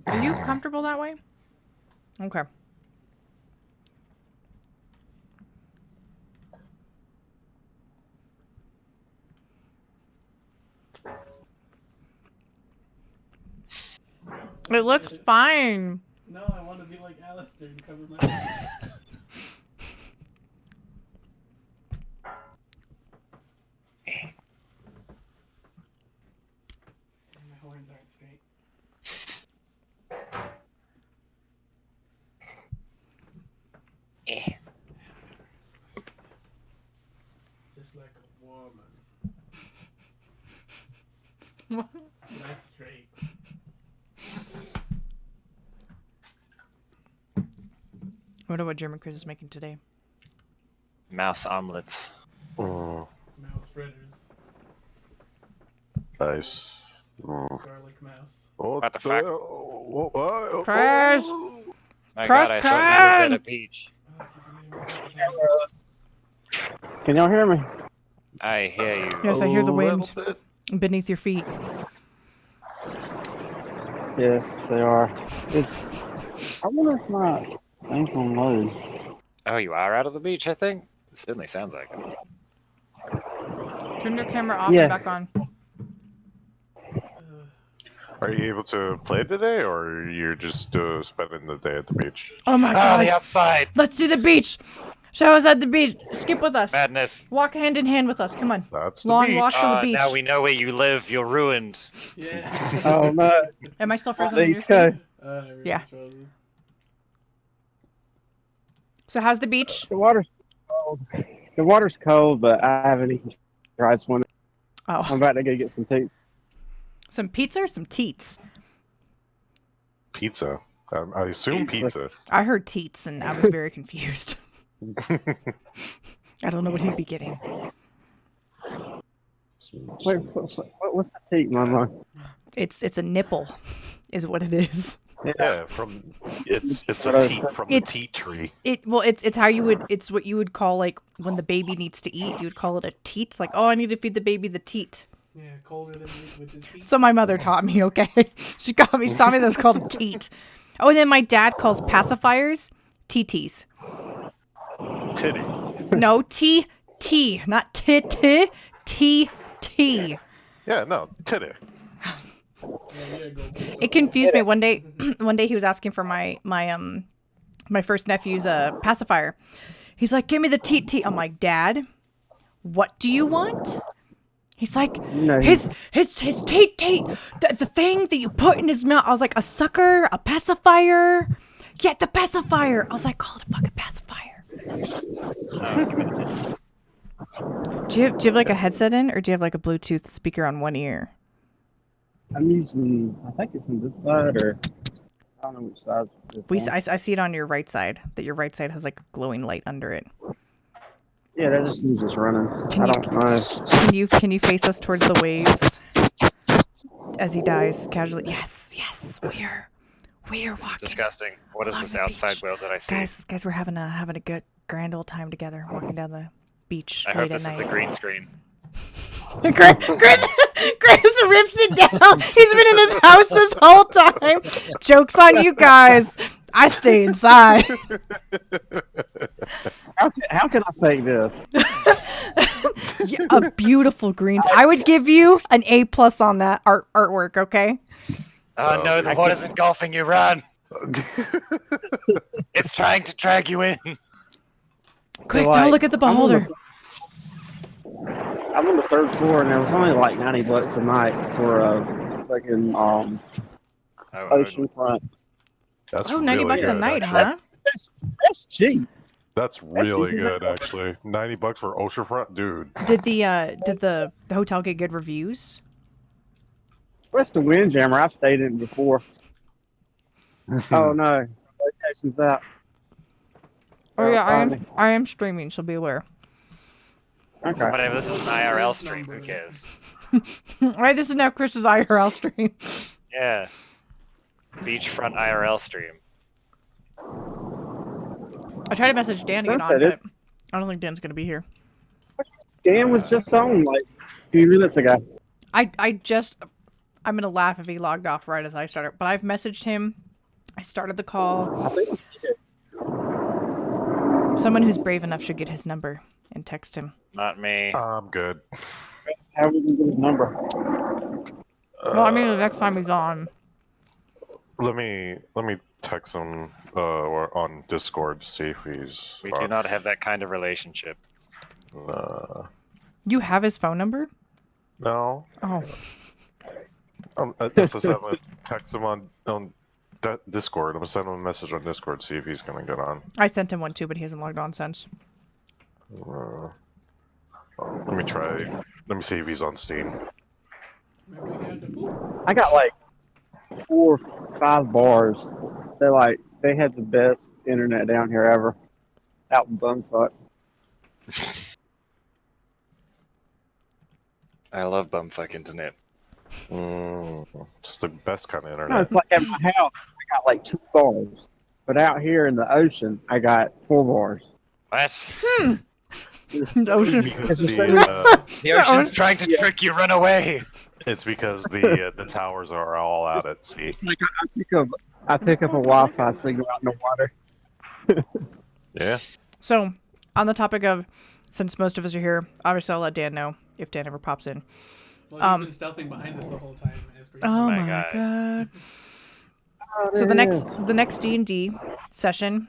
Are you comfortable that way? Okay. It looks fine. No, I want to be like Alistair and cover my eyes. My horns aren't straight. Just like a woman. That's straight. I wonder what German Chris is making today. Mouse omelets. Mouse fritters. Nice. Garlic mouse. What the fuck? Chris! My Crush god, I thought he was can! at a beach. Can y'all hear me? I hear you. Yes, I hear the A wind little bit. beneath your feet. Yes, they are. I wonder if my thing's on load. Oh, you are out of the beach, I think? It certainly sounds like it. Turn your camera off Yeah. and back on. Are you able to play today, or you're just spending the day at the beach? Oh my Ah, god. the outside! Let's do the beach. Show us at the beach. Skip with us. Madness. Walk hand in hand with us. Come on. That's the Long beach. walk to the beach. Now we know where you live. You're ruined. Yeah. Oh no. Am I still frozen on The your East screen? Coast. Everything's Yeah. frozen. So how's the beach? The water's cold. The water's cold, but I haven't even tried swimming. I'm Oh, about to go get some teats. some pizza or some teats? Pizza. I assume pizza. I heard teats and I was very confused. I don't know what he'd be getting. Wait, what's the teat, Mama? It's a nipple, is what it is. Yeah, it's What a I teat was- from the It's- teat tree. It's how you would it's what you would call like when the baby needs to eat. You would call it a teat. It's like, oh, I need to feed the baby the teat. Yeah, colder than meat, which is teeth. So my mother taught me. Okay, she taught me that it's called a teat. Oh, and then my dad calls pacifiers TTs. Titty. No, T, not T. Yeah, no, titty. It confused me one day. One day he was asking for my first nephew's pacifier. He's like, "Give me the T." I'm like, "Dad, what do you want?" He's like, No, his teat, the thing that you put in his mouth. I was like, a sucker, a pacifier. Yeah, the pacifier. I was like, call it a fucking pacifier. Do you have like a headset in, or do you have like a Bluetooth speaker on one ear? I'm using, I think it's on this side, or I don't know which side. I see it on your right side. That your right side has like a glowing light under it. Yeah, that just means it's running. Can I you- don't know. Can you face us towards the waves as he dies casually? Yes. We're This is walking. disgusting. What is along this the outside beach. world that I see? Guys, we're having a good grand old time together, walking down the beach I late hope at this is a night. green screen. Chris rips it down. He's been in his house this whole time. Joke's on you guys. I stay inside. How can I fake this? Yeah, a beautiful green. I would give you an A+ on that artwork. Okay. Oh no, the water's engulfing you. Run! It's trying to drag you in. Quick, like, don't look at the beholder. I'm on the third floor, and it was only like $90 a night for a fucking oceanfront. That's Oh, $90 really a good, night, actually. huh? That's cheap. That's really cheap. good, actually. $90 for oceanfront, dude. Did the hotel get good reviews? What's the Windjammer? I've stayed in it before. Oh no, location's out. Oh yeah, finally. I am streaming, so be aware. Okay. Whatever, this is an IRL stream. Who cares? Alright, this is now Chris's IRL stream. Yeah. Beachfront IRL stream. I tried to message Dan to get on, That's but I don't think Dan's gonna be here. Dan was just on like a few minutes ago. I just I'm gonna laugh if he logged off right as I started. But I've messaged him. I started the call. I think Someone who's brave enough should get his number and text him. Not me. I'm good. how we can get his number. Well, I mean, the next time he's on. Let me text him or on Discord to see if he's. We do not have that kind of relationship. You have his phone number? No. Oh. This is I'm gonna text him on Discord. I'm gonna send him a message on Discord to see if he's gonna get on. I sent him one too, but he hasn't logged on since. Let me try. Let me see if he's on Steam. Maybe we had to boop. I got like 4 or 5 bars. They had the best internet down here ever. Out in bumfuck. I love bumfuck internet. It's the best kind of No, internet. it's like at my house, I got like 2 bars. But out here in the ocean, I got 4 bars. What? Ocean. Because It's The ocean's trying to trick you. Run away. it's because the towers are all out at sea. It's like I pick up a Wi-Fi signal out in the water. Yeah. So, on the topic of, since most of us are here, obviously I'll let Dan know if Dan ever pops in. Well, he's been stealthing behind us the whole time. Oh my my God. god. Oh, So there it is. the next D&D session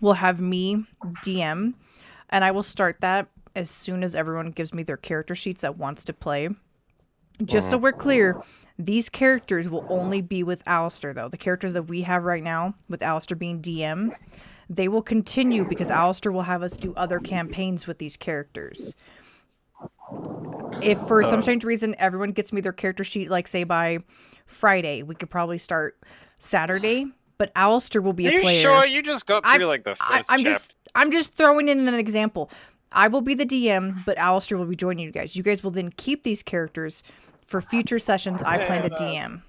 will have me DM, and I will start that as soon as everyone gives me their character sheets that wants to play. Just so we're clear, these characters will only be with Alistair, though. The characters that we have right now, with Alistair being DM, they will continue because Alistair will have us do other campaigns with these characters. If for some strange reason everyone gets me their character sheet, like say by Friday, we could probably start Saturday. But Alistair will be Are a you player. sure you just got through I'm- like the first I'm chapter? I'm just throwing in an example. I will be the DM, but Alistair will be joining you guys. You guys will then keep these characters for future sessions I plan to DM.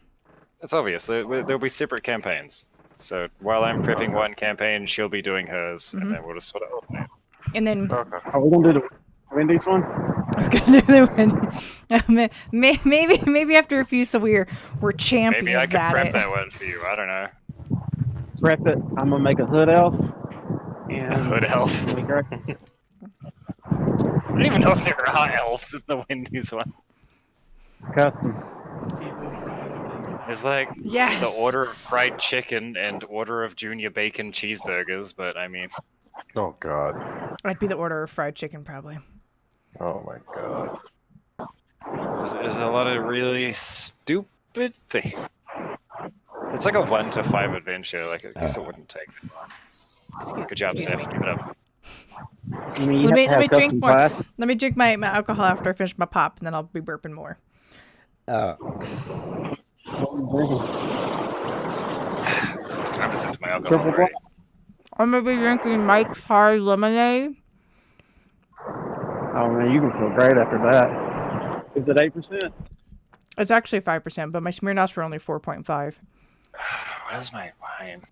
It's obvious. There'll be separate campaigns. So while I'm prepping one campaign, she'll be doing hers, and then we'll just sort of alternate. And then Okay. Are we gonna do the Wendy's one? maybe after a few, so we're champions Maybe I could at prep it. that one for you. I don't know. Prep it. I'm gonna make a hood elf. And Hood elf. Make her- I don't even know if there are elves in the Wendy's one. custom. It's like Yes. the order of fried chicken and order of junior bacon cheeseburgers, but I mean, Oh god. I'd be the order of fried chicken, probably. Oh my god. there's a lot of really stupid things. It's like a 1 to 5 adventure. Like, I guess it wouldn't take that long. Good job, Steph. Give it up. I mean, you Let me have to have drink custom more. class. Let me drink my alcohol after I finish my pop, and then I'll be burping more. I'm just into my alcohol Triple already. I'm gonna be drinking Mike's Hard Lemonade. Oh man, you can feel great after that. Is it 8%? It's actually 5%, but my Smirnoffs were only 4.5. What is my wine?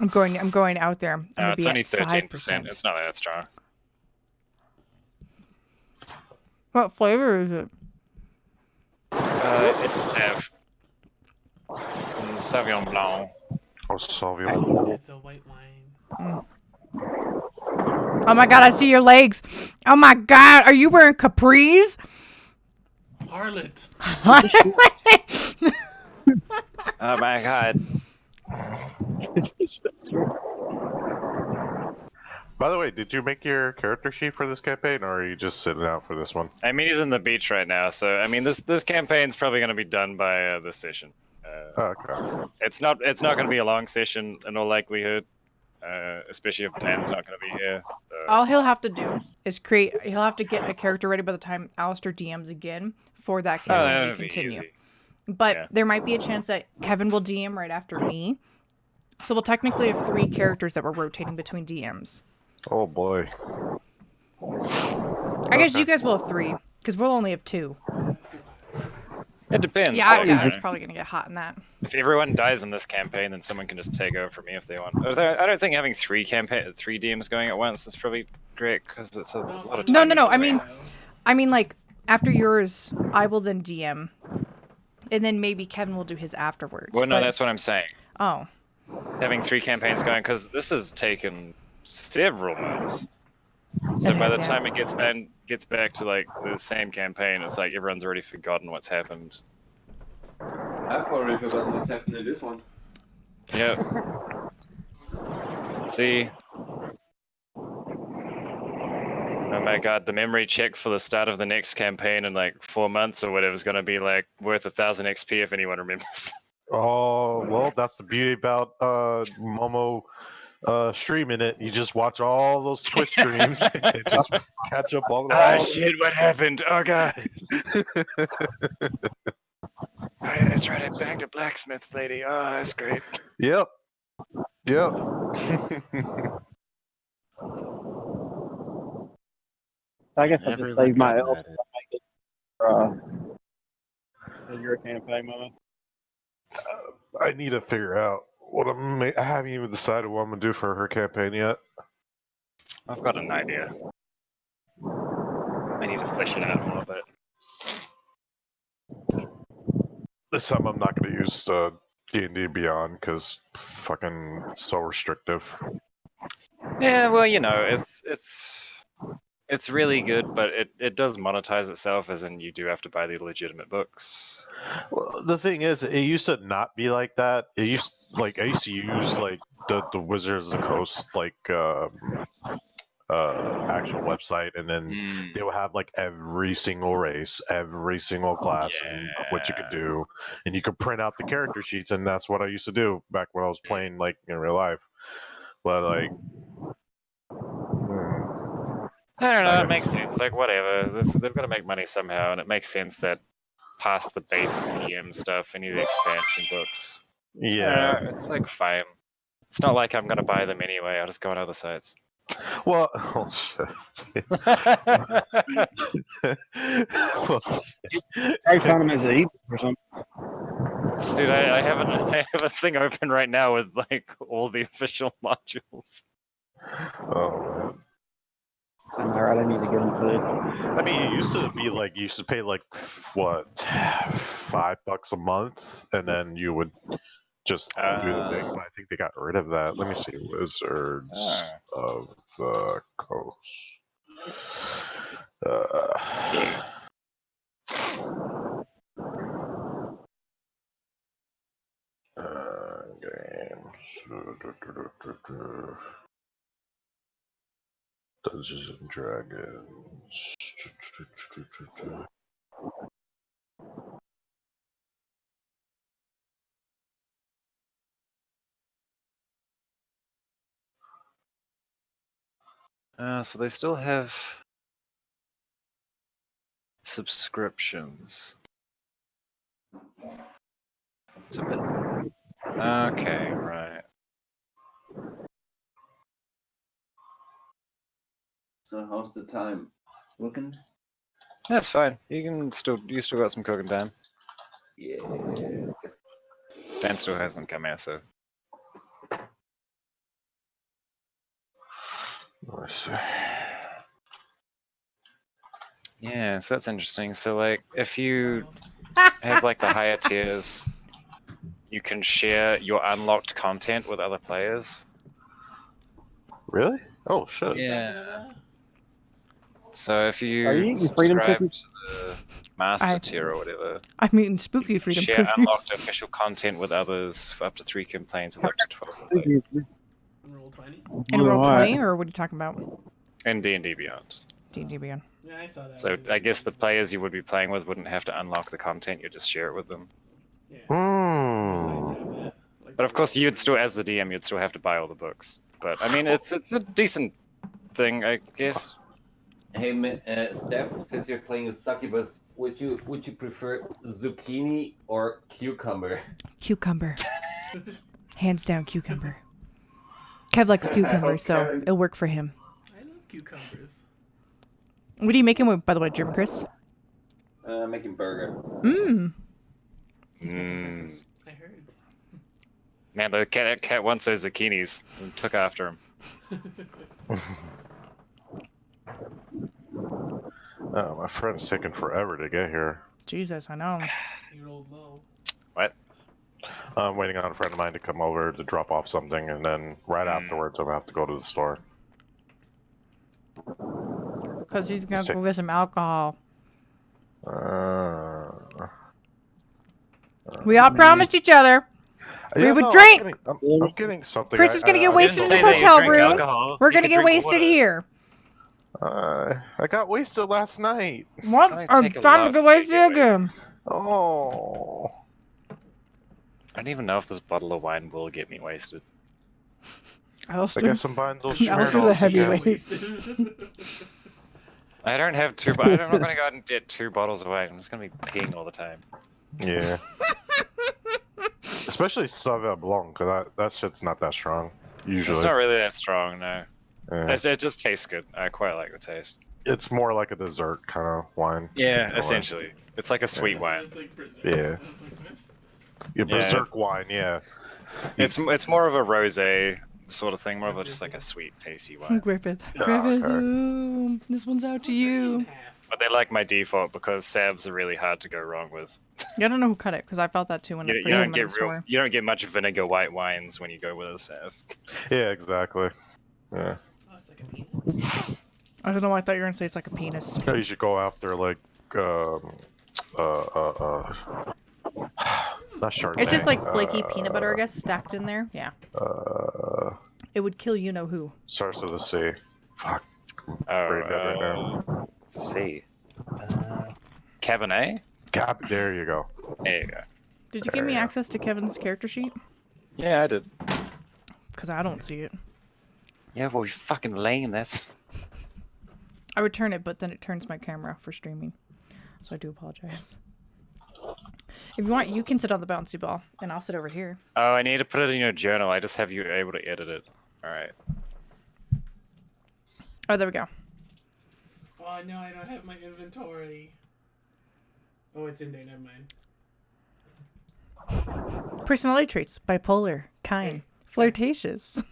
I'm going out there. I'm No, gonna it's be only at 13%. 5%. It's not that strong. What flavor is it? It's a Steph. It's a Sauvignon Blanc. Oh, Sauvignon. It's a white wine. Oh my god, I see your legs. Oh my god, are you wearing capris? Harlot. Oh my god. By the way, did you make your character sheet for this campaign, or are you just sitting out for this one? I mean, he's in the beach right now, so I mean, this campaign's probably going to be done by this session. Okay. It's not going to be a long session in all likelihood, especially if Dan's not going to be here. All he'll have to do is he'll have to get a character ready by the time Alistair DMs again for that campaign that'd to be continue. easy. But Yeah. there might be a chance that Kevin will DM right after me. So we'll technically have 3 characters that we're rotating between DMs. Oh boy. I guess you guys will have 3, because we'll only have 2. It depends. Yeah, like, yeah, it's probably gonna get hot in that. if everyone dies in this campaign, then someone can just take over for me if they want. I don't think having 3 DMs going at once is probably great because it's a lot of time. No. to I mean, like after yours, I will then DM, And then maybe Kevin will do his afterwards. Well, no, but- that's what I'm saying. Oh. Having 3 campaigns going, because this has taken several months. So It by has, the yeah. time it gets back to like the same campaign, it's like everyone's already forgotten what's happened. I've already forgotten what's happened in this one. Yep. See? Oh my god, the memory check for the start of the next campaign in like 4 months or whatever is going to be like worth 1,000 XP if anyone remembers. Oh well, that's the beauty about Momo streaming it. You just watch all those Twitch streams and just catch up on Ah, all. shit, what happened? Oh god. Oh, yeah, that's right, I banged a blacksmith lady. Oh, that's great. Yep. Yep. I guess I just Everyone saved my got elf mad at- for your campaign, Mama. I need to figure out what I haven't even decided what I'm gonna do for her campaign yet. I've got an idea. I need to flesh it out a little bit. This time I'm not gonna use D&D Beyond because fucking it's so restrictive. Yeah, well, you know, it's really good, but it does monetize itself, as in you do have to buy the legitimate books. Well, the thing is, it used to not be like that. It used I used to use like the Wizards of the Coast actual website, and then Mm, they would have like every single race, every single class, and what you could yeah. do, and you could print out the character sheets, and that's what I used to do back when I was playing like in real life. But like, I don't know. I It makes guess- sense. Like whatever, they've got to make money somehow, and it makes sense that past the base DM stuff, any of the expansion books, yeah. it's like fine. It's not like I'm gonna buy them anyway. I'll just go on other sites. Well, oh shit. Well, I found him as an ebook or something. Dude, I have a thing open right now with like all the official modules. oh man. I'm alright, I need to get into it. I mean, it used to be like you used to pay like what, $5 a month, and then you would just do the thing. But I think they got rid of that. Let me see, Wizards of the Coast. Games. Dungeons and Dragons. So they still have subscriptions. It's a bit... Okay, right. So how's the time? Looking? That's fine. You still got some cooking time. Yeah. Guess. Dan still hasn't come out, so Let's see. yeah. So that's interesting. So like, if you have like the higher tiers, you can share your unlocked content with other players. Really? Oh shit. Yeah. So if Are you you eating freedom subscribe cookies? to the master I- tier or whatever, I'm eating you spooky can freedom share cookies. unlocked official content with others for up to 3 campaigns with up to 12 players. Roll 20. In roll Alright. 20, or what are you talking about? And D&D Beyond. D&D Beyond. Yeah, I saw that. So one. I guess the players you would be playing with wouldn't have to unlock the content, you just share it with them. Yeah. Hmm. Most sites have that. Like But of the course, roll you'd 20. still, as the DM, you'd still have to buy all the books. But I mean, it's a decent thing, I guess. Hey, Steph, since you're playing a succubus, would you prefer zucchini or cucumber? Cucumber. Hands down, cucumber. Kev likes cucumber, so Okay. it'll work for him. I love cucumbers. What are you making with, by the way, Jim Chris? Making burger. Mmm. Mm. I heard. Man, the cat wants those zucchinis and took after him. Oh, my friend's taking forever to get here. Jesus, I know. You rolled low. I'm waiting on a friend of mine to come over to drop off something, and then right afterwards, I'm gonna have to go to the store. Because he's gonna Sick. go get some alcohol. We all promised each other. We would drink. I'm getting something. Chris is gonna get You wasted didn't in say this that you hotel drink room. alcohol. We're You gonna could get drink wasted water. here. I got wasted last night. What? gonna I'm take a time to lot get to wasted get again. Oh. I don't even know if this bottle of wine will get me wasted. I guess I'm buying those Alistair's a Smirnoffs heavyweight. again. I don't have two. I'm not gonna go out and get 2 bottles of wine. I'm just gonna be peeing all the time. Yeah. Especially Sauvignon Blanc, because that shit's not that strong, usually. It's not really that strong, no. Yeah. It just tastes good. I quite like the taste. It's more like a dessert kind of wine. Yeah, essentially. It's like a sweet wine. It's like Brazil. Yeah. It's like that. Yeah, Yeah, berserk wine, yeah. It's more of a rosé sort of thing, more of a, just like a sweet, tasty wine. Griffith. Oh, Griffith, okay. ooh, this one's out to you. But they like my default because Sabs are really hard to go wrong with. Yeah, I don't know who cut it because I felt that too when I You first don't came in the get store. you don't get much vinegar white wines when you go with a Sav. Yeah, exactly. Yeah. Oh, it's like a peanut. I don't know why I thought you were gonna say it's like a penis. Yeah, you should go after like not Chardonnay. It's just like flaky peanut butter, I guess, stacked in there. Yeah. It would kill you know who. starts with a C. Fuck. Brain dead right now. Let's see. Cabernet? God, there you go. There you go. Did you give me access to Kevin's character sheet? Yeah, I did. Because I don't see it. Yeah, well, you fucking lame. That's. I would turn it, but then it turns my camera for streaming. So I do apologize. If you want, you can sit on the bouncy ball, and I'll sit over here. Oh, I need to put it in your journal. I just have you able to edit it. All right. Oh, there we go. Oh no, I don't have my inventory. Oh, it's in there. Never mind. Personality traits: bipolar, kind, flirtatious.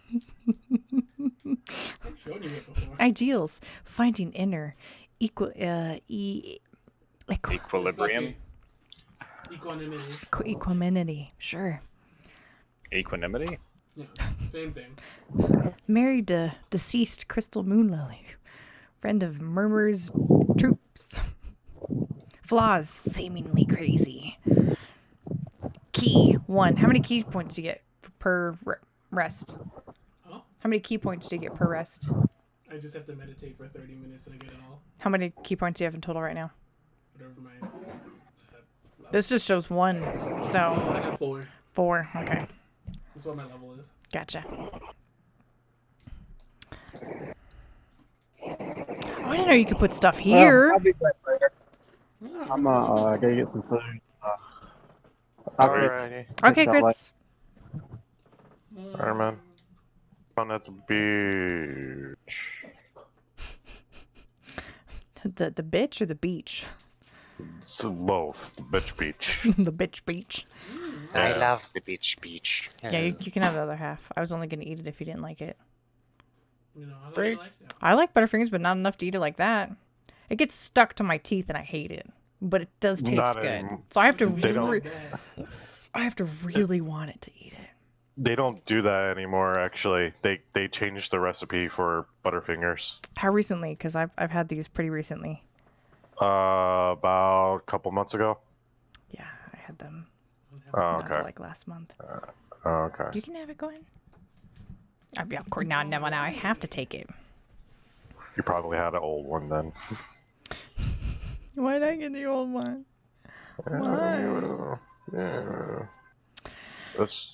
I've shown you it before. Ideals: finding inner Equilibrium. Equanimity. equanimity. Sure. Equanimity? Yeah, same thing. Married to deceased Crystal Moonlily. Friend of Murmur's troops. Flaws: seemingly crazy. Key 1. How many key points do you get per rest? Huh? How many key points do you get per rest? I just have to meditate for 30 minutes and I get it all. How many key points do you have in total right now? Whatever my. This just shows 1, so I have 4. 4. Okay, That's what my level is. gotcha. Oh, I didn't know you could put stuff here. I'll be back later. I'm gotta get some food. I'll be Alrighty. Okay, It's not Chris. Alright, man. Fun at the beach. The bitch or the beach? So both. The bitch beach. The bitch beach. I Yeah. love the beach. Yeah, you can have the other half. I was only gonna eat it if you didn't like it. You know, I Great. like that. I like Butterfingers, but not enough to eat it like that. It gets stuck to my teeth and I hate it. But it does taste Not good. anymore. So I have to They don't- I have to really want it to eat it. They don't do that anymore. Actually, they changed the recipe for Butterfingers. How recently? Because I've had these pretty recently. About a couple months ago. Yeah, I had them Oh, not okay. like last month. Oh, okay. You can have it going. Yeah, of course. Now I have to take it. You probably had an old one then. Why did I get the old one? Why? Yeah. That's.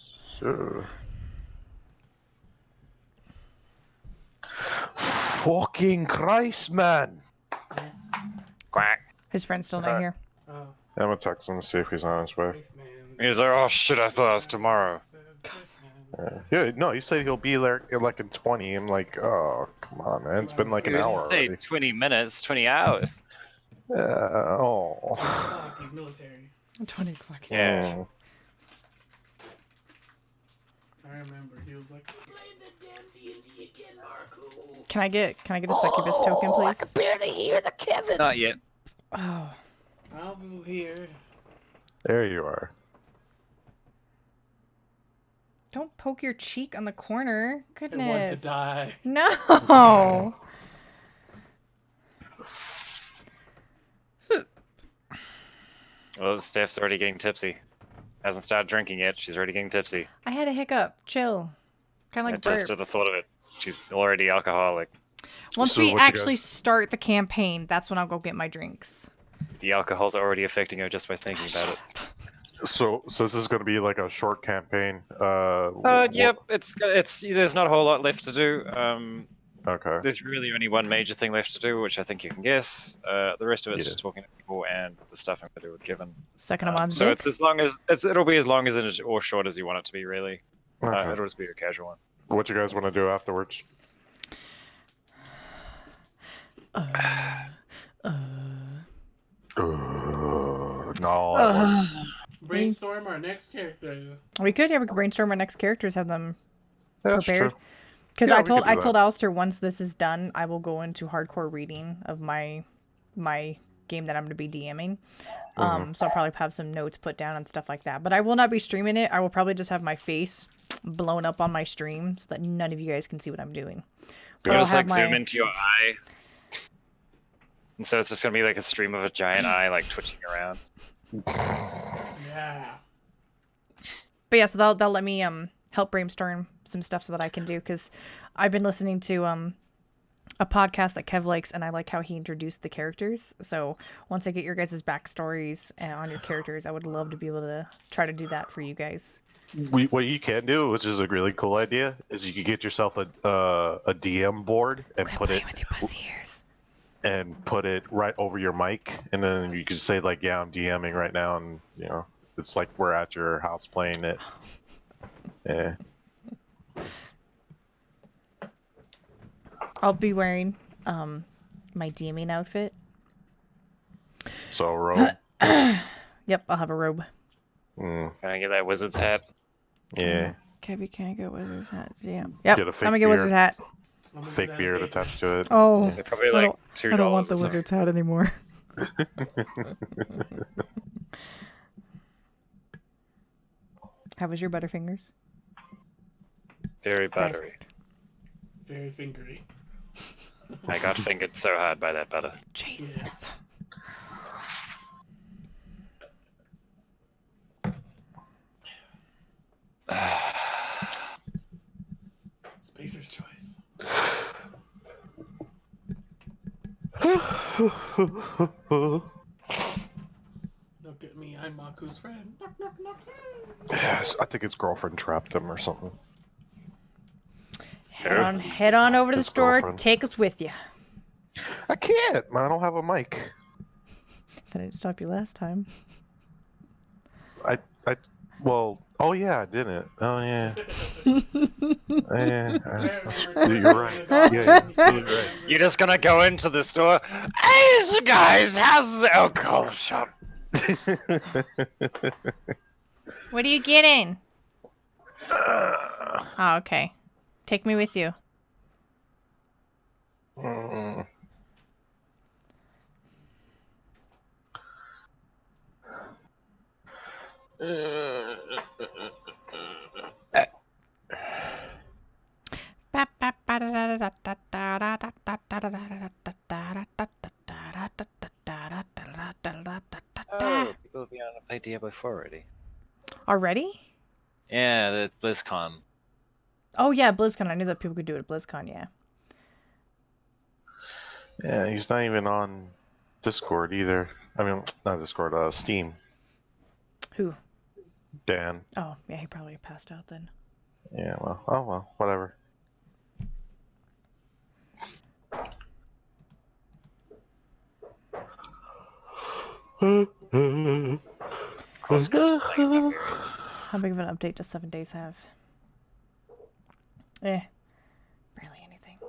Fucking Christ, man! Quack. His friend's still not here. Oh, I'm gonna text him to see if he's on his way. Christ, man. He's like, oh shit, I thought it was tomorrow. Christ, man. Yeah, no, he said he'll be there in like in 20. I'm like, oh, come on, man. It's been like an hour Say already. 20 minutes, 20 hours. Oh. Fuck, he's military. 20 o'clock. Yeah. Oh. I remember. He was like, play the damn D&D again, Marco. Can I get a succubus token, please? Not yet. Oh, I'll go here. There you are. Don't poke your cheek on the corner. I want to Goodness. die. No. Well, Steph's already getting tipsy. Hasn't started drinking yet. She's already getting tipsy. I had a hiccup. Chill. Kind of like Just burp. at the thought of it. She's already alcoholic. Once So we what you actually start the campaign, that's when I'll go get my drinks. The alcohol's already affecting her just by thinking about it. So this is going to be like a short campaign. Yep. It's there's not a whole lot left to do. Okay. There's really only one major thing left to do, which I think you can guess. The rest of it's Yeah. just talking to people and the stuff I'm gonna do with Given. Sucking them on So dick. it's as long as it'll be as long as it or short as you want it to be, really. Okay. It'll just be a casual one. What you guys want to do afterwards? No. at once. Brainstorm our next character. We could brainstorm our next characters, have them That's prepared. true. Because Yeah, I we told could do I told that. Alistair once this is done, I will go into hardcore reading of my game that I'm going to be DMing. So I'll probably have some notes put down and stuff like that. But I will not be streaming it. I will probably just have my face blown up on my stream so that none of you guys can see what I'm doing. But You I'll just like have zoom my- into your eye. And so it's just gonna be like a stream of a giant eye like twitching around. Yeah. But yeah, so they'll let me help brainstorm some stuff so that I can do, because I've been listening to a podcast that Kev likes, and I like how he introduced the characters. So once I get your guys' backstories and on your characters, I would love to be able to try to do that for you guys. What you can do, which is a really cool idea, is you could get yourself a DM board and Quit put playing it with your pussy ears. right over your mic, and then you could say like, "Yeah, I'm DMing right now," and you know, it's like we're at your house playing it. Yeah. I'll be wearing my DMing outfit. So robe. Yep, I'll have a robe. Can I get that wizard's hat? Yeah. Kevy can't get wizard's hat. Yeah. Yep. Get a I'm fake gonna get wizard's beard. hat. I'm gonna Fake get beard out of attached to it. Oh, They're probably I like don't- $2. I don't want the or something. wizard's hat anymore. How was your Butterfingers? Very buttery. Perfect. Very fingery. I got fingered so hard by that butter. Jesus. Spacer's choice. Look at me, I'm Maku's friend. Knock, knock, knock. Yes, I think his girlfriend trapped him or something. Head on over to the His store. girlfriend. Take us with you. I can't. I don't have a mic. That didn't stop you last time. Well, oh yeah, I didn't. Oh yeah. Yeah, You're you're right. Yeah, you're right. You're just gonna go into the store. Hey, so guys, how's the alcohol shop? What are you getting? Oh, okay. Take me with you. Mm. Oh, people have been able to play Diablo 4 already. Already? Yeah, the BlizzCon. Oh yeah, BlizzCon. I knew that people could do it at BlizzCon. Yeah. Yeah, he's not even on Discord either. I mean, not Discord, Steam. Who? Dan. Oh yeah, he probably passed out then. Yeah, well, oh well, whatever. How big of an update does 7 days have? Barely anything.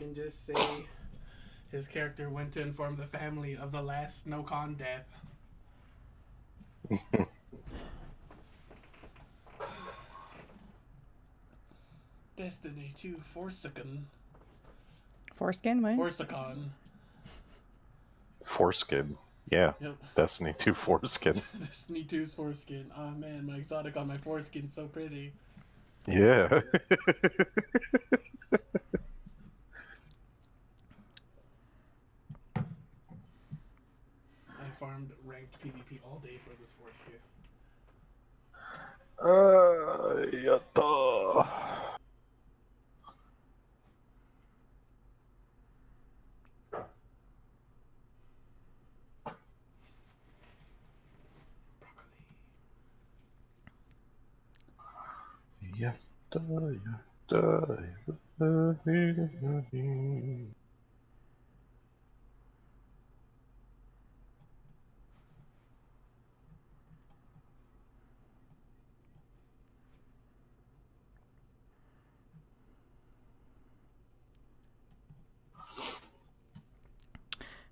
can just say his character went to inform the family of the last no-con death. Destiny 2 Forsaken. Foreskin, what? Forsicon. Foreskin. Yeah. Yep. Destiny 2 Foreskin. Destiny 2's foreskin. Oh man, my exotic on my foreskin's so pretty. Yeah. I farmed ranked PvP all day for this foreskin. Yatta. Yatta, yatta.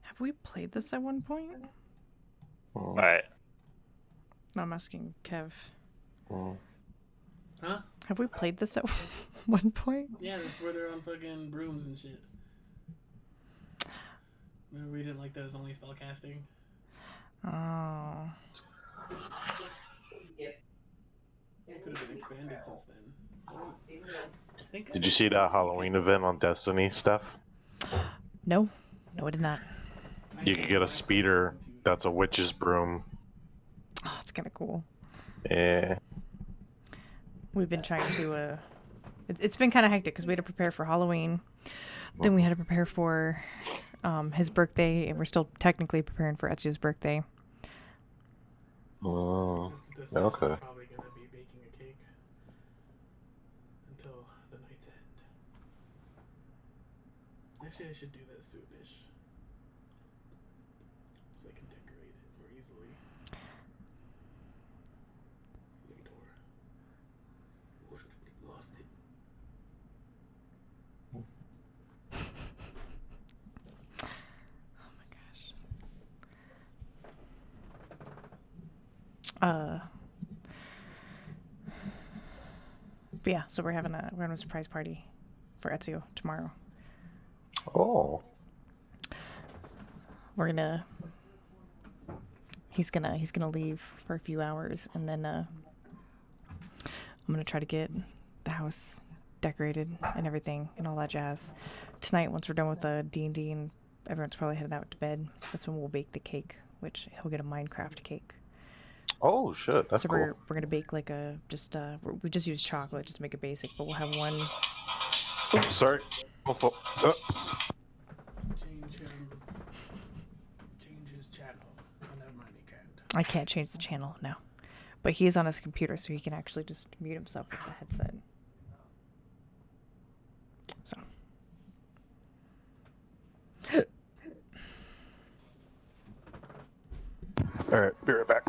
Have we played this at one point? Right. No, I'm asking Kev. Huh? Have we played this at one point? Yeah, that's where they're on fucking brooms and shit. Remember we didn't like that as only spell casting? Oh. It could have been expanded since then. Did you see that Halloween event on Destiny stuff? No. No, I did not. You could get a speeder that's a witch's broom. Oh, it's kind of cool. Yeah. We've been trying to, it's been kind of hectic because we had to prepare for Halloween. Then we had to prepare for his birthday, and we're still technically preparing for Ezio's birthday. Oh, This okay. is probably gonna be baking a cake until the night's end. Actually, I should do that soonish, so I can decorate it more easily. Door. Lost it. Oh my gosh. But yeah, so we're having a surprise party for Ezio tomorrow. Oh. He's gonna leave for a few hours, and then I'm gonna try to get the house decorated and everything and all that jazz. Tonight, once we're done with the D&D and everyone's probably heading out to bed, that's when we'll bake the cake, which he'll get a Minecraft cake. Oh shit, that's So cool. we're gonna bake like we just use chocolate just to make it basic, but we'll have one. Oops, sorry. Change his channel. Oh, never mind, he can't. I can't change the channel now, but he's on his computer, so he can actually just mute himself with the headset. So. All right, be right back.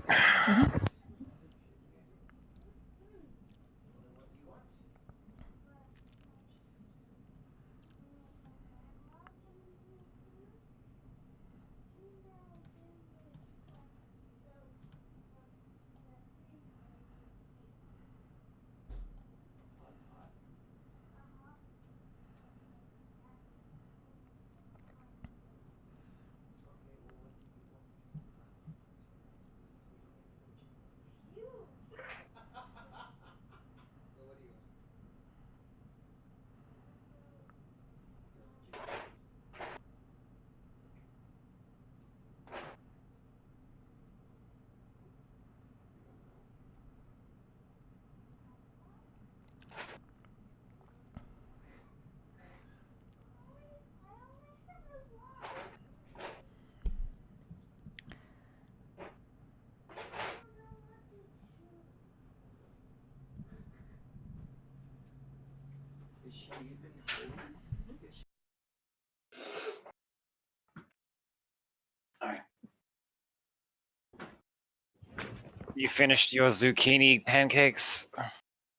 You finished your zucchini pancakes?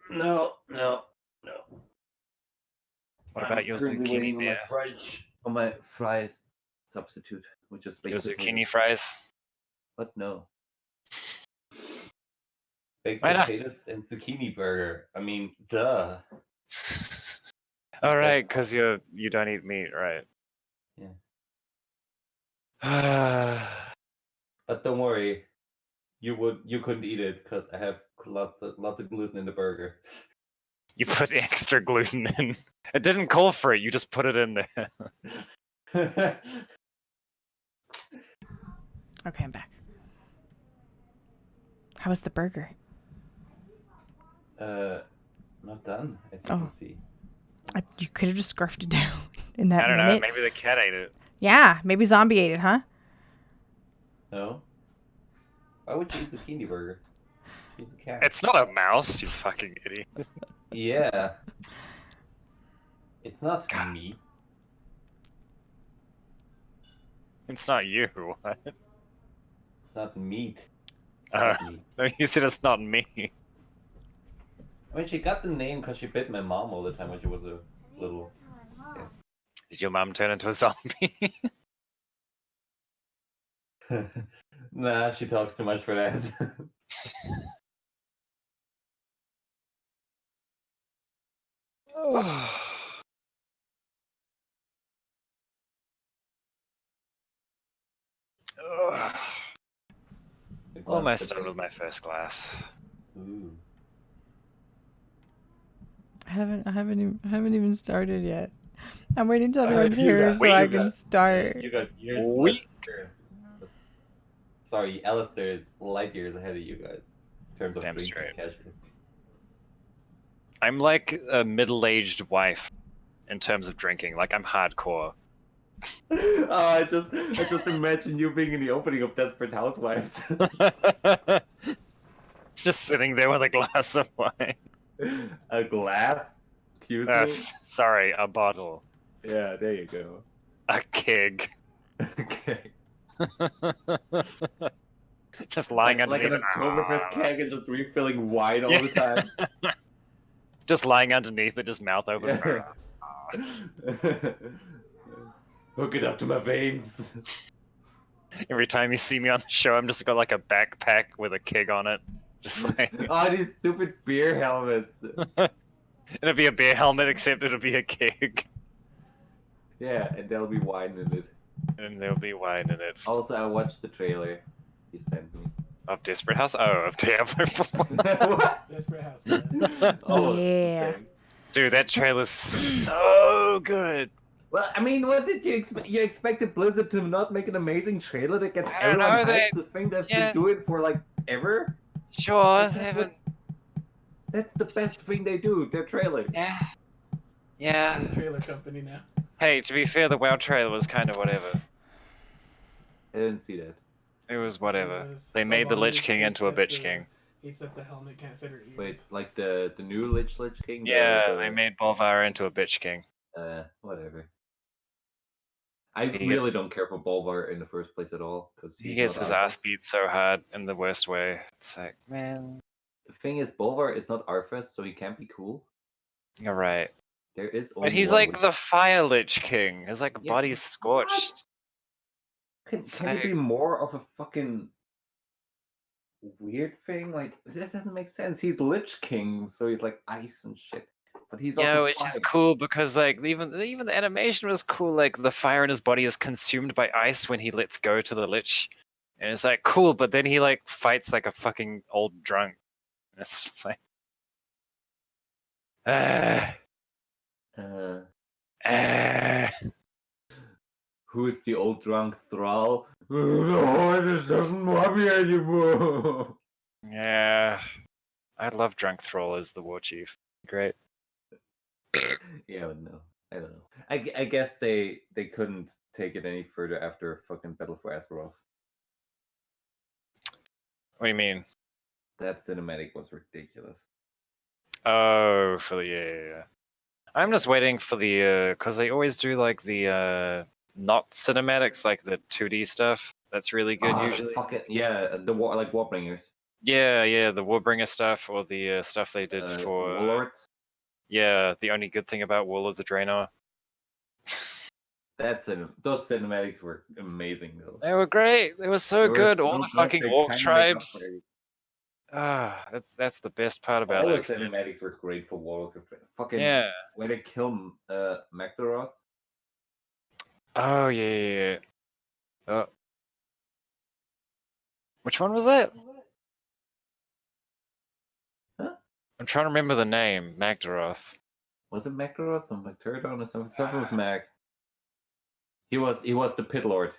No. What about your currently waiting zucchini on my beer? on my fries substitute, which is Your baked potatoes. zucchini fries? But no. Baked Why not? potatoes and zucchini burger. I mean, duh. All right, because you don't eat meat, right? Yeah. But don't worry, you couldn't eat it because I have lots of gluten in the burger. You put extra gluten in. It didn't call for it. You just put it in there. Okay, I'm back. How was the burger? Not done, as you Oh. can see. You could have just scarfed it down in that I don't minute. know. Maybe the cat ate it. Yeah, maybe zombie ate it, huh? No. Why would you eat zucchini burger? She's a cat. It's not a mouse, you fucking idiot. Yeah. It's not me. It's not you. What? It's not meat. Uh, Not me. no, you said it's not me. I mean, she got the name because she bit my mom all the time when she was a little. Did your mom turn into a zombie? Nah, she talks too much for that. Almost done with my first glass. Ooh. I haven't even started yet. I'm waiting till You everyone's got- here so I you can got- start. You got years less Weak. experience. Sorry, Alistair is light years ahead of you guys in terms of Damn drinking straight. casually. I'm like a middle-aged wife in terms of drinking. Like, I'm hardcore. Oh, I just imagine you being in the opening of Desperate Housewives. Just sitting there with a glass of wine. A glass? Excuse me? Sorry, a bottle. Yeah, there you go. A keg. Okay. Just lying Like underneath an Oktoberfest keg and just refilling wine all the time. Just lying underneath it, just mouth open. Hook it up to my veins. Every time you see me on the show, I'm just got like a backpack with a keg on it. Just like Oh, these stupid beer helmets. it'll be a beer helmet, except it'll be a keg. Yeah, and there'll be wine in it. And there'll be wine in it. Also, I watched the trailer he sent me. Of Desperate House? Oh, of Diablo 4. What? Desperate Housewives. Oh, Yeah. same. Dude, that trailer's so good. Well, I mean, what did you expect? You expected Blizzard to not make an amazing trailer that gets I don't everyone know, hyped? The thing they've yes. been doing for like ever? Sure, That's they what- haven't. That's the best thing they do, their trailer. Yeah. Yeah. The trailer company now. Hey, to be fair, the WoW trailer was kind of whatever. I didn't see that. It was whatever. Because They made the Salvador Lich King hates into a that bitch the- king. Hates that the helmet can't fit her ears. Wait, like the new Lich King? Yeah, they made Bolvar into a bitch king. Whatever. I He really gets- don't care for Bolvar in the first place at all. Because He gets his ass beat so hard in the worst way. It's like, man, The thing is, Bolvar is not Arthas, so he can't be cool. you're right. There is only But he's one like Lich- the Fire Lich King. His like Yeah, body's scorched. Can It's it be like- more of a fucking weird thing? Like, that doesn't make sense. He's Lich King, so he's like ice and shit. But he's Yeah, also which is fire. cool because like even the animation was cool. Like the fire in his body is consumed by ice when he lets go to the Lich, and it's like cool. But then he like fights like a fucking old drunk. And it's just like, ah, ah. Who is the old drunk thrall? The horse doesn't want me anymore. Yeah, I love Drunk Thrall as the war chief. Great. Yeah, but no. I don't know. I guess they couldn't take it any further after fucking Battle for Azeroth. What do you mean? That cinematic was ridiculous. Oh, for the yeah. I'm just waiting for the because they always do like the not cinematics, like the 2D stuff. That's really good usually. Fucking yeah, the war like Warbringers. Yeah, the Warbringer stuff or the stuff they did for Warlords. Yeah, the only good thing about wool is a Draenor. Those cinematics were amazing though. They were great. They were so They were good. so All the good, fucking they orc kinda make up tribes. for it. That's the best part about All the it. cinematics were great for Warlords of Draenor. Fucking Yeah. when they kill Magdaroth. Oh yeah. Oh. Which one was that? Huh? I'm trying to remember the name. Magdaroth. Was it Magdaroth or Magdurdon or something? Something with Mag. He was the Pit Lord.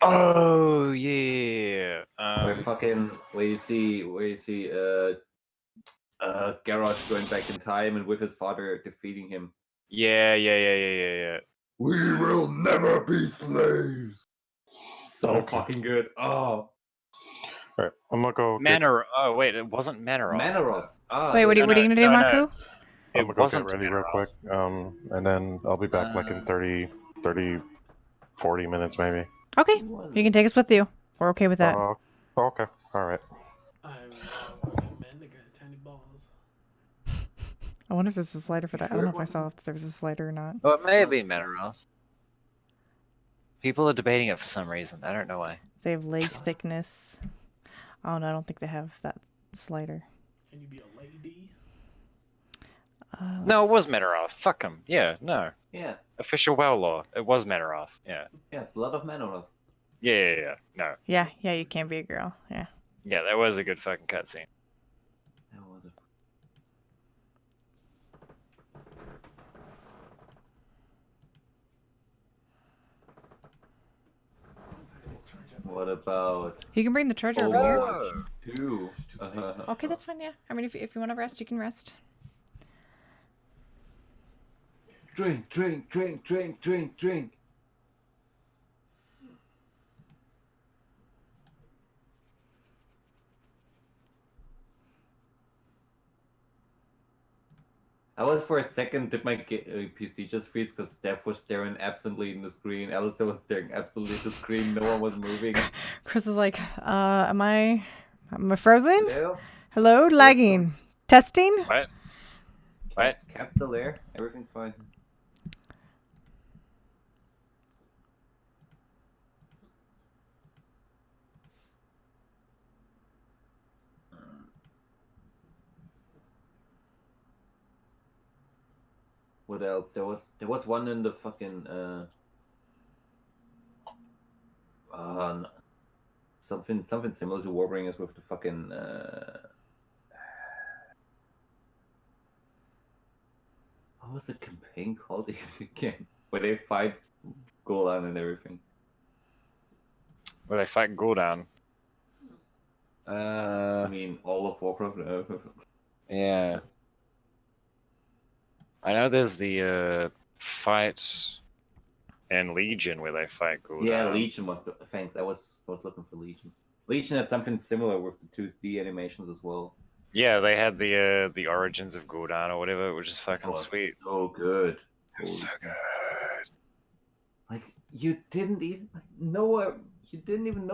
Oh yeah. Where you see Garrosh going back in time and with his father defeating him. Yeah. We will never be slaves. So Okay. fucking good. Oh, Alright, I'm gonna go. Manor. Oh wait, it wasn't Manaroth. Manaroth. Wait, what are you gonna do, no. Maku? I'm It gonna go wasn't get ready real quick. And then I'll be back like in 30, 40 minutes maybe. Okay, you can take us with you. We're okay with that. Okay. Alright. Man, the guy's tiny balls. I wonder if there's a slider for that. I don't know if I saw if there was a slider or not. Well, it may be Manaroth. People are debating it for some reason. I don't know why. They have leg thickness. Oh no, I don't think they have that slider. Can you be a lady? No, it was Manaroth. Fuck him. Yeah, no. Yeah, Official WoW law. It was Manaroth. Yeah. yeah, Blood of Manaroth. Yeah. No. Yeah, you can be a girl. Yeah. Yeah, that was a good fucking cutscene. That was it. What about You can bring the charger over here. Overwatch 2? Okay, that's fine. Yeah. I mean, if you want to rest, you can rest. Drink. I was for a second, did my PC just freeze because Steph was staring absently in the screen, Alistair was staring absently at the screen, no one was moving. Chris is like, am I frozen? Hello? Hello, lagging. Testing? What? What? Cat's still there? Everything fine. What else? There was one in the fucking something similar to Warbringers with the fucking what was the campaign called again? Where they fight Golan and everything. Where they fight Gul'dan. I mean, all of Warcraft. Yeah. I know there's the fight in Legion where they fight Gul'dan. Yeah, Legion was the thanks. I was looking for Legion. Legion had something similar with the 2D animations as well. Yeah, they had the origins of Gul'dan or whatever, which is That fucking was sweet. so good. It was so good. Like you didn't even know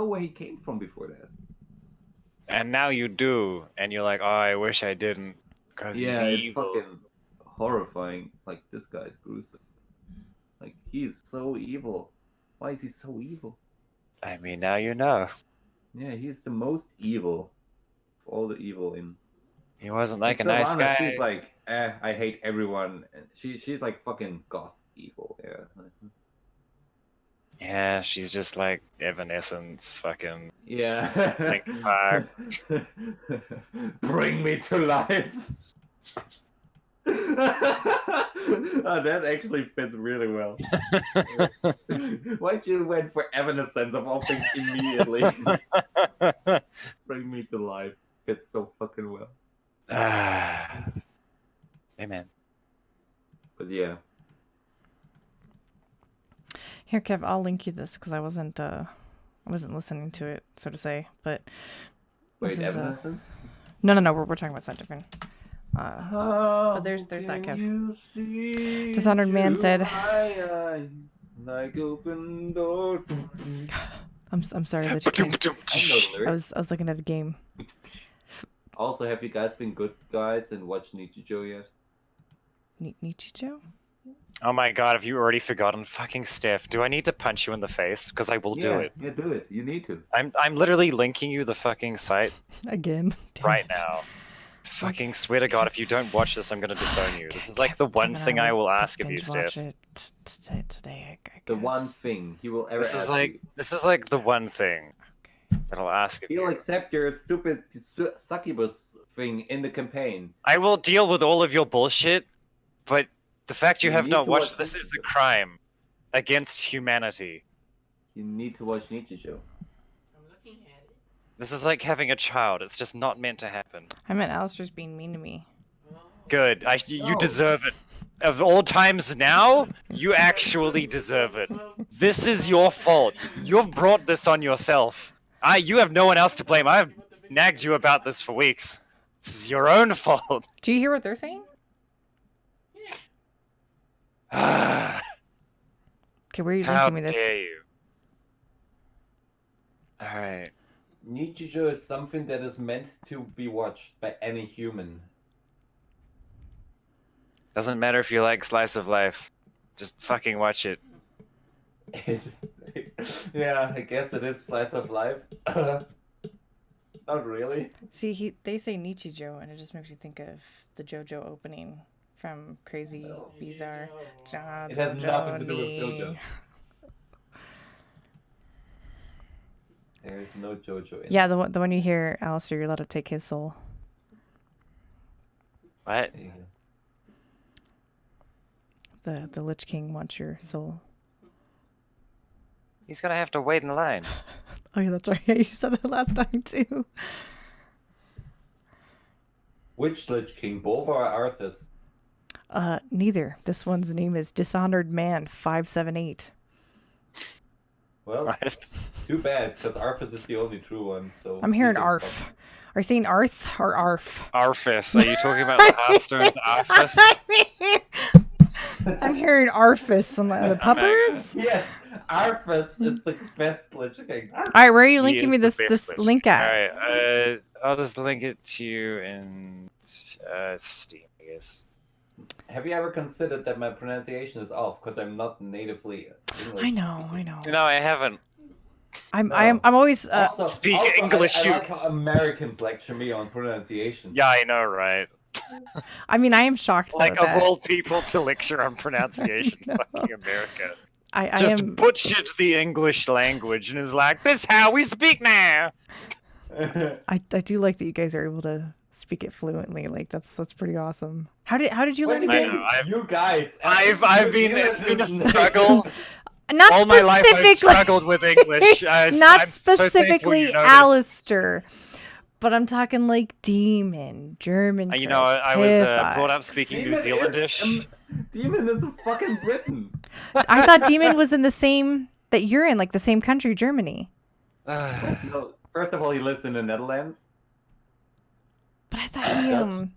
where he came from before that. And now you do, and you're like, oh, I wish I didn't, because Yeah, he's it's evil. fucking horrifying. Like this guy's gruesome. Like he's so evil. Why is he so evil? I mean, now you know. Yeah, he's the most evil of all the evil in. He wasn't like a And nice Sylvanas, guy. She's like, I hate everyone. And she's like fucking goth evil. Yeah. Yeah, she's just like Evanescence, fucking. Yeah. Like, fuck. Bring me to life. That actually fits really well. Why'd you went for Evanescence of all things immediately? Bring me to life. Fits so fucking well. Amen. But yeah. Here, Kev, I'll link you this because I wasn't listening to it, so to say. But Wait, this is, Evanescence? no, we're talking about something different. But there's that, Kev. Dishonored Man said, like open doors. I'm sorry, Lich King. I know the I lyrics. was looking at a game. Also, have you guys been good guys and watched Nichijou yet? Nichijou? Oh my god, have you already forgotten? Fucking Steph, do I need to punch you in the face? Because I will do it. Yeah, do it. You need to. I'm literally linking you the fucking site Again. Damn right it. now. Fucking swear to god, if you don't watch this, I'm gonna disown you. This is like the one Kevin, thing I will ask of you, binge watch Steph. it today, I The guess. one thing he will ever This is ask like you. this is like the one thing that I'll ask of He'll you. accept your stupid succubus thing in the campaign. I will deal with all of your bullshit, but the fact you You have need not to watched watch this is a Nichijou. crime against humanity. You need to watch Nichijou. I'm looking at it. This is like having a child. It's just not meant to happen. I meant Alistair's being mean to me. Oh. Good. You No. deserve it. Of all times now, you actually deserve it. This is your fault. You've brought this on yourself. You have no one else to blame. I've nagged you about this for weeks. This is your own fault. Do you hear what they're saying? How Okay, where are you linking me this? dare you? Alright. Nichijou is something that is meant to be watched by any human. Doesn't matter if you like slice of life. Just fucking watch it. Yeah, I guess it is slice of life. Not really. See, they say Nichijou, and it just makes you think of the JoJo opening from Crazy No. Bizarre. It has nothing to do with JoJo. There is no JoJo in Yeah, it. the one you hear, Alistair, you're allowed to take his soul. What? Yeah. The Lich King wants your soul. He's gonna have to wait in line. Oh yeah, that's right. Yeah, you said that last time too. Which Lich King? Both or Arthas? Neither. This one's name is Dishonored Man 578. Well, What? too bad, because Arthas is the only true one. So I'm hearing you can Arf. Are you saying Arth or Arf? Arfus. Are you talking about the Hearthstone's Arfus? I'm hearing Arfus on the puppers. Yes, Arthas is the best Lich King. All right, where are you He linking is me the this best Lich link King. at? Alright, I'll just link it to you in Steam, I guess. Have you ever considered that my pronunciation is off because I'm not natively English? I know. No, I haven't. I'm always Speak also, English, I you- like how Americans lecture me on pronunciation. Yeah, I know, right? I mean, I am shocked though, Like, of that all people to lecture on pronunciation, know. fucking America. I Just am butchered the English language and is like, this is how we speak now! I do like that you guys are able to speak it fluently. Like that's pretty awesome. How did you learn Wait a I again? know, minute, you guys. I've been, it's been a struggle. Not All my life I've specifically. struggled with English. Not I'm so thankful specifically you noticed. Alistair, but I'm talking like Demon, German. You know, I was Tiff, brought up speaking New Demon Zealandish. Demon is fucking Britain. I thought Demon was in the same that you're in, like the same country, Germany. No, first of all, he lives in the Netherlands. But I thought he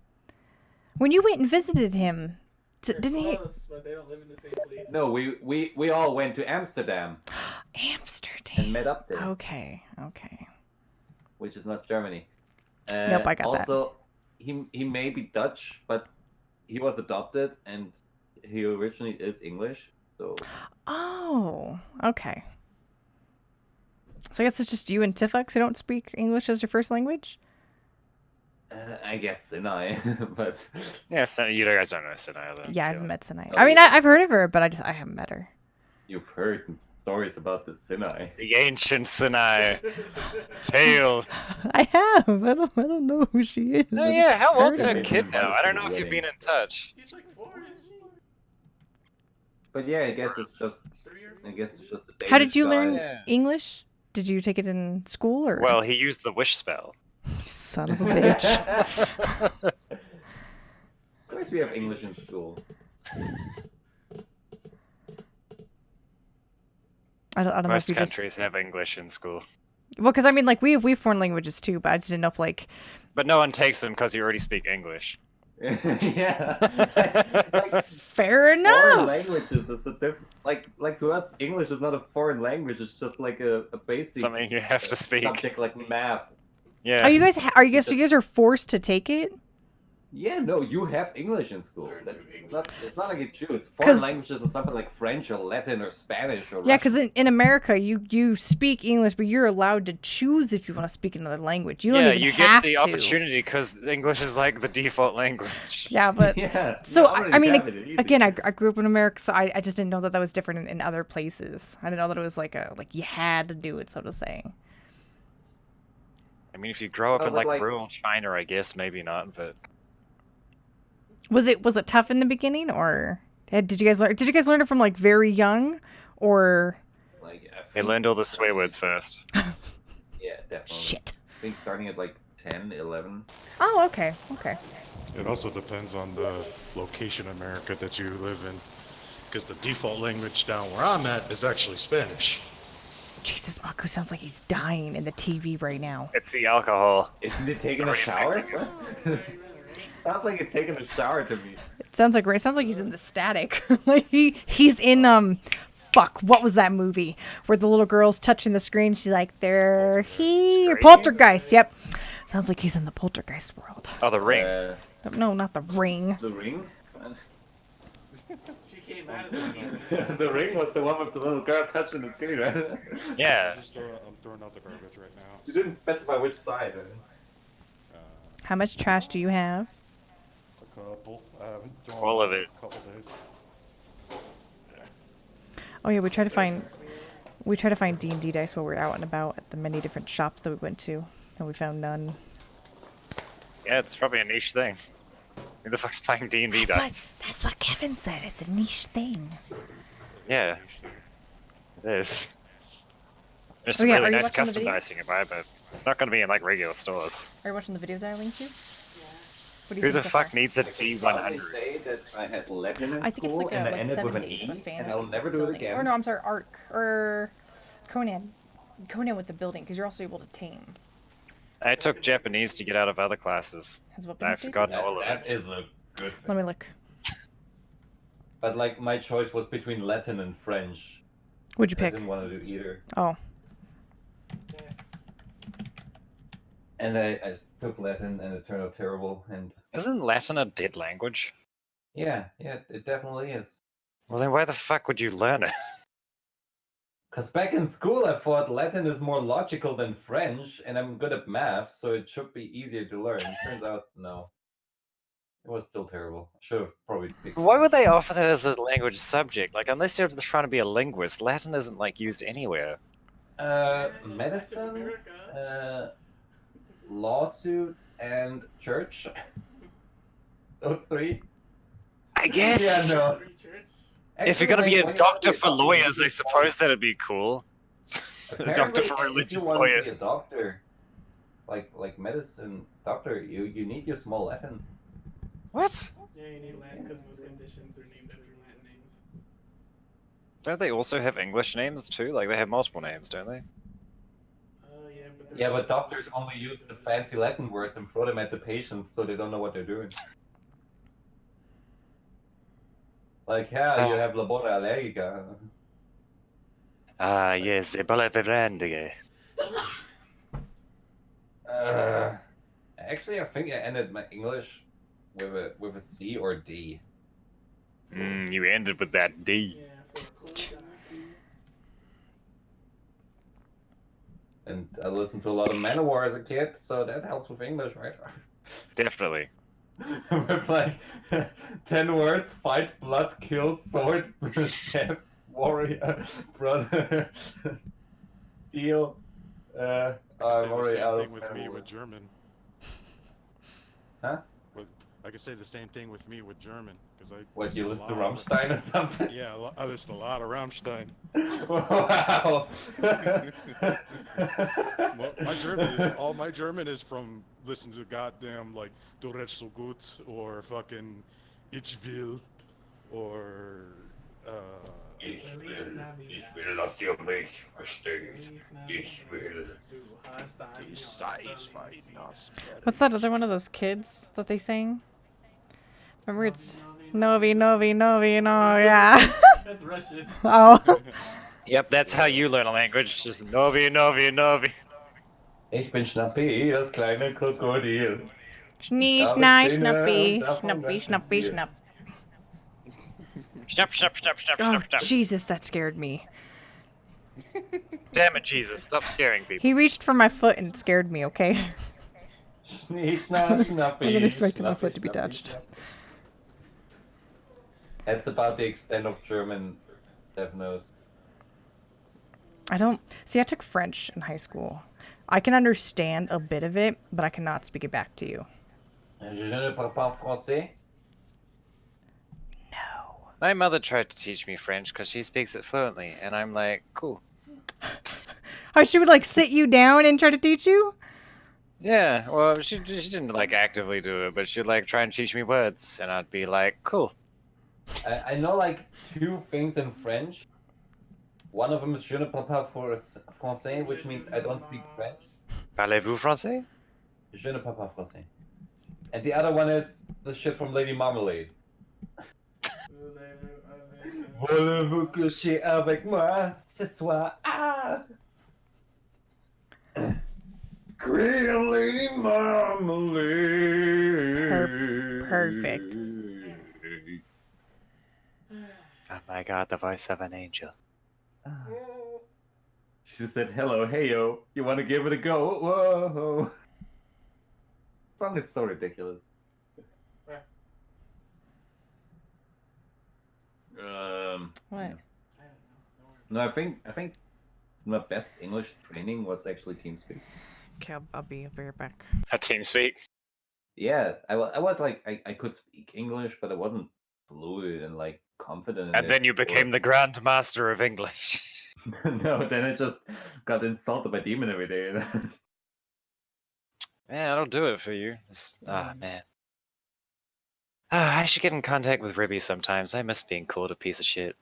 when you went and visited him, They're didn't he? close, but they don't live in the same place. No, we all went to Amsterdam and Amsterdam. met up there, Okay. which is not Germany. Nope, I got that. also, he may be Dutch, but he was adopted and he originally is English. So Oh, okay. So I guess it's just you and Tiffux who don't speak English as your first language? I guess Sinai, but Yeah, so you guys don't know Sinai, though. Yeah, I haven't met Sinai. Oh, I mean, yeah. I've heard of her, but I haven't met her. you've heard stories about the Sinai. The ancient Sinai. Tales. I have. I don't know who she is. Oh yeah, how old's Heard her of kid it. now? I don't know if you've been in touch. He's like 4, isn't he? But yeah, I guess it's just 3 or 4. I guess it's just the How did you Danish learn guys. Yeah. English? Did you take it in school or? Well, he used the wish spell. You son of a bitch. Of course, we have English in school. I don't know Most if you just. countries have English in school. Well, because I mean, like we have foreign languages too, but I just didn't know if like. But no one takes them because you already speak English. Yeah. Like, Fair foreign enough. languages is a different. Like to us, English is not a foreign language. It's just like a basic Something you have to speak. subject like math. Yeah. Are you guys? So you guys are forced to take it? Yeah, no, you have English in school. Learn That- to it's not like you choose. 'Cause- Foreign languages are something like French or Latin or Spanish or Yeah, because Russian. in America, you speak English, but you're allowed to choose if you want to speak another language. You don't Yeah, even you have get the to. opportunity because English is like the default language. Yeah, but Yeah. so you I already mean, have it, easy. again, I grew up in America, so I just didn't know that was different in other places. I didn't know that it was like you had to do it, so to say. I mean, if you grow up No, in but, like like- rural China, I guess maybe not, but Was it tough in the beginning, or did you guys learn it from like very young, or Like, I they think learned all the starting swear words at- first. Yeah, definitely. shit? I think starting at like 10, 11. Oh, okay. It also depends on the location in America that you live in, because the default language down where I'm at is actually Spanish. Jesus, Maku sounds like he's dying in the TV right now. It's the alcohol. Isn't it taking a shower? What? Sounds like it's taking a shower to me. It sounds like he's in the static. Like he's in fuck, what was that movie where the little girl's touching the screen? She's like, they're here. Poltergeist. Yep. Sounds like he's in the Poltergeist world. Oh, the ring. No, not the Ring. The ring? She came out of the The ring was the one with the little girl touching the screen, right? Yeah. I'm throwing out the garbage right now. You didn't specify which side. How much trash do you have? A couple. I haven't thrown All of in it. a couple days. Oh yeah, we try to find D&D dice while we're out and about at the many different shops that we went to, and we found none. Yeah, it's probably a niche thing. Who the fuck's playing D&D dice? That's what Kevin said. It's a niche thing. Yeah. It is. There's Oh, some yeah, really are you nice watching the custom videos? dice you can buy, but it's not going to be in like regular stores. Are you watching the videos I linked you? What do Who you the think so fuck far? needs a They D100? say that I had Latin in I think it's school like and I like ended with an 70s, E, but fantasy. and I'll never do it building. again. Or no, I'm sorry, Arc or Conan. Conan with the building, because you're also able to tame. I took Japanese to get out of other classes. Has what been I've updated? forgotten all of That it. is a good Let thing. me look. But like my choice was between Latin and French. What'd you I pick? didn't want to do either. Oh, And I took Latin and it turned out terrible. And Isn't Latin a dead language? yeah, it definitely is. Well, then why the fuck would you learn it? Because back in school I thought Latin is more logical than French, and I'm good at math, so it should be easier to learn. Turns out, no. It was still terrible. Should have probably picked Why would French. they offer that as a language subject? Like, unless you're trying to be a linguist, Latin isn't like used anywhere. Medicine, lawsuit, and church. Those three. I guess. Yeah, no. Free church. If you're gonna be a doctor for lawyers, I suppose that'd be cool. A doctor for religious if you want to lawyers. be a doctor, like medicine doctor, you need your small Latin. What? Yeah, you need Latin because most conditions are named after Latin names. Don't they also have English names too? Like they have multiple names, don't they? Yeah, but they're Yeah, not but doctors the same. only use the fancy Latin words and throw them at the patients, so they don't know what they're doing. Like, yeah, you have labora allergica. Ah, yes, Ebola Vivrandige. Actually, I think I ended my English with a C or D. You ended with that D. Yeah, for a cool guy. And I listened to a lot of Manowar as a kid, so that helps with English, right? Definitely. With like 10 words: fight, blood, kill, sword, step, warrior, brother, steel. Say I'm the already same out thing of with me Manowar. with German. Huh? I could say the same thing with me with German, because I What, you listen to a lot of- Rammstein or something? Yeah, I listen to a lot of Rammstein. Wow! My German is all my German is from listening to goddamn like Du redest so gut or fucking Ich will or Ich will lass ihr mich verstehen. Ich will. Die satisfied us better. what's that other one of those kids that they sang? Remember it's Novi, Novi, Novi, no, yeah. That's Russian. Oh. Yep, that's how you learn a language. Just Novi, Novi, Novi. Ich bin Schnappi, das kleine Krokodil. Schnee, Darf ich schnei, Zähne schnappy, davon schnappy, schnappy, hier? schnapp. Snap, snap, snap, snap, Oh, snap, snap. Jesus, that scared me. Damn it, Jesus! Stop scaring people. He reached for my foot and it scared me, okay? Schnee, schna, schnappi. Wasn't expecting my Schnappi, foot to be schnappi, touched. schnappi. That's about the extent of German Dev knows. I don't... See, I took French in high school. I can understand a bit of it, but I cannot speak it back to you. Je ne parle pas français. No. My mother tried to teach me French because she speaks it fluently, and I'm like, cool. How she would, like, sit you down and try to teach you? Yeah, well, she didn't like actively do it, but she'd like try and teach me words, and I'd be like, cool. I know like 2 things in French. One of them is je ne parle pas français, which means I don't speak French. Parlez-vous français? Je ne parle pas français. And the other one is the shit from Lady Marmalade. Voulez-vous coucher avec moi ce soir? Ah! Queen Lady Marmalade. Perfect. Oh my god, the voice of an angel. She said, hello, heyo, you want to give it a go? Whoa. Song is so ridiculous. What? No, I think my best English training was actually TeamSpeak. Okay, I'll be right back. A TeamSpeak? Yeah, I was like, I could speak English, but I wasn't fluid and like confident in And it then you before. became the Grand Master of English. No, then I just got insulted by Demon every day. Yeah, that'll do it for you. Ah, man. I should get in contact with Ribby sometimes. I miss being called a piece of shit.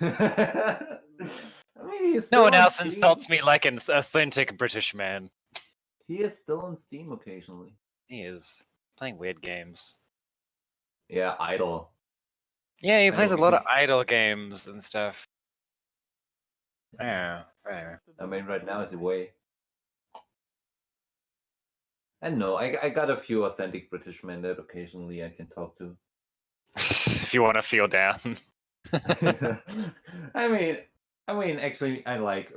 I mean, he's No still one on else Steam. insults me like an authentic British man. He is still on Steam occasionally. He is playing weird games. Yeah, Idle. Yeah, he I plays a know, lot of idle games and stuff. Yeah, right. I mean, right now is away. I know. I got a few authentic British men that occasionally I can talk to. If you want to feel down. I mean, actually, I like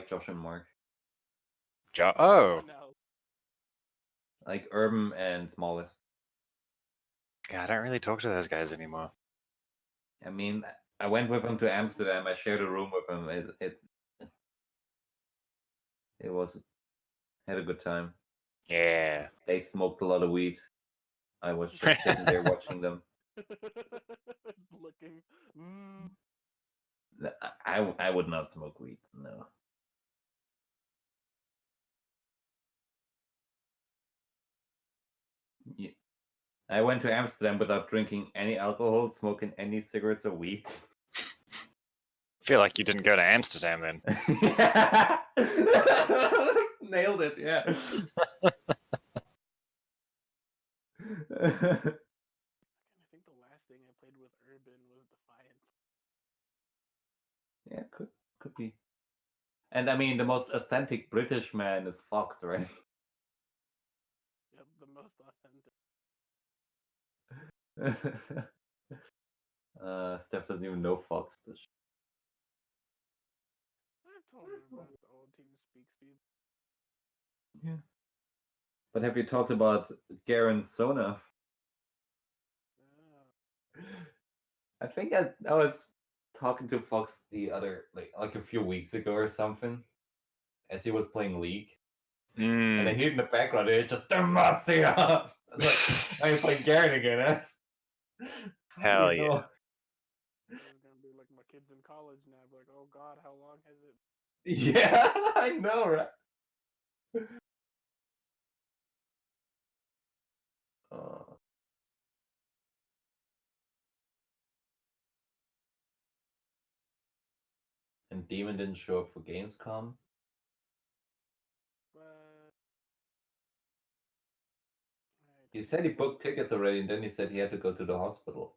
Josh and Mark, Oh, like Urban and Smallest. God, I don't really talk to those guys anymore. I mean, I went with him to Amsterdam. I shared a room with him. It was had a good time. Yeah. They smoked a lot of weed. I was just sitting there watching them. Looking. I would not smoke weed. No. Yeah. I went to Amsterdam without drinking any alcohol, smoking any cigarettes or weed. Feel like you didn't go to Amsterdam then. Nailed it, yeah. I think the last thing I played with Urban was Defiance. Yeah, could be. And I mean, the most authentic British man is Fox, right? Yep, the most authentic. Steph doesn't even know Fox. I've told her about the old team speaks people. Yeah. But have you talked about Garen Sona? I think I was talking to Fox the other like a few weeks ago or something, as he was playing League, and I hear in the background it's just Demacia. I was like, "Are you playing Garen again?" Huh? Hell yeah. This is gonna be like my kids in college now. I'd be like, oh god, how long has it? Yeah, I know, right? And Demon didn't show up for Gamescom. He said he booked tickets already, and then he said he had to go to the hospital.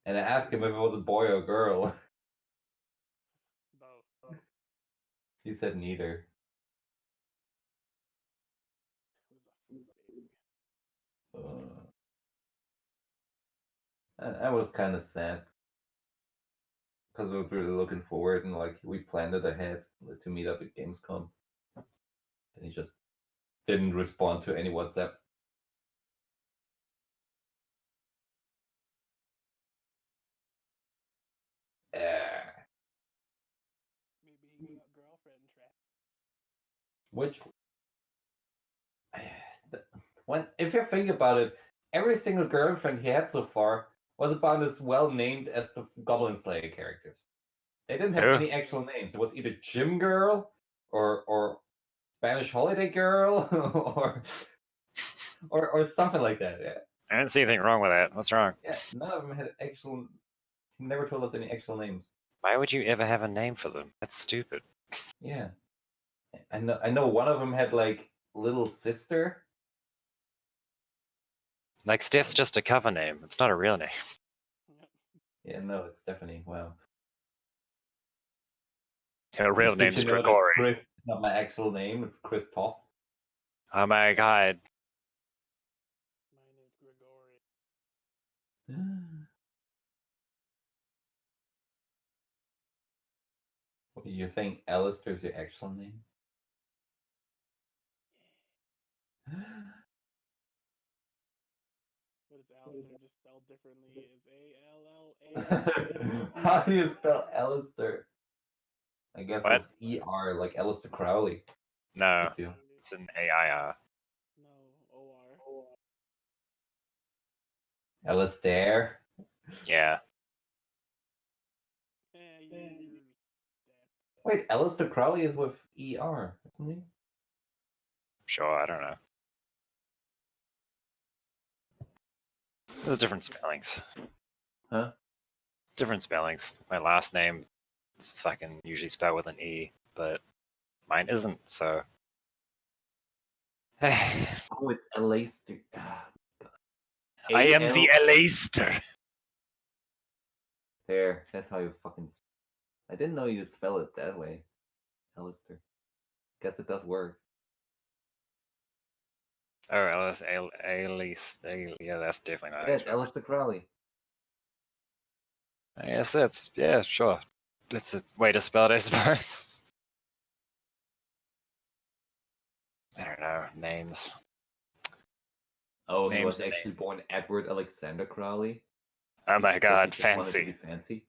And I asked him if it was a boy or girl. Both. He said neither. I was kind of sad because we were really looking forward and like we planned it ahead to meet up at Gamescom, and he just didn't respond to any WhatsApp. Maybe he got girlfriend trapped. Which, if you think about it, every single girlfriend he had so far was about as well named as the Goblin Slayer characters. They didn't have Who? any actual names. It was either Gym Girl or Spanish Holiday Girl or something like that. Yeah. I didn't see anything wrong with that. What's wrong? Yeah, none of them had actual. He never told us any actual names. Why would you ever have a name for them? That's stupid. Yeah, I know. I know one of them had like little sister. Like Steph's just a cover name. It's not a real name. Yeah, no, it's Stephanie. Wow. Her real Did name's you know that Gregory. Chris is not my actual name. It's Christoph. Oh my god. My name's Gregory. You're saying Alistair is your actual name? But it's Alistair just spelled differently. It's A-L-L-A. How do you spell Alistair? I guess What? with E-R, like Alistair Crowley. No, If you- it's an AIR. No, O-R. Alistair. Yeah. You're Wait, Alistair Crowley is with E-R, isn't he? Sure, I don't know. There's different spellings. Huh? Different spellings. My last name is fucking usually spelled with an E, but mine isn't, so. Oh, it's Alistair. I am the Alistair. There, that's how you fucking. I didn't know you'd spell it that way, Alistair. Guess it does work. Oh, Alistair. Yeah, that's definitely not. Yeah, it's Alistair Crowley. I guess that's, yeah, sure. That's a way to spell it, I suppose. I don't know. Names. Oh, he Name's was a name. actually born Edward Alexander Crowley. Oh my Because god, he just wanted to fancy. be fancy.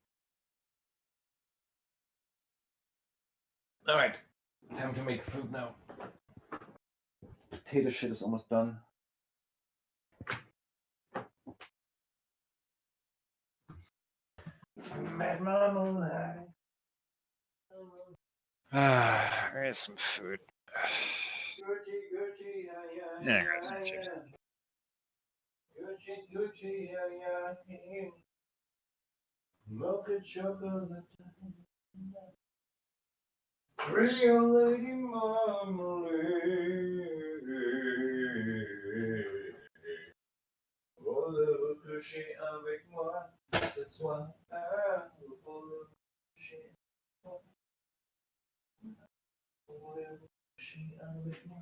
Alright, time to make food now. Potato shit is almost done. Mad Marmalade. Here's some food. Yeah, grab some chips. Milk and chocolate. Real lady marmalade. Oh, le coucher avec moi ce soir. Oh, le coucher avec moi.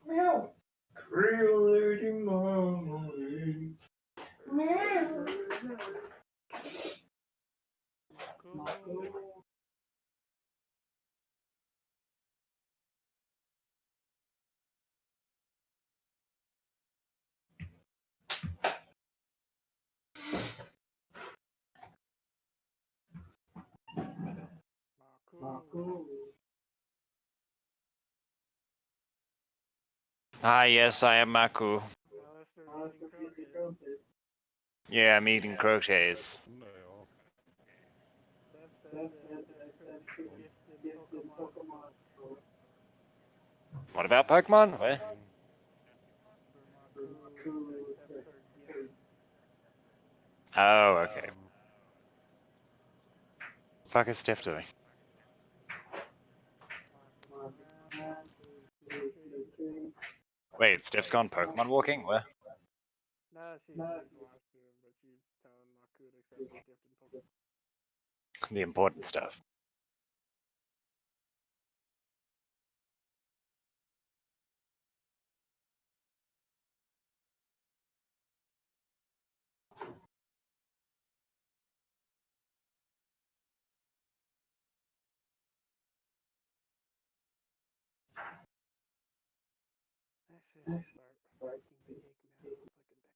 Meow. Real lady marmalade. Meow. cool. Cool. Ah, yes, I am Maku. Alistair eating croquettes. Yeah, I'm eating croquets. No. Steph said that Chris gifted Pokemon. What about Pokemon? What? For Maku, accept her gift. Oh, okay. Fuck is Steph doing? Maku's now is tree. Wait, Steph's gone Pokemon walking? Where? Nah, she's watching him, but she's telling Maku to accept her gift and Pokemon. The important stuff. start making the egg now so I can decorate it after.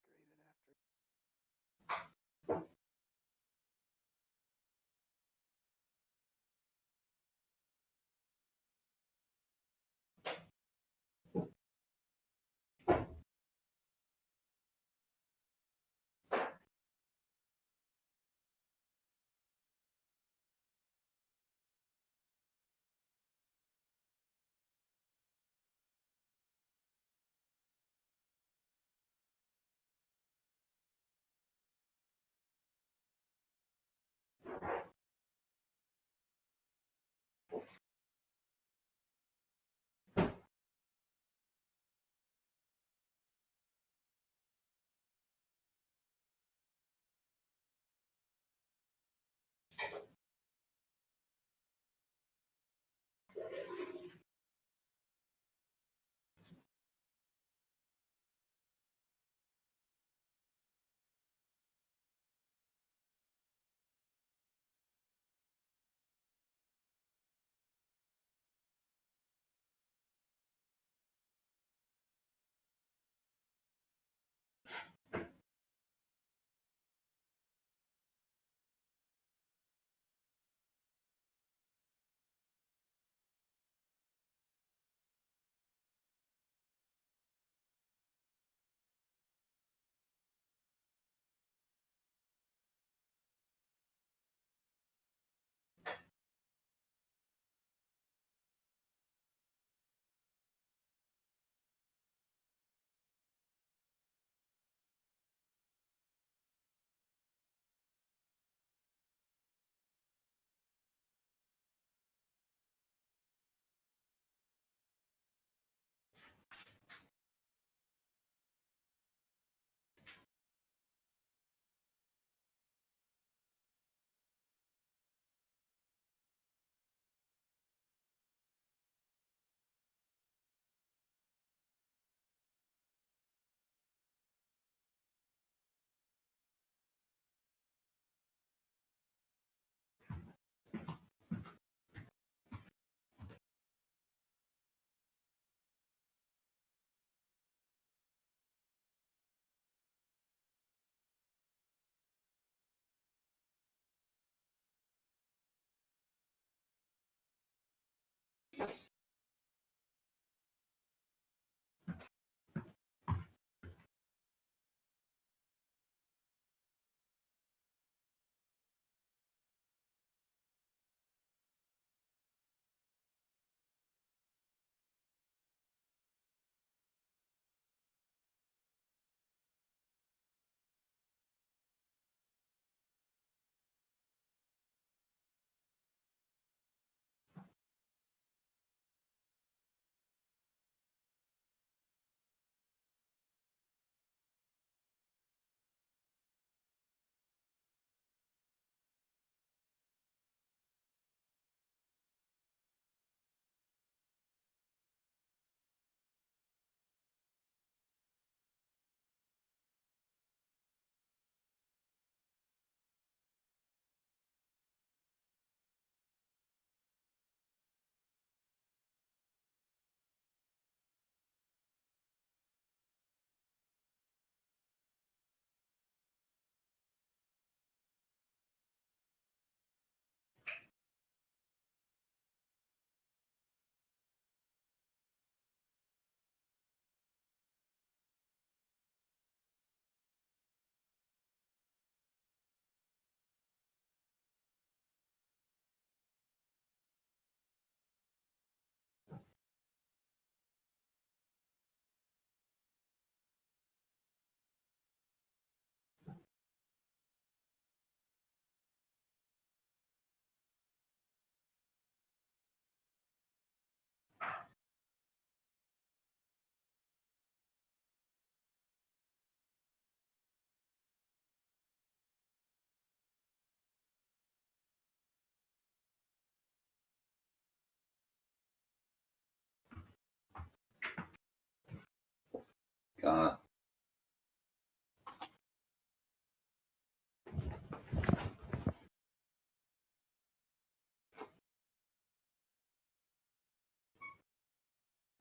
God.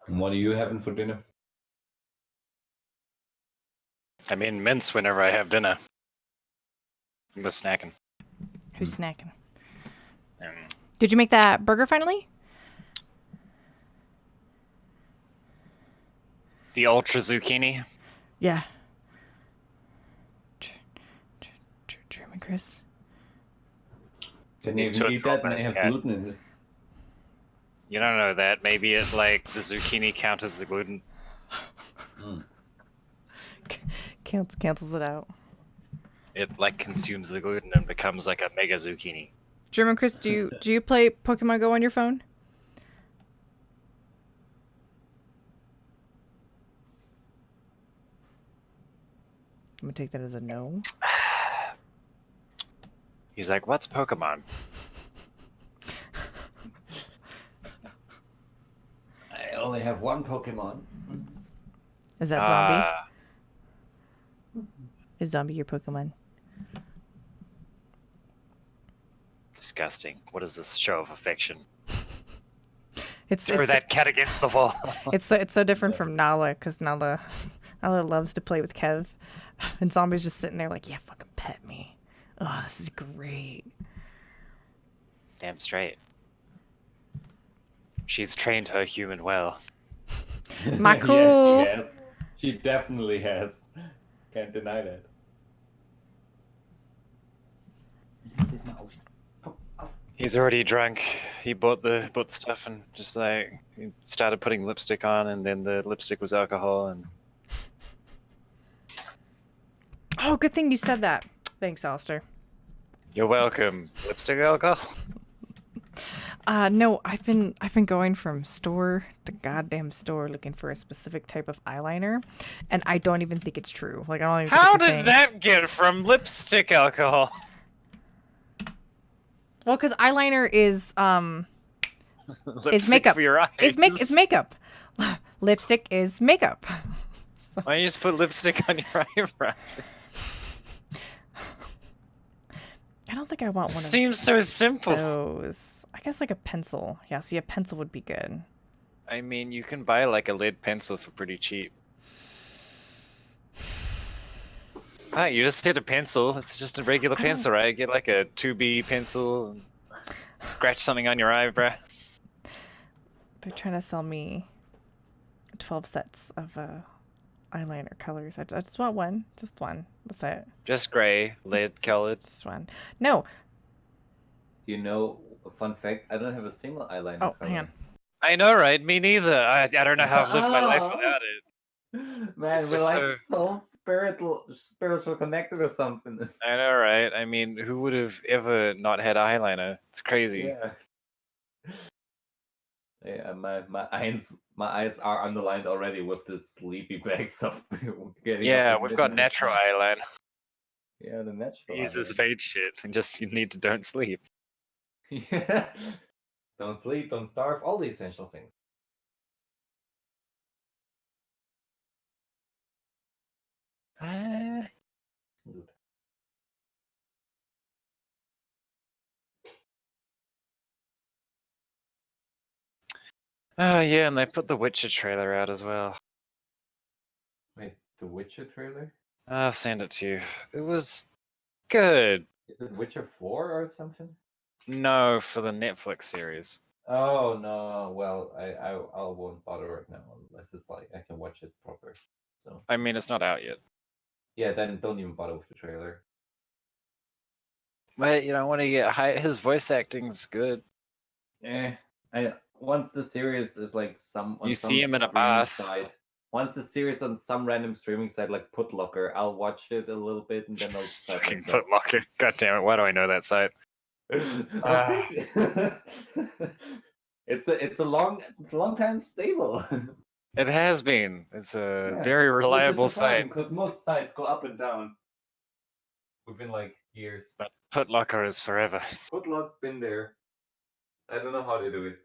And what are you having for dinner? I mean, mince whenever I have dinner. I'm just snacking. Who's snacking? Um, Did you make that burger finally? the ultra zucchini. Yeah. German Chris. Can He's you too even eat that and enthralled by his have cat. gluten in it? You don't know that. Maybe it like the zucchini counts as the gluten. Mm. Cancels it out. It like consumes the gluten and becomes like a mega zucchini. German Chris, do you play Pokemon Go on your phone? I'm gonna take that as a no. He's like, "What's Pokemon?" I only have one Pokemon. Is that Zombie? Ah, Is Zombie your Pokemon? disgusting. What is this show of affection? It's Throw that cat against the wall. it's so different from Nala, because Nala loves to play with Kev, and Zombie's just sitting there like, yeah, fucking pet me. Oh, this is great. Damn straight. She's trained her human well. Maku. Yes, she has. She definitely has. Can't deny that. He's already drunk. He bought the stuff and just like he started putting lipstick on, and then the lipstick was alcohol. And Oh, good thing you said that. Thanks, Alistair. you're welcome. Lipstick alcohol. No, I've been going from store to goddamn store looking for a specific type of eyeliner, and I don't even think it's true. Like, I don't even think How it's a did thing. that get from lipstick alcohol? Well, because eyeliner is Lipstick makeup. for your eyes. It's makeup. Lipstick is makeup. Why don't you just put lipstick on your eyebrows? I don't think I want one of Seems so simple. those. I guess like a pencil. Yeah, see, a pencil would be good. I mean, you can buy like a lead pencil for pretty cheap. Ah, you just hit a pencil. It's just a regular pencil, right? Get like a 2B pencil and scratch something on your eyebrow. They're trying to sell me 12 sets of eyeliner colors. I just want one. Just one. That's it. Just gray, lead colored. Just one. No. You know, a fun fact, I don't have a single eyeliner Oh, color. hang on. I know, right? Me neither. I don't know how I've lived my life without it. Man, It's we're just like so spiritual connected or something. I know, right? I mean, who would have ever not had eyeliner? It's crazy. Yeah. Yeah, my eyes are underlined already with the sleepy bags of getting Yeah, up at we've got midnight. natural eyeliner. Yeah, the natural. Use this eyeliner. fade shit. And just you need to don't sleep. Yeah. Don't sleep, don't starve, all the essential things. Good. Oh yeah, and they put the Witcher trailer out as well. Wait, the Witcher trailer? I'll send it to you. It was good. Is it Witcher 4 or something? No, for the Netflix series. Oh no, well I won't bother right now unless it's like I can watch it proper. So I mean, it's not out yet. yeah, then don't even bother with the trailer. But you don't want to get high. His voice acting's good. Once the series is like some on You some see him in a streaming bath. site. Once the series on some random streaming site like Putlocker, I'll watch it a little bit and then I'll decide Fucking myself. Footlocker. God damn it! Why do I know that site? Ah. It's a long time stable. It has been. It's a Yeah, very reliable site. because most sites go up and down within like years. But Footlocker is forever. Putlock's been there. I don't know how they do it.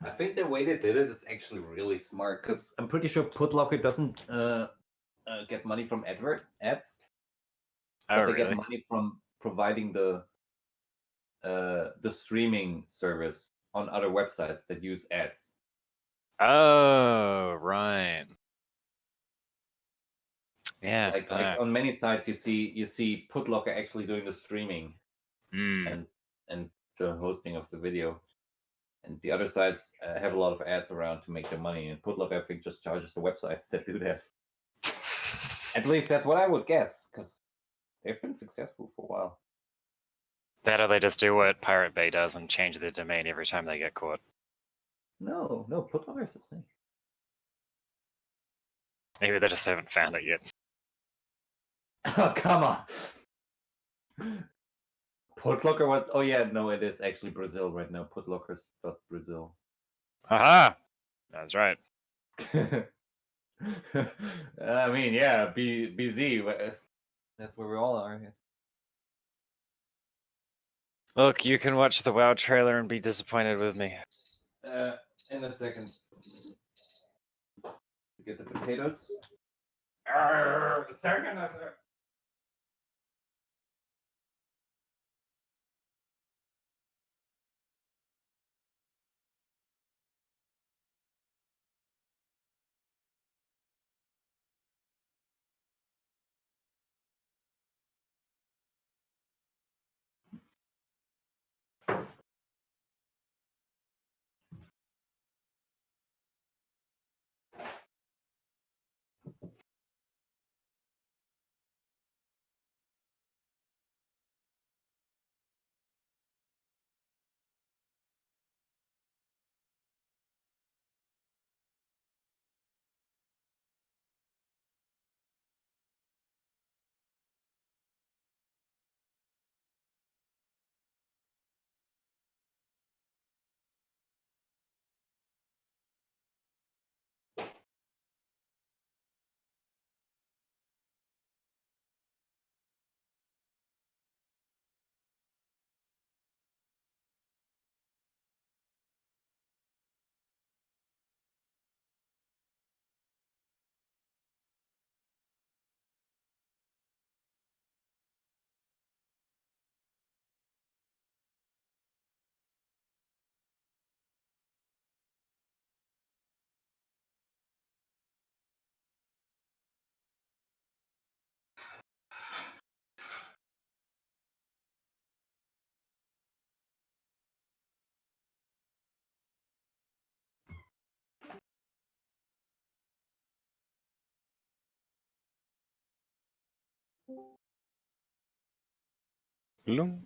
I think the way they did it is actually really smart because I'm pretty sure Putlocker doesn't get money from ads, Oh, but they really? get money from providing the streaming service on other websites that use ads. Oh, right. Yeah. Like on many sites, you see Putlocker actually doing the streaming Mm. and the hosting of the video, and the other sites have a lot of ads around to make their money. And Putlocker, I think, just charges the websites that do that. At least that's what I would guess, because they've been successful for a while. That or they just do what Pirate Bay does and change their domain every time they get caught. No, Putlocker's the same. Maybe they just haven't found it yet. Oh, come on. Putlocker was. Oh yeah, no, it is actually Brazil right now. Putlocker's.brazil. Aha! That's right. I mean, yeah, BZ. That's where we all are here. Look, you can watch the WoW trailer and be disappointed with me. In a second. Get the potatoes. Second, sir. Bloom.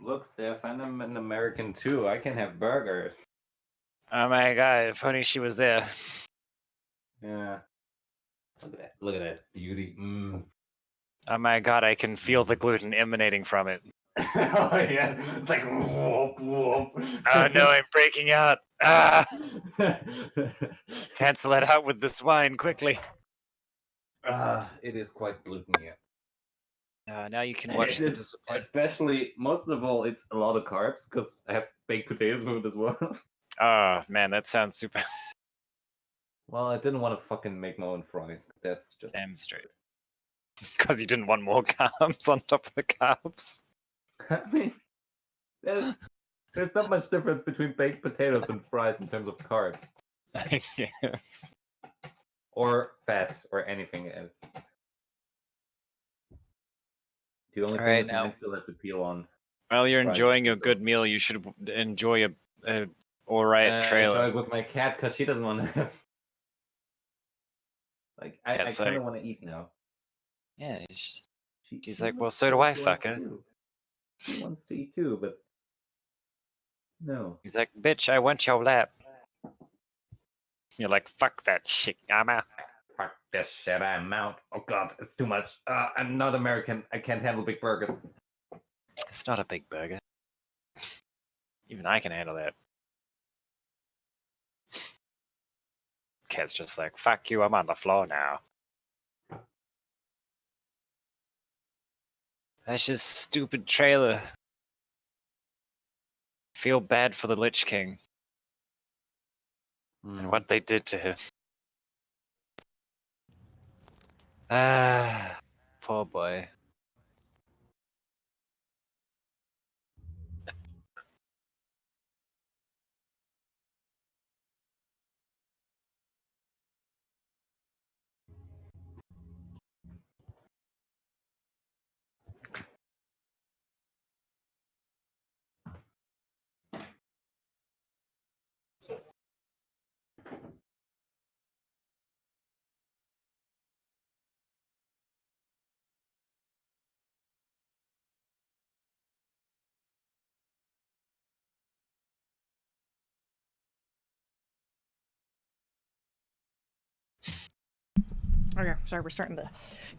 Look, Steph, I'm an American too. I can have burgers. Oh my god, if only she was there. Yeah. Look at that. Look at that beauty. Mm. Oh my god, I can feel the gluten emanating from it. Oh yeah. It's like whoop whoop. Oh no, I'm breaking out. Ah! Cancel it out with this wine quickly. It is quite gluteny. Now you can watch It the is, disappointment. especially, most of all, it's a lot of carbs because I have baked potatoes with it as well. Oh man, that sounds super Well, I didn't want to fucking make my own fries 'cause that's just damn straight. Because you didn't want more carbs on top of the carbs. I mean, there's not much difference between baked potatoes and fries in terms of carbs Yes. or fat or anything. The only thing Alright, is now- mine still have to peel on. While you're Right. enjoying a good meal, you should enjoy a alright I trailer. enjoy it with my cat because she doesn't want to have. Like, I Cat's kind of like- want to eat now. Yeah, She's she's like, well, so do I, fucker. She wants to eat too, but no. He's like, bitch, I want your lap. You're like, fuck that shit, I'm out. Fuck this shit, I'm out. Oh god, it's too much. I'm not American. I can't handle big burgers. It's not a big burger. Even I can handle that. Cat's just like, fuck you, I'm on the floor now. That's just stupid trailer. Feel bad for the Lich King and what they did to him. Ah, poor boy. Okay, sorry, we're starting the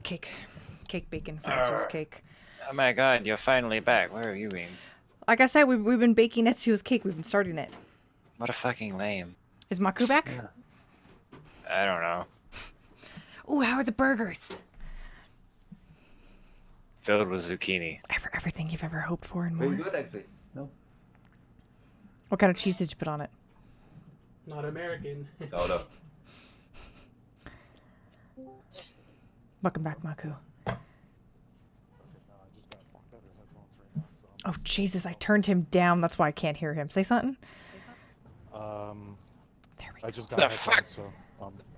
cake bacon Francis cake. Oh my god, you're finally back. Where have you been? Like I said, we've been baking Etsu's cake. We've been starting it. What a fucking lame. Is Maku back? I don't know. Ooh, how are the burgers? Filled with zucchini. Everything you've ever hoped for and Very more. good, actually. No. What kind of cheese did you put on it? Not American. No, no. Welcome back, Maku. Oh Jesus! I turned him down. That's why I can't hear him. Say something. There we go. I just got The headphones, fuck? so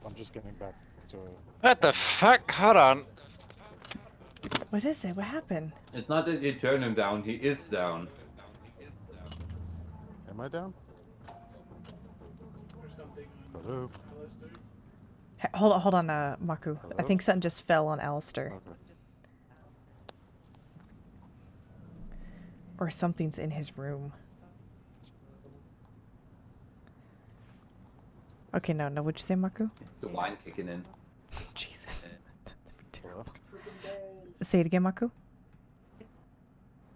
I'm just getting back to. What the fuck? Hold on. What is it? What happened? It's not that you turn him down, he is down. Am I down? Or something. Hello. Hold on, Maku. I Hello? think something just fell on Alistair. Okay. Or something's in his room. Okay, no. What'd you say, Maku? It's the wine kicking in. Jesus. That'd be terrible. Hello. Say it again, Maku.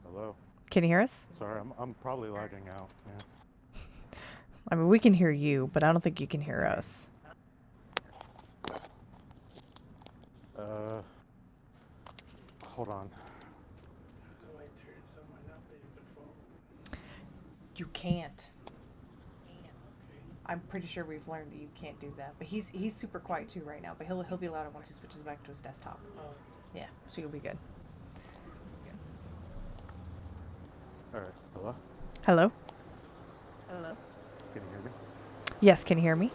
Hello. Can you hear us? Sorry, I'm probably lagging out. Yeah. I mean, we can hear you, but I don't think you can hear us. Hold on. Do I turn someone up in the phone? You can't. I'm pretty sure we've learned that you can't do that. But he's super quiet too right now. But he'll be louder once he switches back to his desktop. Oh, Yeah, so you'll be good. All right. Hello. Hello. Hello. Can you hear me? Yes, can you hear me?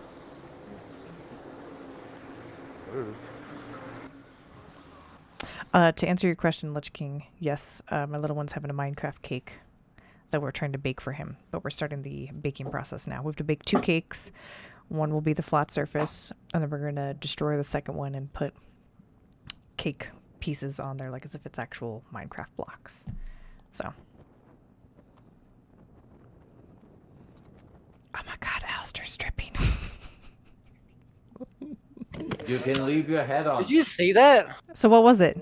Hello. To answer your question, Lich King, yes, my little one's having a Minecraft cake that we're trying to bake for him, but we're starting the baking process now. We have to bake 2 cakes. One will be the flat surface, and then we're going to destroy the second one and put cake pieces on there, like as if it's actual Minecraft blocks. So, Alistair stripping. You can leave your head on. Did you see that? So what was it?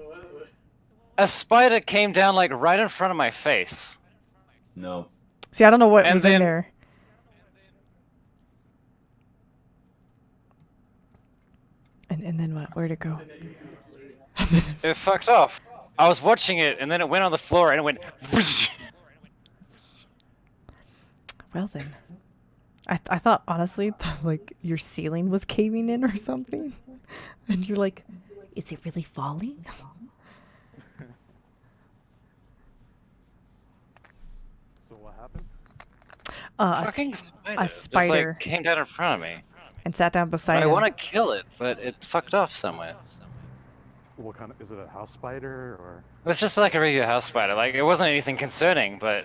A spider came down like right in front of my face. No. See, I don't know what And was in then- there. And then what? Where'd it go? It fucked off. I was watching it, and then it went on the floor, and it went. Whoosh. Well then. I thought honestly that like your ceiling was caving in or something. And you're like, is it really falling? So what happened? Fucking spider. a Just, spider. like, came down in front of me. And sat down beside I him. want to kill it, but it fucked off somewhere. What kind of, is it a house spider or? It was just like a regular house spider. Like, it wasn't anything concerning, but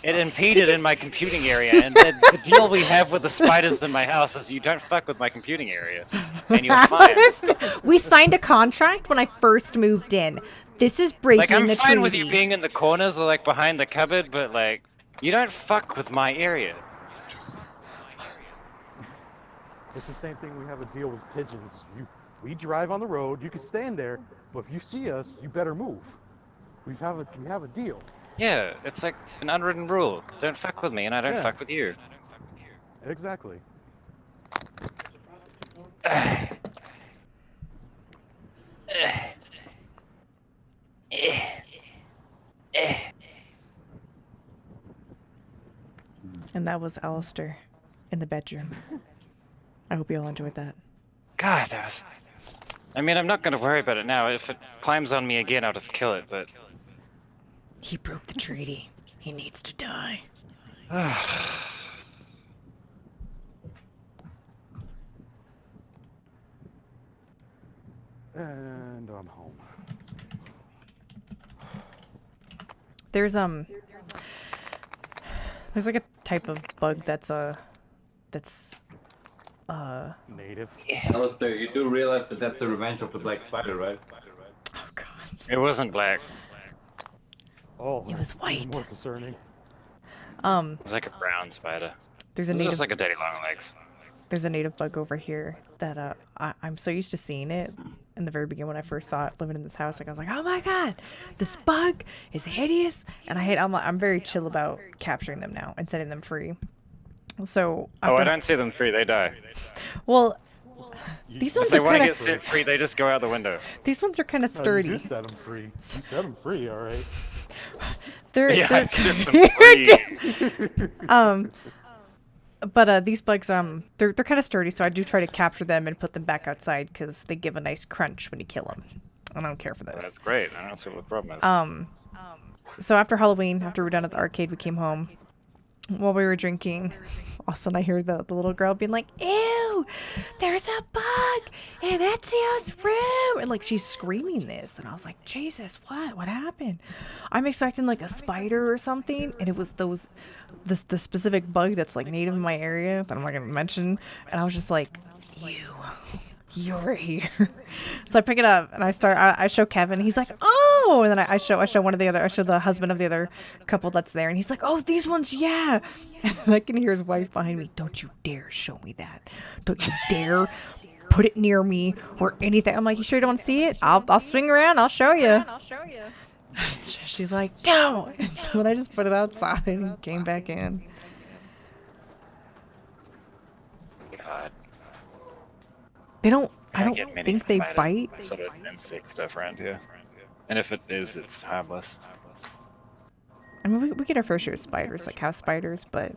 it impeded in my computing area. And the deal we have with the spiders in my house is you don't fuck with my computing area, and you're fine. We signed a contract when I first moved in. This is breaking Like, I'm the fine treaty. with you being in the corners or like behind the cupboard, but like, you don't fuck with my area. It's the same thing we have a deal with pigeons. We drive on the road, you can stand there, but if you see us, you better move. We have a deal. Yeah, it's like an unwritten rule. Don't fuck with me, and I don't Yeah. fuck with you. Exactly. And that was Alistair in the bedroom. I hope you all enjoyed that. God, that was. I mean, I'm not gonna worry about it now. If it climbs on me again, I'll just kill it. But He broke the treaty. He needs to die. And I'm home. There's like a type of bug that's Native. Alistair, you do realize that that's the revenge of the black spider, right? oh god. it wasn't black. Oh, It was white. More concerning. It was like a brown spider. There's It a was native just like a daddy long legs. there's a native bug over here that I'm so used to seeing it in the very beginning when I first saw it living in this house. Like I was like, oh my god, this bug is hideous, and I'm very chill about capturing them now and setting them free. So Oh, I after- don't see them free. They die. well, these ones If they are want to kind get of set free, they just go out the window. these ones are kind of No, you sturdy. do set them free. You set them free, all right. They're Yeah, they're I set them free. But these bugs, they're kind of sturdy, so I do try to capture them and put them back outside because they give a nice crunch when you kill them. I don't care for those. That's great. I don't see what the problem is. So after Halloween, after we were done at the arcade, we came home. While we were drinking, all of a sudden I hear the little girl being like, "Ew, there's a bug in Ezio's room!" And like she's screaming this, and I was like, "Jesus, what? What happened?" I'm expecting like a spider or something, and it was the specific bug that's like native in my area that I'm not gonna mention. And I was just like, you're here. So I pick it up and I show Kevin. He's like, oh, and then I show the husband of the other couple that's there, and he's like, oh, these ones, yeah. And I can hear his wife behind me. Don't you dare show me that. Don't you dare put it near me or anything. I'm like, you sure you don't want to see it? I'll swing around. I'll show you. She's like, don't. And so then I just put it outside and came back in. God. I don't get many think they spiders, bite. Sort of insect stuff around here. And if it is, it's harmless. I mean, we get our fair share of spiders, like house spiders, but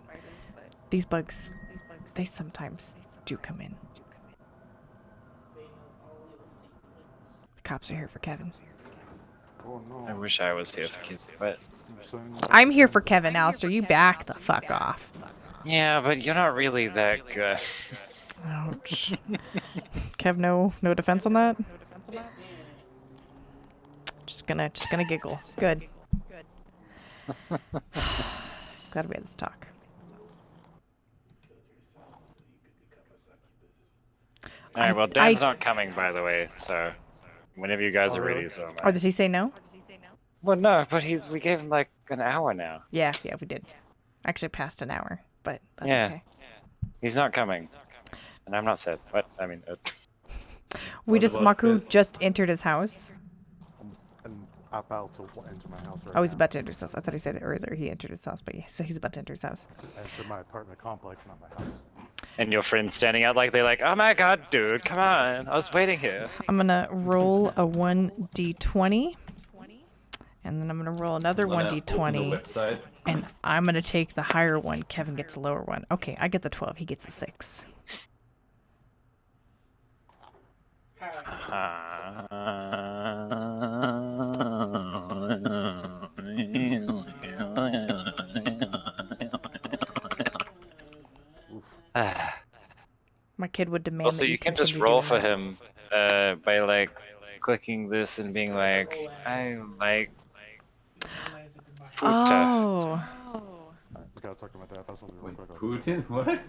these bugs, they sometimes do come in. The cops are here for Kevin. Oh no. I wish I was here for kids, but I'm here for Kevin, Alistair. You back the fuck off. yeah, but you're not really that good. Ouch. Kev, no defense on that? Just gonna giggle. Good. Glad we had this talk. All right, well, Dan's not coming, by the way, so whenever you guys are ready, so. Oh, did he say no? Well, no, but we gave him like an hour now. Yeah, we did. Actually, past an hour, but that's Yeah. okay. He's not coming. And I'm not sad. What? I mean, We What just about Maku Fizz? just entered his house. I'm about to enter my house right Oh, he's now. about to enter his house. I thought he said it earlier. He entered his house, but yeah, so he's about to enter his house. Enter my apartment complex, not my house. and your friends standing out like they're like, oh my god, dude, come on. I was waiting here. I'm gonna roll a 1d20, and then I'm gonna roll another I'm gonna open the 1d20, website. and I'm gonna take the higher one. Kevin gets the lower one. Okay, I get the 12. He gets the 6. My kid would demand Also, that you can just continue roll doing for that. him by like clicking this and being like, I like Puta. Oh, I gotta talk to my dad about something real Wait, quick. Putin? What?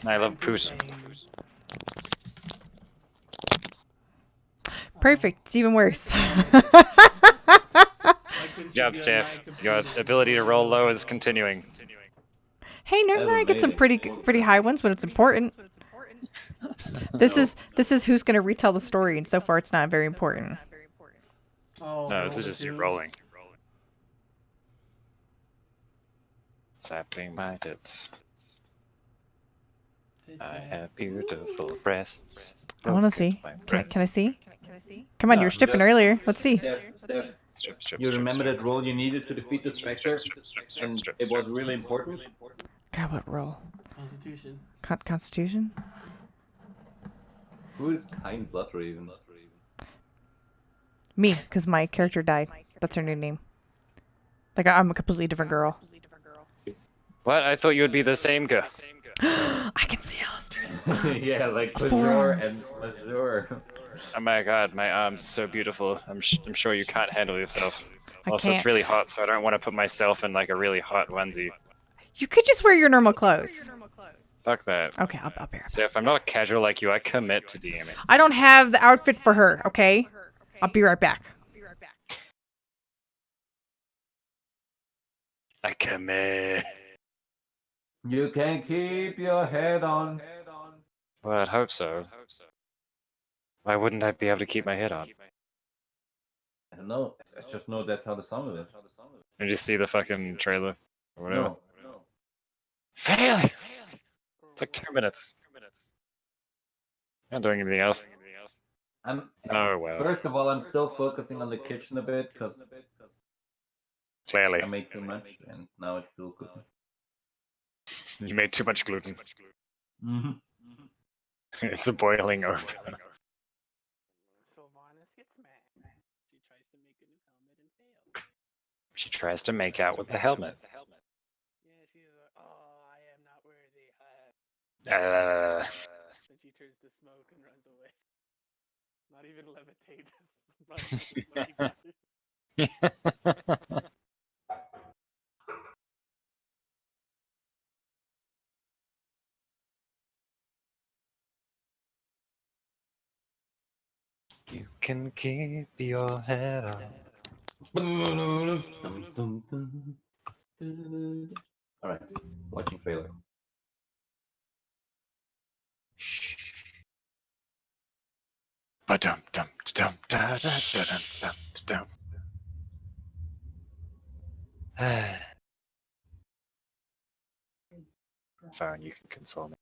I love Putin. perfect. It's even worse. Good job, Steph. Your ability to roll low is continuing. Hey, normally I get some pretty high ones when it's important. This is who's gonna retell the story, and so far it's not very important. Oh, No, this is just you rolling. Slapping my tits. I have beautiful breasts. I want to Look see. at my Can I see? breasts. Come on, Yeah, you were stripping just- earlier. Let's see. Steph, Strip, strip, you strip, remember strip. that role you needed to defeat the Spectre? And it was really important? God, what roll? Constitution. Constitution? Who is Kind Bloodraven? Me, because my character died. That's her new name. Like, I'm a completely different girl. What? I thought you would be the same girl. I can see Alistair's. Yeah, like Major Forms. and Major. Oh my god, my arms are so beautiful. I'm sure you can't handle yourself. I Also, it's can't. really hot, so I don't want to put myself in like a really hot onesie. You could just wear your normal clothes. Fuck that. Okay, I'll be right back. Steph, I'm not a casual like you. I commit to DMing. I don't have the outfit for her, okay? I'll be right back. I commit. You can keep your head on. Well, I'd hope so. Why wouldn't I be able to keep my head on? I don't know. I just know that's how the song is. Did you see the fucking trailer? Or whatever? No. Failure! It's like 2 minutes. Not doing anything else. I'm, Oh well. First of all, I'm still focusing on the kitchen a bit because Clearly. I make too much, and now it's still good. You made too much gluten. Mm-hmm. It's a boiling over. Sylvanas gets mad. She She tries to make a new helmet and fails. tries to make out with the helmet. Yeah, she's like, oh, I am not worthy. Then she turns to smoke and runs away. Not even levitate. You can keep your head on. Alright, watching trailer. Ba-dum dum dum da da da dum dum dum. Phone, you can console me.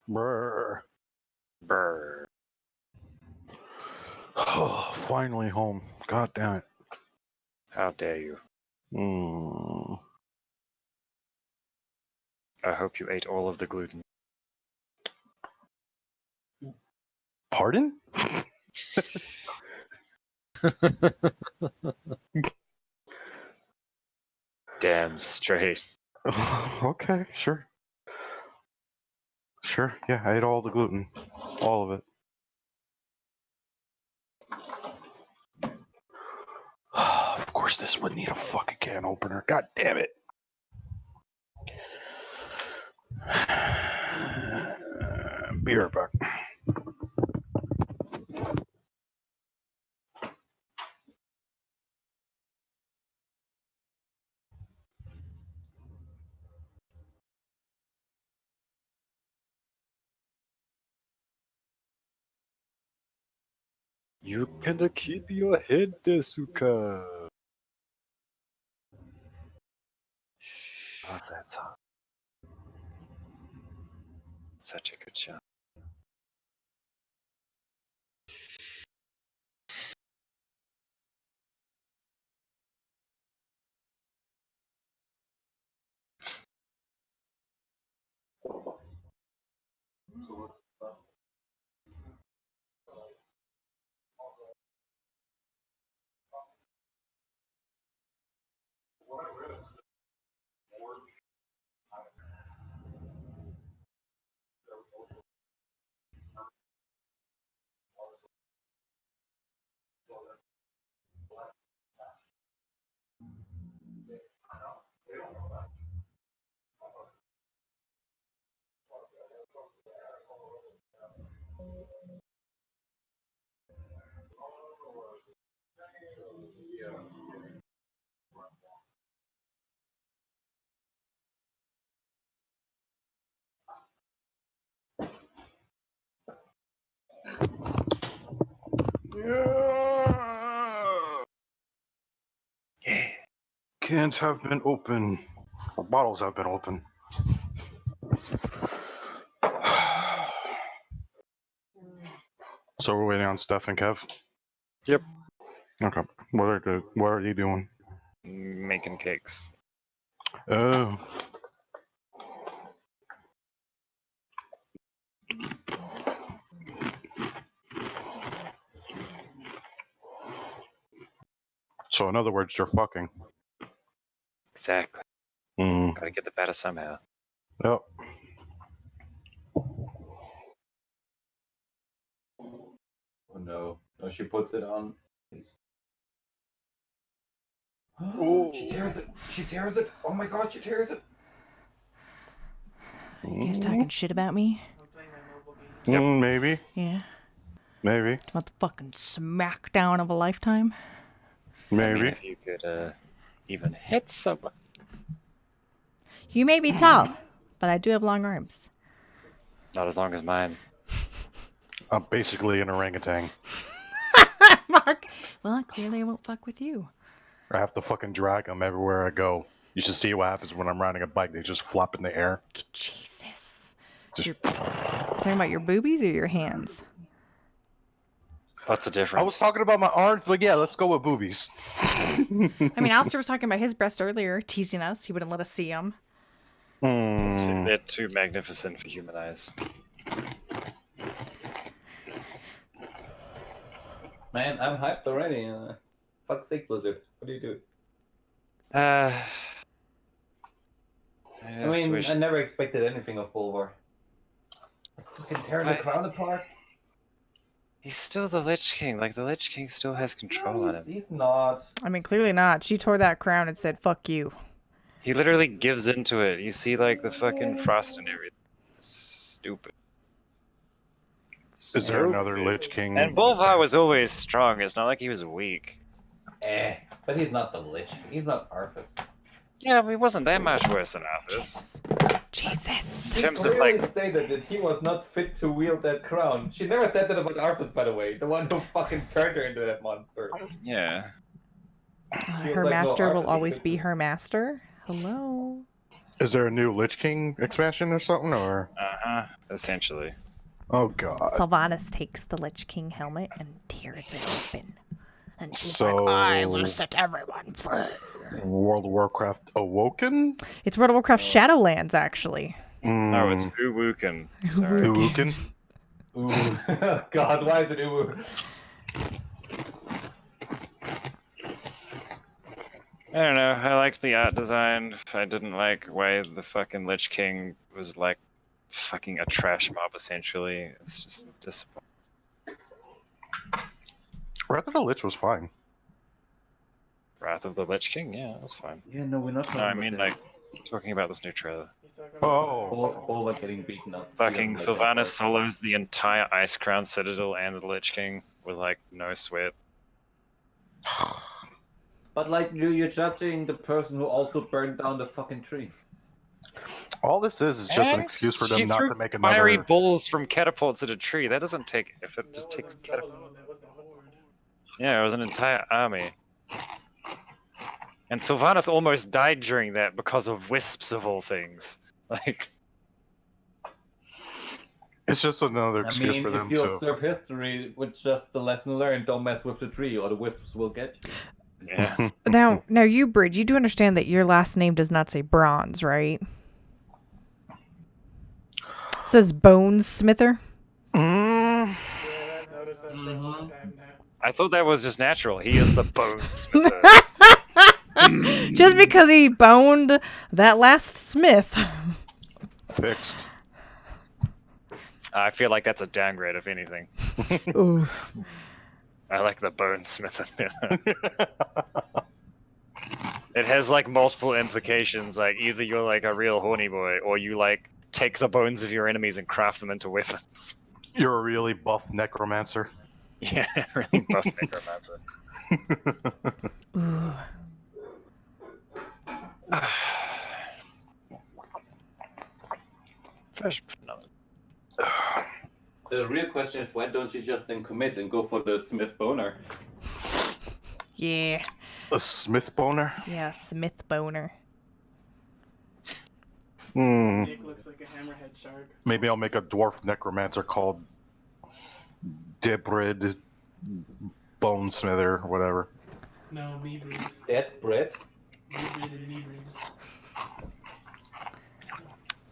Brr. Brr. Oh, finally home. God damn it. How dare you? Mm. I hope you ate all of the gluten. Pardon? Damn straight. Okay, sure. Sure, yeah, I ate all the gluten. All of it. Of course, this would need a fucking can opener. God damn it. Be right back. You can keep your head, Desuka. Love that song. Such a good show. Yeah. Cans have been open. Or bottles have been open. So we're waiting on Steph and Kev? Yep. Okay. What are you doing? Making cakes. Oh. So in other words, you're fucking. Exactly. Mm. Gotta get the batter somehow. Yep. Oh no. No, she puts it on. Please. She tears it. She tears it. Oh my god, she tears it. You guys talking shit about me? I'm playing my mobile game. Maybe. Yeah. Maybe. Do you want the fucking smackdown of a lifetime? I mean, Maybe. if you could even hit someone. You may be tall, but I do have long arms. Not as long as mine. I'm basically an orangutan. Mark. Well, clearly I won't fuck with you. I have to fucking drag them everywhere I go. You should see what happens when I'm riding a bike. They just flop in the air. Jesus. Just... You're talking about your boobies or your hands? What's the difference? I was talking about my arms, but yeah, let's go with boobies. I mean, Alistair was talking about his breast earlier, teasing us. He wouldn't let us see them. They're too magnificent for human eyes. Man, I'm hyped already. Fuck's sake, Blizzard. What do you do? I I mean, I never expected anything of Bulvar. Fucking tearing the crown apart. He's still the Lich King. Like, the Lich King still has control on him. He's not. I mean, clearly not. She tore that crown and said, fuck you. He literally gives into it. You see, like, the fucking frost and everything. Stupid. Is there another Lich King? And Bulvar was always strong. It's not like he was weak. But he's not the Lich. He's not Arthas. Yeah, but he wasn't that much worse than Arthas. Jesus. In terms She of, clearly like... stated that he was not fit to wield that crown. She never said that about Arthas, by the way. The one who fucking turned her into that monster. Yeah. Her like, master no, will Arthas always is be her master. Hello. Is there a new Lich King expansion or something, or? Uh-huh. Essentially. Oh god. Sylvanas takes the Lich King helmet and tears it open. And she's So like, I will set everyone free. World of Warcraft Awoken? It's World of Warcraft Shadowlands, actually. No, it's Mm, Uwuken. Sorry. Awoken? Ooh. God, why is it ooh? I don't know. I liked the art design. I didn't like why the fucking Lich King was like fucking a trash mob. Essentially, it's just disappointing. Wrath of the Lich was fine. Wrath of the Lich King, yeah, that was fine. Yeah, no, we're not talking No, I about mean that. like talking about this new trailer. He's talking about Oh. All like getting beaten up. Fucking He doesn't like that Sylvanas solos the entire Ice Crown Citadel and the Lich King with like no sweat. part. But like you're judging the person who also burned down the fucking tree. All this is just an And excuse for she them not threw to make fiery another. balls from catapults at a tree. That doesn't take effort. It that just takes wasn't catapults. solo, that was the horde. Yeah, it was an entire army. And Sylvanas almost died during that because of wisps of all things. Like, It's just another I excuse mean, for if them you to. observe history with just the lesson learned, don't mess with the tree or the wisps will get you. yeah. Now, you, Bridge, you do understand that your last name does not say Bronze, right? It says Bones Smither. Mm, Yeah, I've noticed that for a long time now. I thought that was just natural. He is the bonesmither. Just because he boned that last Smith. fixed. I feel like that's a downgrade, if anything. Ooh. I like the bonesmither. It has like multiple implications. Like either you're like a real horny boy, or you like take the bones of your enemies and craft them into weapons. You're a really buff necromancer. Yeah, really buff necromancer. Ooh. Fresh another. The real question is why don't you just then commit and go for the Smith boner? Yeah. A Smith boner? Yeah, Smith boner. Hmm. Dick looks like a hammerhead shark. Maybe I'll make a dwarf necromancer called Debrid Bonesmither or whatever. No, me breed. Dead bread? Me breed and me breed.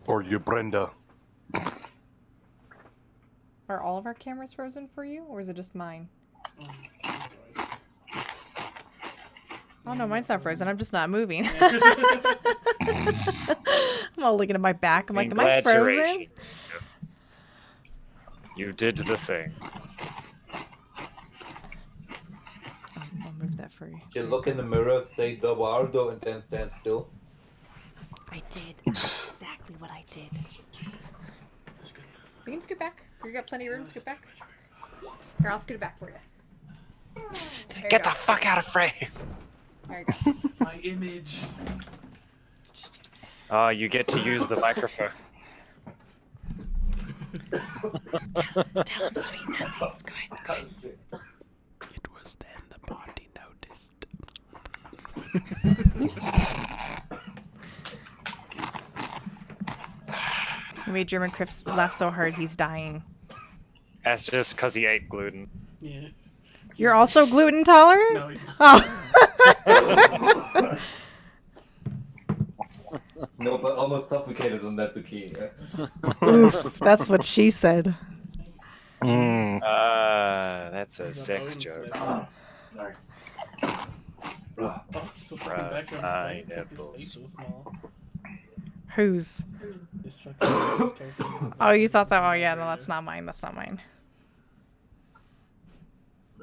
Or you Brenda. Are all of our cameras frozen for you, or is it just mine? Oh no, mine's not frozen. I'm just not moving. I'm all looking at my back. I'm like, am I frozen? Congratulations. You did the thing. I'll move that for you. You look in the mirror, say Eduardo, and then stand still. I did. Exactly what I did. We can scoot back. You got plenty of room. Scoot back. Here, I'll scoot it back for you. There you Get go. the fuck out of frame! There you go. My image. Oh, you get to use the microphone. Tell him sweet nothings. Go ahead. Go ahead. It was then the party noticed. You made German Criff laugh so hard he's dying. That's just because he ate gluten. Yeah. You're also gluten intolerant? No, he's not. Oh. No, but almost suffocated on that zucchini. Oof, that's what she said. Mm. That's a He's sex bone joke. smith. Oh, so fucking back from I the nipples. so small. Whose? This fucking this character. Oh, you thought that? Oh, yeah, no, that's not mine. That's not mine.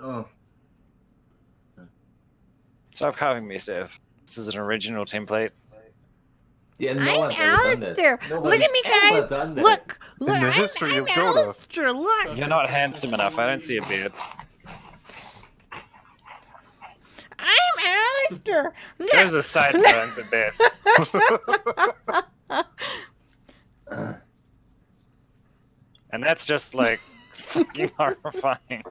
Oh. Stop copying me, Steph. This is an original template. Yeah, no one's ever done this. Alistair. Look at me, Nobody's ever guys. done that. Look, In look, the history I'm of Dota. Alistair. Look. You're not handsome enough. I don't see a beard. I'm Alistair. Look. There's a sideburns at best. And that's just like fucking horrifying.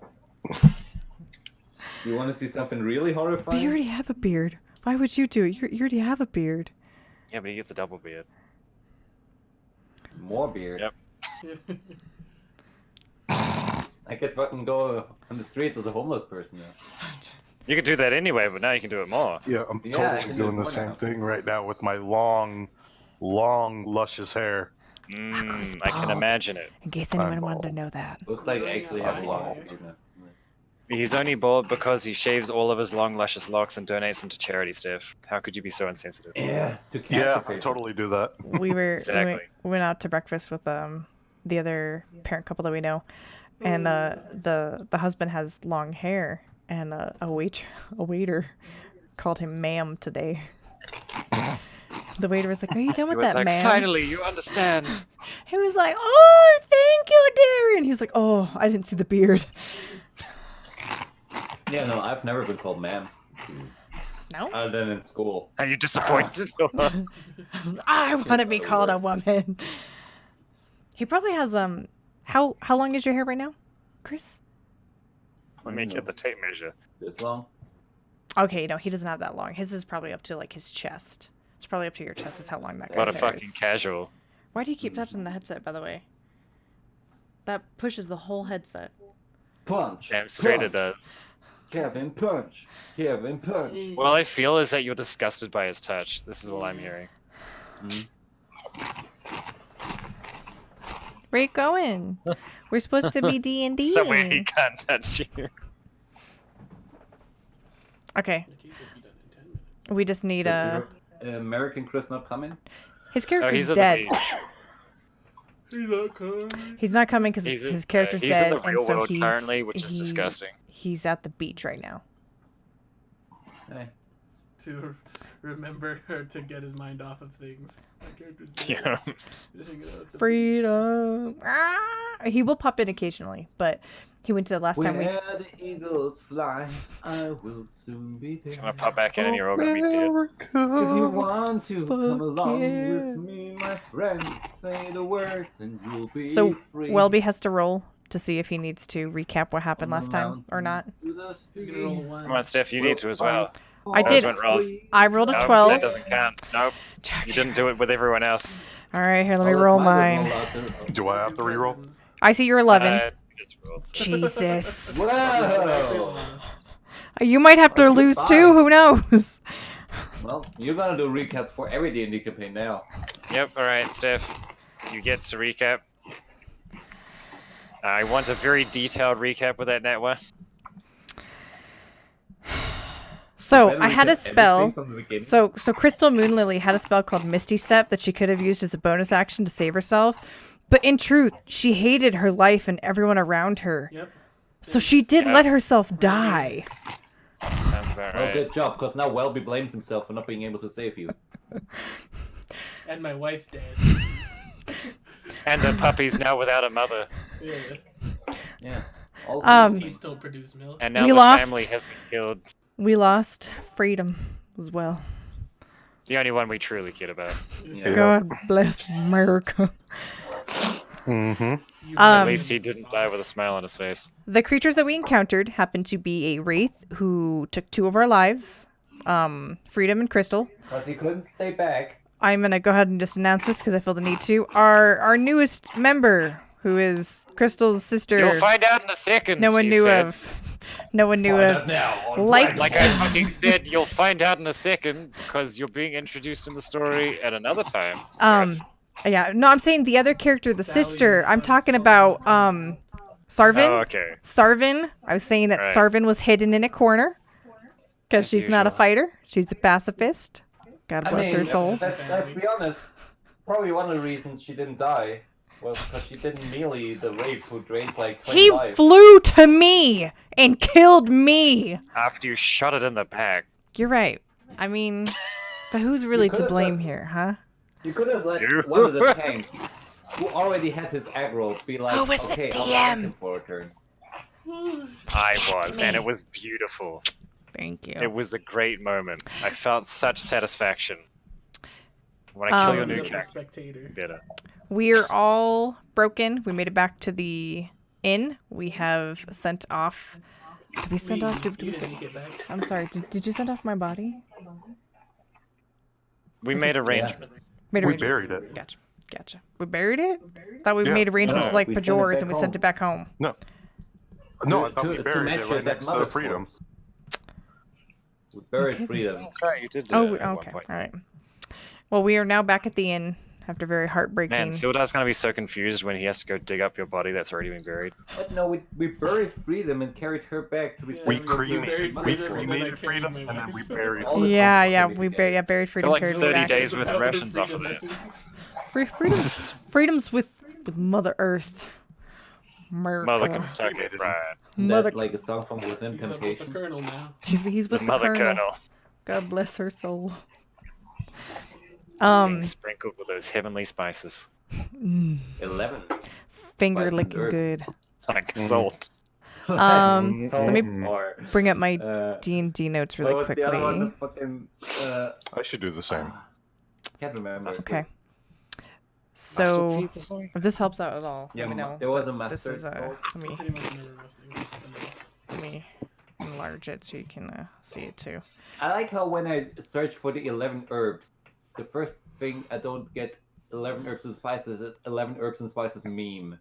You want to see something really But horrifying? you already have a beard. Why would you do it? You already have a beard. Yeah, but he gets a double beard. More beard. Yep. I could fucking go on the streets as a homeless person now. You could do that anyway, but now you can do it more. Yeah, I'm Yeah, I totally can do doing it the more same now. thing right now with my long, luscious hair. Marco's I can bald. imagine it. In case anyone I'm wanted to bald. know that. Looks like I actually have a lot of Yeah. hair now. He's only bald because he shaves all of his long, luscious locks and donates them to charity, Steph. How could you be so insensitive? Yeah, to cancer Yeah, I patients. totally do that. We Exactly. we went out to breakfast with the other parent couple that we know, and the husband has long hair, and a waiter called him ma'am today. The waiter was like, "Are you done He with was that, like, ma'am?" finally, you understand. He was like, "Oh, thank you, dear," and he's like, "Oh, I didn't see the beard." Yeah, no, I've never been called ma'am. No, Other than in school. Are you disappointed? I want to be called a woman. He probably has how long is your hair right now, Chris? Let me get the tape measure. This long? Okay, no, he doesn't have that long. His is probably up to like his chest. It's probably up to your chest. Is how long that guy's What a hair fucking is. casual. Why do you keep touching the headset? By the way, that pushes the whole headset. Punch! Damn straight it Punch. does. Kevin punch! Kevin punch! What I feel is that you're disgusted by his touch. This is what I'm hearing. Where you going? We're supposed to be D&D. Somewhere he can't touch you. Okay, The cake will be done in 10 minutes. we just need So, American Chris not coming? his Oh, character's he's at dead. the beach. He's not coming. He's not coming because He's in, his character's he's dead, in the and real so world he's currently, which is disgusting. He's at the beach right now. Hey. To remember or to get his mind off of things. My character's dead. Yeah. Hanging out at the Freedom. Ah! He will pop in occasionally, but he went to the last time we. Where the eagles fly, I will soon be there. He's gonna pop back in and you're all gonna be dead. If you America. want to Fuck come along yeah. with me, my friend, say the words and you'll be So free. Welby has to roll to see if he needs to recap what happened last time or not. To the He's gonna roll a sea. 1. Come on, Steph, you need to as well. I did. Those went rolls. I rolled a Nope, 12. that doesn't count. Nope. You didn't do it with everyone else. All right, here, let me Oh, that's roll my good mine. roll out there. Do I have to reroll? Cousins. I see you're 11. Just rolled. Jesus. Whoa! You might have to Oh, lose goodbye. too. Who knows? Well, you're gonna do recaps for every D&D campaign now. Yep, alright, Steph. You get to recap. I want a very detailed recap with that net one. So Better I had a recap spell. everything from the beginning. So Crystal Moonlily had a spell called Misty Step that she could have used as a bonus action to save herself. But in truth, she hated her life and everyone around her. Yep. So she did Yeah. let herself die. Sounds about Well, right. good job, because now Welby blames himself for not being able to save you. And my wife's dead. And the puppy's now without a mother. Yeah. Yeah. All Um, Teeth still produce milk. And now We the lost. family has been killed. We lost freedom as well. The only one we truly cared about. Yeah. God bless America. Mm-hmm. You At Um, least he didn't die with a smile on his face. The creatures that we encountered happened to be a wraith who took 2 of our lives, Freedom and Crystal. Because he couldn't stay back. I'm gonna go ahead and just announce this because I feel the need to. Our newest member, who is Crystal's sister. You'll find out in a second. no one he knew said. of. No one knew Find of. out now on Light- Black Like I fucking said, you'll find out in a second because you're being introduced in the story at another time. Steph. Yeah. No, I'm saying the other character, the Sally sister. is I'm so- talking so about good. Sarvin. Oh, okay. Sarvin. I was saying that Right. Sarvin was hidden in a corner because As she's not a usual. fighter. She's a pacifist. God I bless mean, her soul. let's be honest. Probably one of the reasons she didn't die was because she didn't melee the Wraith who drains like 20 He lives. flew to me and killed me. After you shot it in the back. You're right. I mean, but who's really to could've blame just- here, huh? You could have let You. one of the tanks who already had his aggro be like, Who was the okay, I'll DM? back him for a turn. I was, and it was beautiful. Thank you. It was a great moment. I felt such satisfaction. When I kill your Um, new Beat up the character, spectator. better. We're all broken. We made it back to the inn. We have sent off. Did we send off? Did we You didn't send, make it back. I'm sorry. Did you send off my body? We made arrangements. Made We arrangements. buried it. Gotcha. We buried it? Thought we Yeah. mejor arrangements No, with like we sent it Pajors back and we sent it home. back home. No. No, I thought we to buried match it your right dead next to mother's Freedom. corpse. We buried Okay, then. Freedom. That's right, you did do Oh, it at one okay. point. All right. Well, we are now back at the inn after very heartbreaking. Man, Sildar's gonna be so confused when he has to go dig up your body that's already been buried. But no, we buried Freedom and carried her back to be Yeah, sent We to her buried mother's Freedom corpse. and then I cremated carried Freedom, my and then we wife. buried. All the yeah, corpses yeah, came we together. buried Freedom. like carried her 30 back. days with Powder rations off of Freedom. Freedom's with Mother Earth. Mother America. Kentucky Fried. Isn't Mother- that like a song from Within He's up with the Temptation? Colonel now. He's The with the Mother Colonel. Colonel. God bless her soul. Being sprinkled with those heavenly spices. 11. Finger Spices licking herbs. good. Like salt. Let Salt me or, bring up my uh, D&D notes what really was quickly. the other one? The fucking, I should do the same. can't remember. Okay. Mustard So, seeds or something? if this helps out at all, Yeah, let me know. there was a But this mustard is salt. let me Pretty much remember most things about the notes. let me enlarge it so you can see it too. I like how when I search for the 11 herbs, the first thing I don't get 11 herbs and spices, it's 11 herbs and spices meme.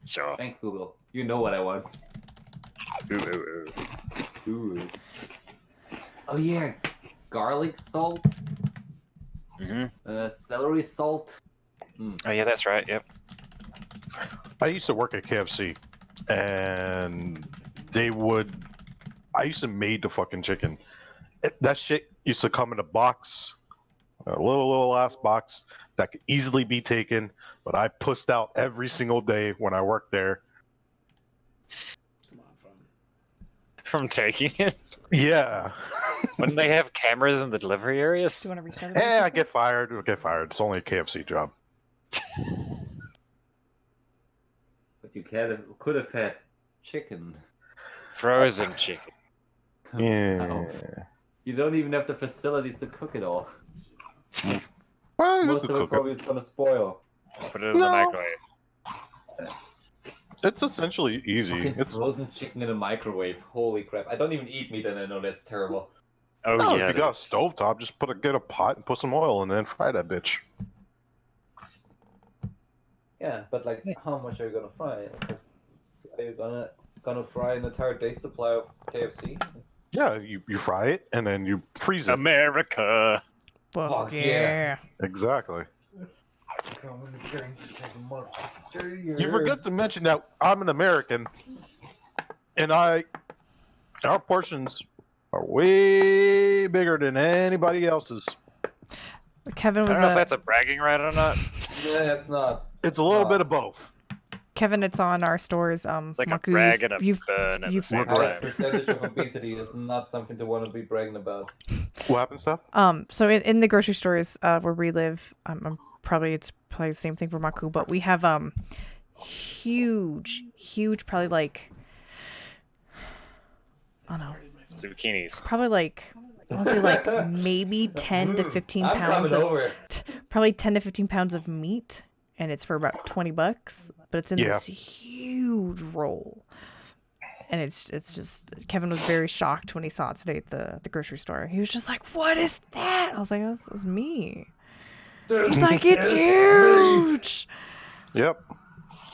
Sure. Thanks, Google. You know what I want. Ooh. Ooh. Oh yeah, garlic salt, celery salt. Oh yeah, that's right. Yep. I used to work at KFC, and I used to made the fucking chicken. That shit used to come in a box, a little ass box that could easily be taken, but I pussed out every single day when I worked there. Come on, fun. From taking it. Yeah. Wouldn't they have cameras in the delivery areas? Do you want to restart it? Eh, I get fired. I'll get fired. It's only a KFC job. But you could have had chicken. Frozen chicken. Yeah. Wow. You don't even have the facilities to cook it all. Well, you Most could of it cook it. probably is gonna spoil. Put it in the No. microwave. It's essentially easy. Fucking It's frozen chicken in a microwave. Holy crap! I don't even eat meat, and I know that's terrible. Oh no, yeah. if you got a that's- stovetop, just get a pot and put some oil and then fry that bitch. Yeah, but like, how much are you gonna fry? Because are you gonna fry an entire day's supply of KFC? Yeah, you fry it and then you freeze it. America. Fuck Fuck yeah. yeah. Exactly. You forget to mention that I'm an American, and our portions are way bigger than anybody else's. Kevin I was don't know if that's a bragging right or not. Yeah, it's not. It's a little bit of both. Kevin, it's on our stores. It's like Marku, a brag and a you've burn at the you've- same Highest time. percentage of obesity is not something to want to be bragging about. What happened, Steph? So in the grocery stores where we live, it's probably the same thing for Maku, but we have huge, probably like, I don't know, Zucchinis. probably like, I want to say like maybe 10 to 15 I'm pounds coming of over. probably 10 to 15 pounds of meat, and it's for about $20, but it's in this huge roll. And it's just, Kevin was very shocked when he saw it today at the grocery store. He was just like, "What is that?" I was like, "This is me." He's like, "It's huge." Yep.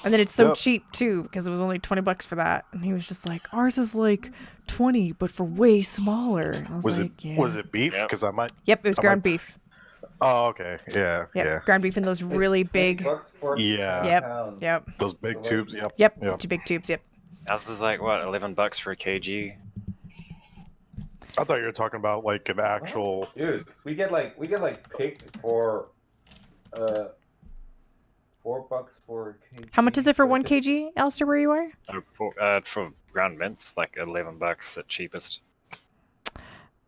And then it's so Yep. cheap too, because it was only $20 for that. And he was just like, "Ours is like 20, but for way smaller." And I was like, "Yeah." Was it beef? Yep. Because I might. Yep, it was I ground might- beef. Oh, okay. Yeah. Yep, Yeah. ground beef in those really big. $20 for Yeah. 10 Yep. pounds. Yep. Those big So, tubes. Yep. Yep. Yep. Two big tubes. Yep. Ours is like what, $11 for a kg? I thought you were talking about like an actual. Dude, we get like pig for $4 for a kg. How much is it for So 1 just- kg, Alistair, where you are? For ground mince, like $11 at cheapest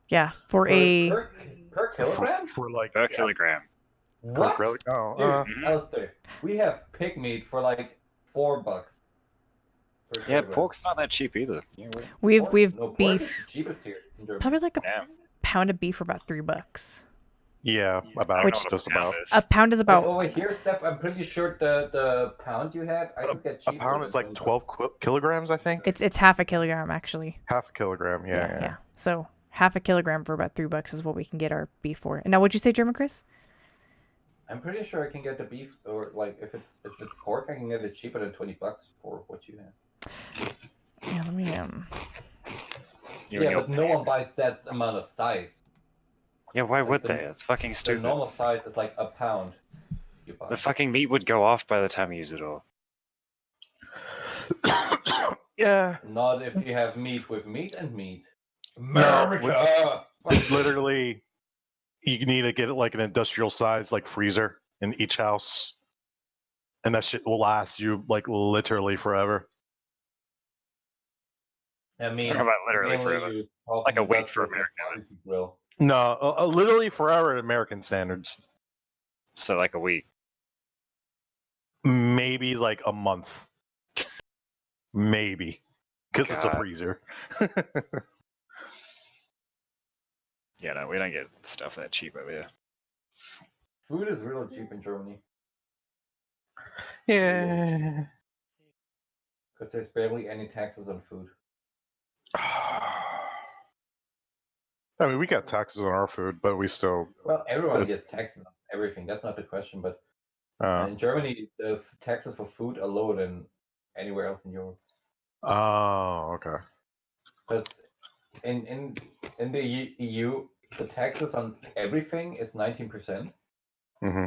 Yeah, for a per kilogram? For like per kilogram. What? Really? Oh, Dude, Mhm. Alistair, we have pig meat for like $4. per Yeah, kilogram. pork's not that cheap either. we've No, pork beef, is cheapest here in Germany. probably like a Yeah. pound of beef for about $3. yeah, I about don't know what just a pound about. is. A pound is Like, about over here, Steph, I'm pretty sure the pound you had, I could get A cheaper. pound than is like 20 12 kilograms, I think. it's half a kilogram actually. Half a kilogram. Yeah. So half a kilogram for about $3 is what we can get our beef for. And now, what'd you say, German Chris? I'm pretty sure I can get the beef, or like if it's pork, I can get it cheaper than $20 for what you have. me You and Yeah, your but no one pants. buys that amount of size. Yeah, why Like would the- they? It's fucking The stupid. normal size is like a pound. You buy. The fucking meat would go off by the time you use it all. Yeah, Not if you have meat with meat and meat. No, America! literally, you need to get it like an industrial size, like freezer in each house, and that shit will last you like literally forever. I mean, Talk about literally mainly forever. you talk Like a in week for industrial America. barbecue grill. No, literally forever at American standards. So like a week. Maybe like a month. Maybe. Because it's a God. freezer. Yeah, no, we don't get stuff that cheap over here. Food is really cheap in Germany Yeah. because there's barely any taxes on food. I mean, we got taxes on our food, but we still. Well, everyone gets taxes on everything. That's not the question, but in Germany, the taxes for food are lower than anywhere else in Europe. Oh, okay. Because in the EU, the taxes on everything is 19% Mm-hmm.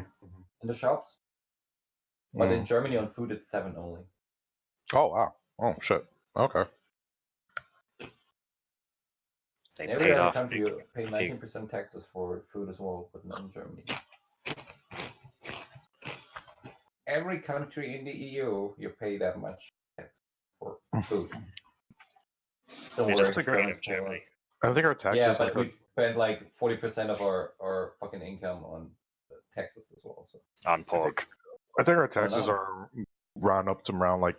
in the shops, but in Germany on food it's 7 only. Oh, wow. Oh, shit. Okay. They In every paid other off country, big, you pay big 19% taxes for food as well, but not in Germany. Every country in the EU, you pay that much tax for food. Don't They're worry, just agreeing Germans of Germany. I think our taxes Yeah, but like we spend like 40% of our fucking income on taxes as well. So On pork. I think our Oh, taxes no. are round up to around like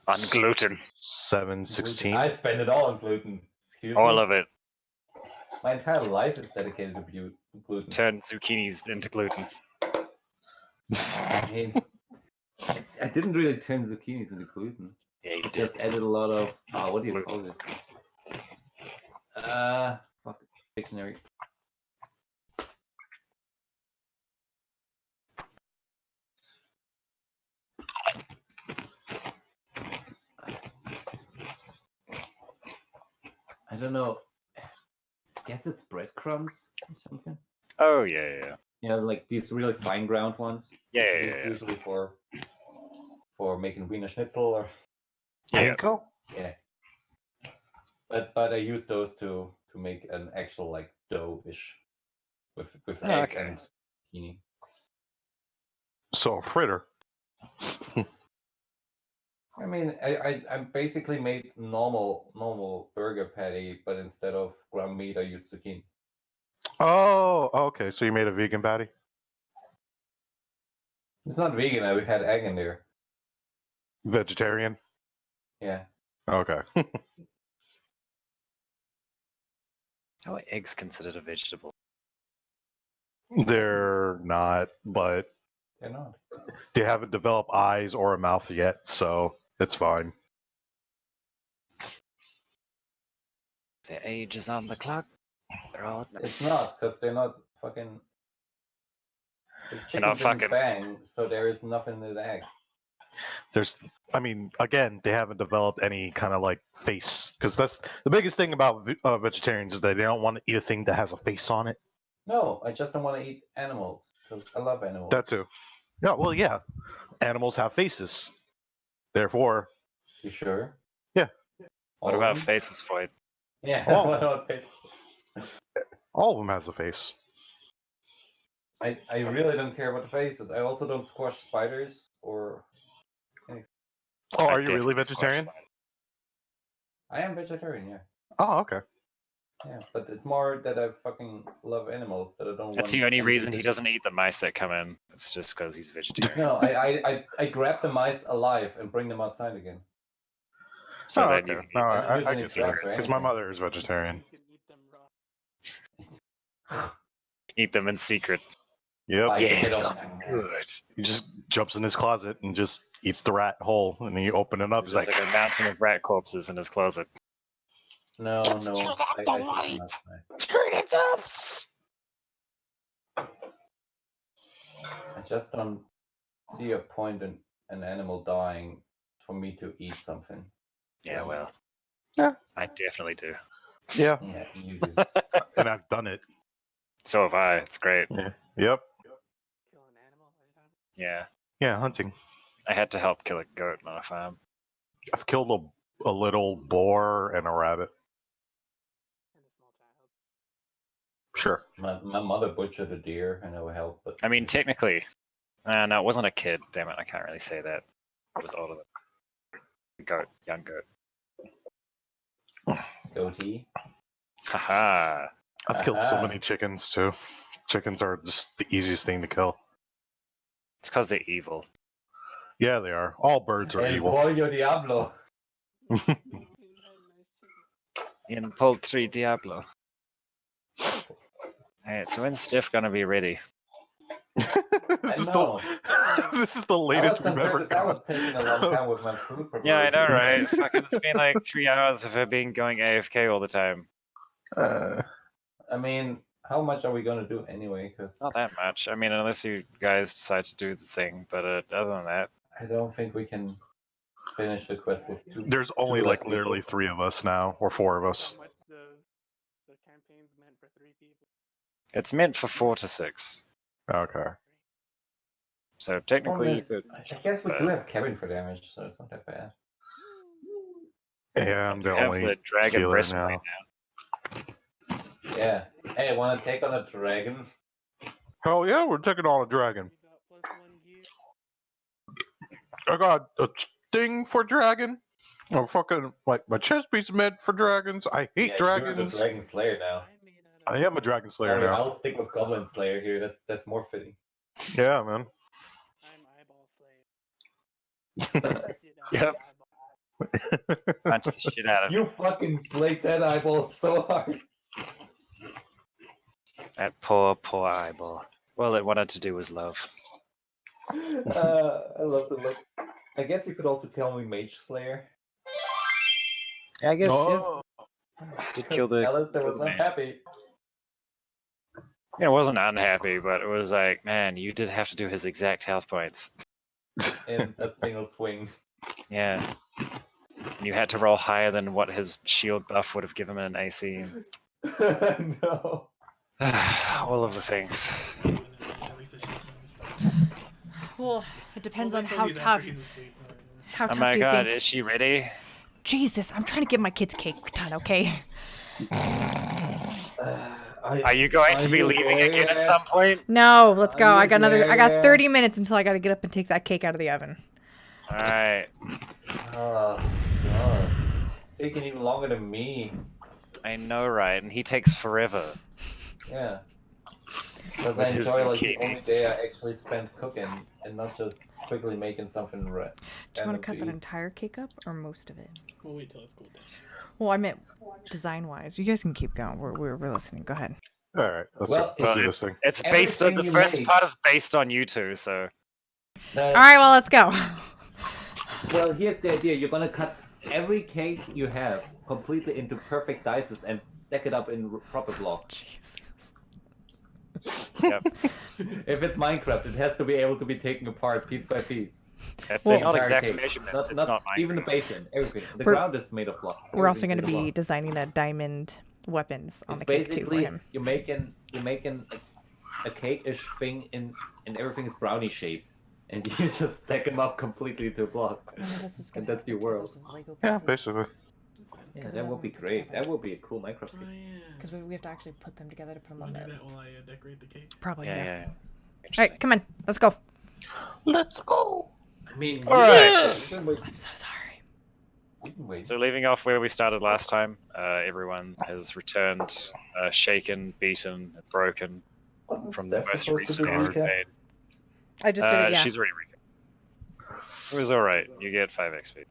On gluten. 7.16. I spend it all on gluten. Excuse me. All of it. My entire life is dedicated to gluten. Turn zucchinis into gluten. I mean, I didn't really turn zucchinis into gluten. Yeah, you I did. just added a lot of what do you call this? Fuck dictionary. I don't know. I guess it's breadcrumbs or something. Oh, yeah, yeah. Yeah, like these really fine ground ones. Yeah, yeah, These yeah. usually for making Wiener Schnitzel or Yeah. Panko? yeah. But I use those to make an actual like dough-ish with Oh, egg okay. and zucchini. So a fritter. I mean, I basically made normal burger patty, but instead of ground meat, I used zucchini. Oh, okay. So you made a vegan patty? It's not vegan. I had egg in there. Vegetarian? Yeah. Okay. How are eggs considered a vegetable? They're not, but They're not. they haven't developed eyes or a mouth yet, so it's fine. Their age is on the clock. They're all... It's not because they're not fucking. The chicken not didn't fucking. bang, so there is nothing in the egg. I mean, again, they haven't developed any kind of like face, because that's the biggest thing about vegetarians is that they don't want to eat a thing that has a face on it. No, I just don't want to eat animals because I love animals. That too. Yeah, well, yeah, animals have faces. Therefore, You sure? Yeah. What All of about them? faces, Floyd? Yeah. All What of them. about faces? All of them has a face. I really don't care about the faces. I also don't squash spiders or. Oh, I are you really definitely squash vegetarian? I am vegetarian, yeah. Oh, okay. Yeah, but it's more that I fucking love animals that I don't That's want. the only anything reason to- he doesn't eat the mice that come in. It's just because he's vegetarian. No, I grab the mice alive and bring them outside again. So Oh, then you okay. can No, eat I them. don't use I any get traps that or because my anything. mother is vegetarian. You can eat them raw. Eat them in secret. Yep. I Yes, don't- I'm good. He just jumps in his closet and just eats the rat whole, and then you open it up. There's It's just like a mountain of rat corpses in his closet. No. I think not. turn it up. I just don't see a point in an animal dying for me to eat something. Yeah, well. I definitely do. Yeah, Yeah, you do. and I've done it. So have I. It's great. Yeah. Yep. Kill an animal every time. Yeah. Yeah, hunting. I had to help kill a goat on a farm. I've killed a little boar and a rabbit. And a small child. Sure. My mother butchered a deer, and I will help. But I mean, technically, no, it wasn't a kid. Damn it, I can't really say that. It was older than a goat, young goat. goatee. Haha. I've killed so Aha. many chickens too. Chickens are just the easiest thing to kill. It's because they're evil. Yeah, they are. All birds are El evil. pollo diablo. You had nice chicken. In Poultry Diablo. Alright, so when's Steph gonna be ready? this, is know. this is the I was latest we've concerned ever 'cause I was gone. taking a long time with my food preparation. Yeah, I know, right? Fucking, it's been like 3 hours of her being going AFK all the time. I mean, how much are we gonna do anyway? Because Not that much. I mean, unless you guys decide to do the thing. But other than that, I don't think we can finish the quest with two. There's only two less like literally people. 3 of us now, or 4 of us. How much the campaign's meant for 3 people. it's meant for 4 to 6. Okay. So technically, you could. I guess we do have Kevin for damage, so it's not that bad. Yeah, I'm You the have only the dragon healer breastplate now. now. Yeah. Hey, wanna take on a dragon? Hell yeah, we're taking on a dragon. You got +1 gear. I got a thing for dragon. Oh, fucking, like, my chest piece meant for dragons. I hate Yeah, dragons. You're the Dragon Slayer now. I made out of I am a dragon slayer Sorry, now. I'll stick with Goblin Slayer here. That's more fitting. Yeah, man. I'm eyeball slayer. Yep. Punch the shit out of You fucking slayed that eyeball so hard. that poor, poor eyeball. All it wanted to do was love. I love the look. I guess you could also call me Mage Slayer. Yeah, I guess, Oh. Did kill the. Alistair kill was the man. unhappy. I wasn't unhappy, but it was like, man, you did have to do his exact health points. In a single swing. Yeah. And you had to roll higher than what his shield buff would have given him an AC. No. All of the things. At least the shit knows. Well, it depends Well, on wait till how he's tough. after he's asleep. How Oh tough my do you god, think? is she ready? Jesus, I'm trying to get my kids cake done. Okay. Are you going to be leaving again at some point? No, let's go. I got another. I got Yeah. 30 minutes until I got to get up and take that cake out of the oven. Alright. Oh, God. Taking even longer than me. I know, right? And he takes forever. Yeah. Because With I his enjoy like the zucchinis. only day I actually spent cooking and not just quickly making something red. Do you want to cut that entire cake up or most of it? We'll wait till it's cooled down. Well, I meant design-wise. You guys can keep going. We're listening. Go ahead. All right, let's, Well, let's do this thing. It's based on the Everything you first make- part is based on you two, so All right. Well, let's go. Well, here's the idea. You're gonna cut every cake you have completely into perfect dices and stack it up in proper blocks. Jesus. yep. If it's Minecraft, it has to be able to be taken apart piece by piece. If Well- they're not Entire exact cake. measurements, it's not mine. Even the basement, everything. The We're- ground is made of block. We're also going to Everything's made be of block. designing that diamond weapons on It's the cake too for basically him. you're making a cake-ish thing and everything is brownie shaped, and you just stack them up completely to a block. And that's your world. Yeah, basically. Yeah, that would be great. That would be a cool Minecraft Oh, game. yeah. Because we have to actually put them together to put them I'll on do there. that while I decorate the cake. Probably. Yeah, Yeah. yeah. All Interesting. right, come on. Let's go. Let's go. I mean, All right. you can wait. I'm so sorry. You can wait. So leaving off where we started last time, everyone has returned, shaken, beaten, and broken Wasn't from the Steph most supposed to recent do escapade. recap? I just did it. Yeah. She's already recapped. It was alright. You get 5 XP.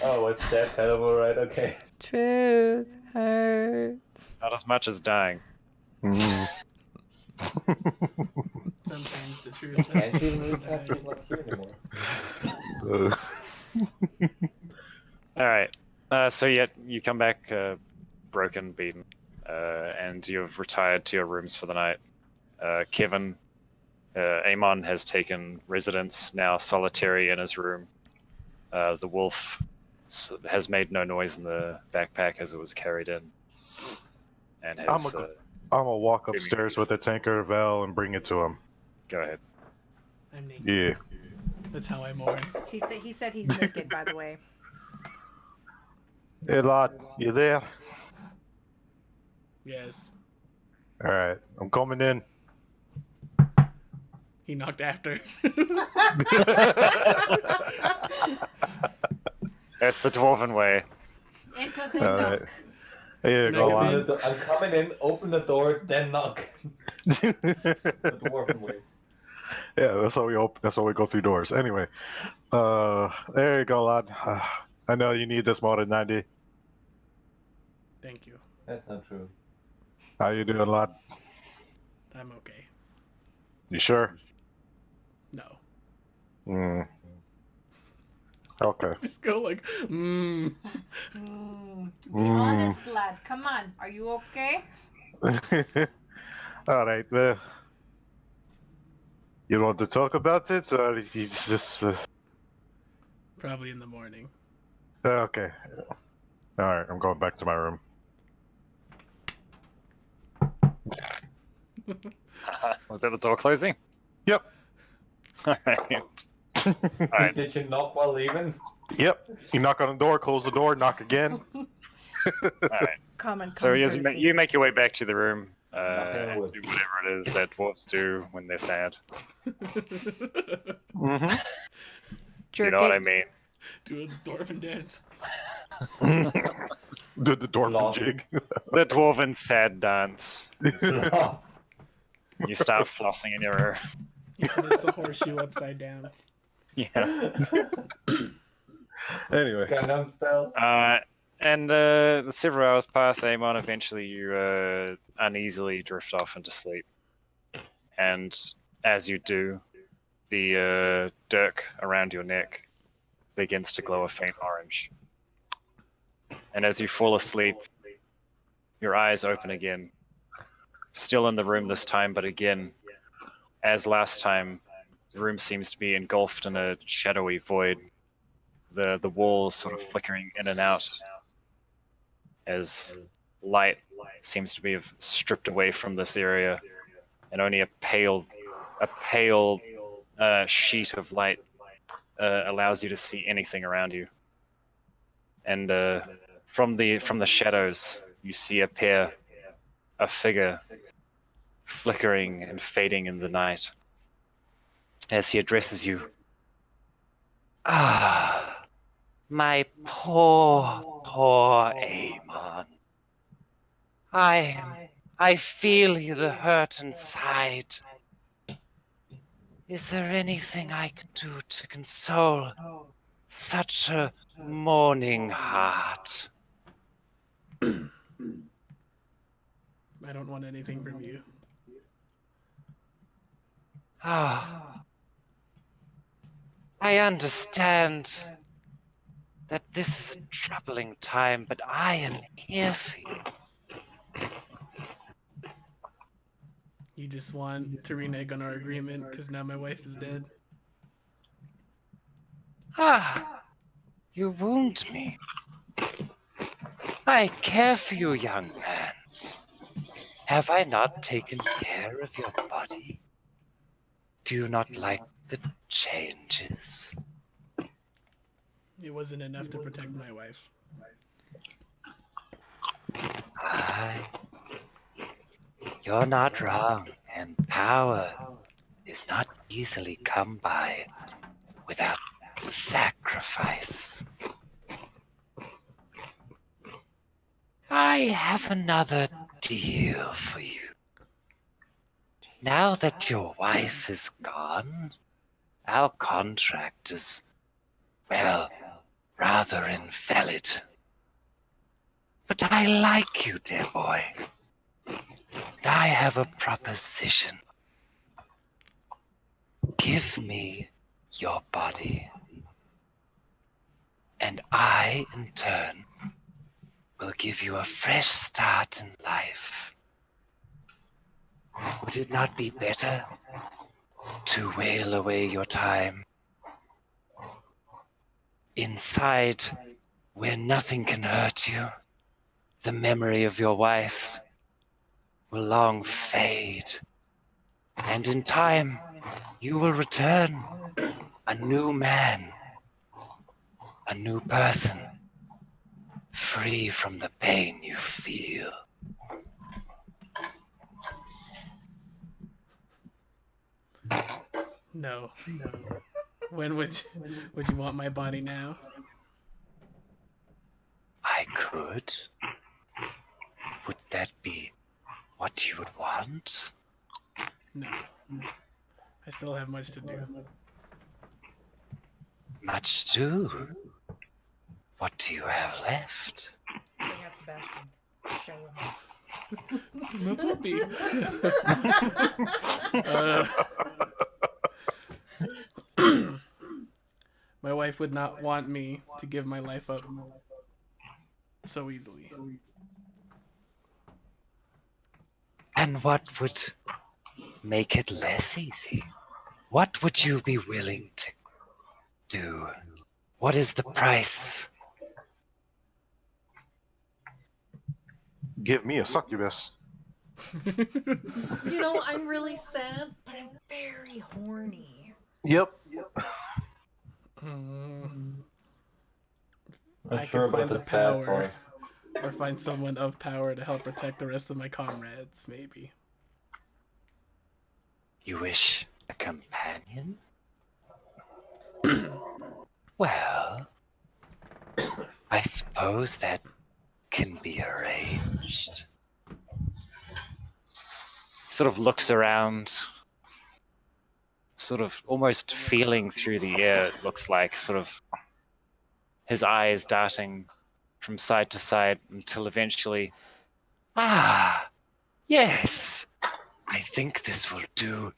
Oh, what's that? Terrible, right? Okay. Truth hurts. Not as much as dying. Mm. Sometimes the truth. Can't even recap. He's not here anymore. Alright. So yet you come back broken, beaten, and you've retired to your rooms for the night. Kevin, Amon has taken residence, now solitary in his room. The wolf has made no noise in the backpack as it was carried in, and has. I'm gonna walk seemingly upstairs with the tanker of ale and bring it to him. Go ahead. I'm naked. Yeah. That's how I mourn. He said he's naked, by the way. Hey, lad, you there? Yes. All right, I'm coming in. He knocked after. That's the dwarven way. Into the All right. nook. Here you Can I go, come lad. in? I'm coming in, open the door, then knock. The dwarven way. Yeah, that's how we open. That's how we go through doors. Anyway, there you go, lad. I know you need this more than 90. Thank you. That's not true. How you doing, lad? I'm okay. You sure? No. Hmm. Okay. Just go like, Be honest, lad. Come on. Are you okay? All right. Well, you want to talk about it, or you just? Probably in the morning. Okay. All right. I'm going back to my room. Was that the door closing? Yep. Alright. Alright. Did you knock while leaving? Yep. You knock on the door, close the door, knock again. Alright. Common So as courtesy. you make your way back to the room, Knocking on and wood. do whatever it is that dwarves do when they're sad. Mm-hmm. You know what I mean? Do a dwarven dance. Did the dwarf Lost. jig? The dwarven sad dance. Lost. You start flossing in your room. He said it's a horseshoe upside down. Yeah. Anyway. Gangnam style. And several hours pass, Amon. Eventually, you uneasily drift off into sleep. And as you do, the dirk around your neck begins to glow a faint orange. And as you fall asleep, your eyes open again. Still in the room this time, but again, as last time, the room seems to be engulfed in a shadowy void. The walls sort of flickering in and out as light seems to be stripped away from this area, and only a pale sheet of light allows you to see anything around you. And from the shadows, you see a figure flickering and fading in the night as he addresses you. Ah, my poor Amon. I feel the hurt inside. Is there anything I can do to console such a mourning heart? I don't want anything from you. Ah, I understand that this is a troubling time, but I am here for you. You just want to renege on our agreement because now my wife is dead. Ah, you wound me. I care for you, young man. Have I not taken care of your body? Do you not like the changes? It wasn't enough to protect my wife. You're not wrong, and power is not easily come by without sacrifice. I have another deal for you. Now that your wife is gone, our contract is, well, rather invalid. But I like you, dear boy. And I have a proposition. Give me your body, and I, in turn, will give you a fresh start in life. Would it not be better to whale away your time inside where nothing can hurt you, the memory of your wife will long fade. And in time, you will return a new man, a new person, free from the pain you feel. No. When would you want my body now? I could. Would that be what you would want? No. I still have much to do. Much to do. What do you have left? Bring out Sebastian. Show him. My puppy. My wife would not want me to give my life up so easily. And what would make it less easy? What would you be willing to do? What is the price? Give me a succubus. You know, I'm really sad, but I'm very horny. Yep. Not I sure can find about the the sad power, part. or find someone of power to help protect the rest of my comrades, maybe. You wish a companion? Well, I suppose that can be arranged. Sort of looks around, sort of almost feeling through the air, it looks like, sort of his eyes darting from side to side until eventually, yes, I think this will do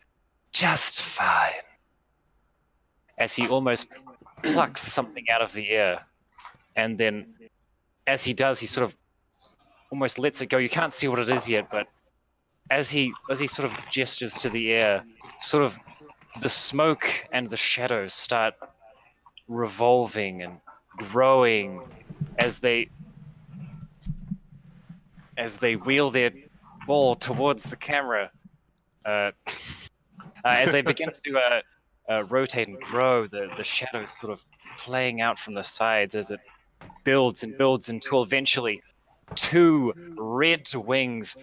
just fine. As he almost plucks something out of the air, and then as he does, he sort of almost lets it go. You can't see what it is yet, but as he sort of gestures to the air, sort of the smoke and the shadows start revolving and growing as they wheel their ball towards the camera. As they begin to rotate and grow, the shadows sort of playing out from the sides as it builds and builds until eventually two red wings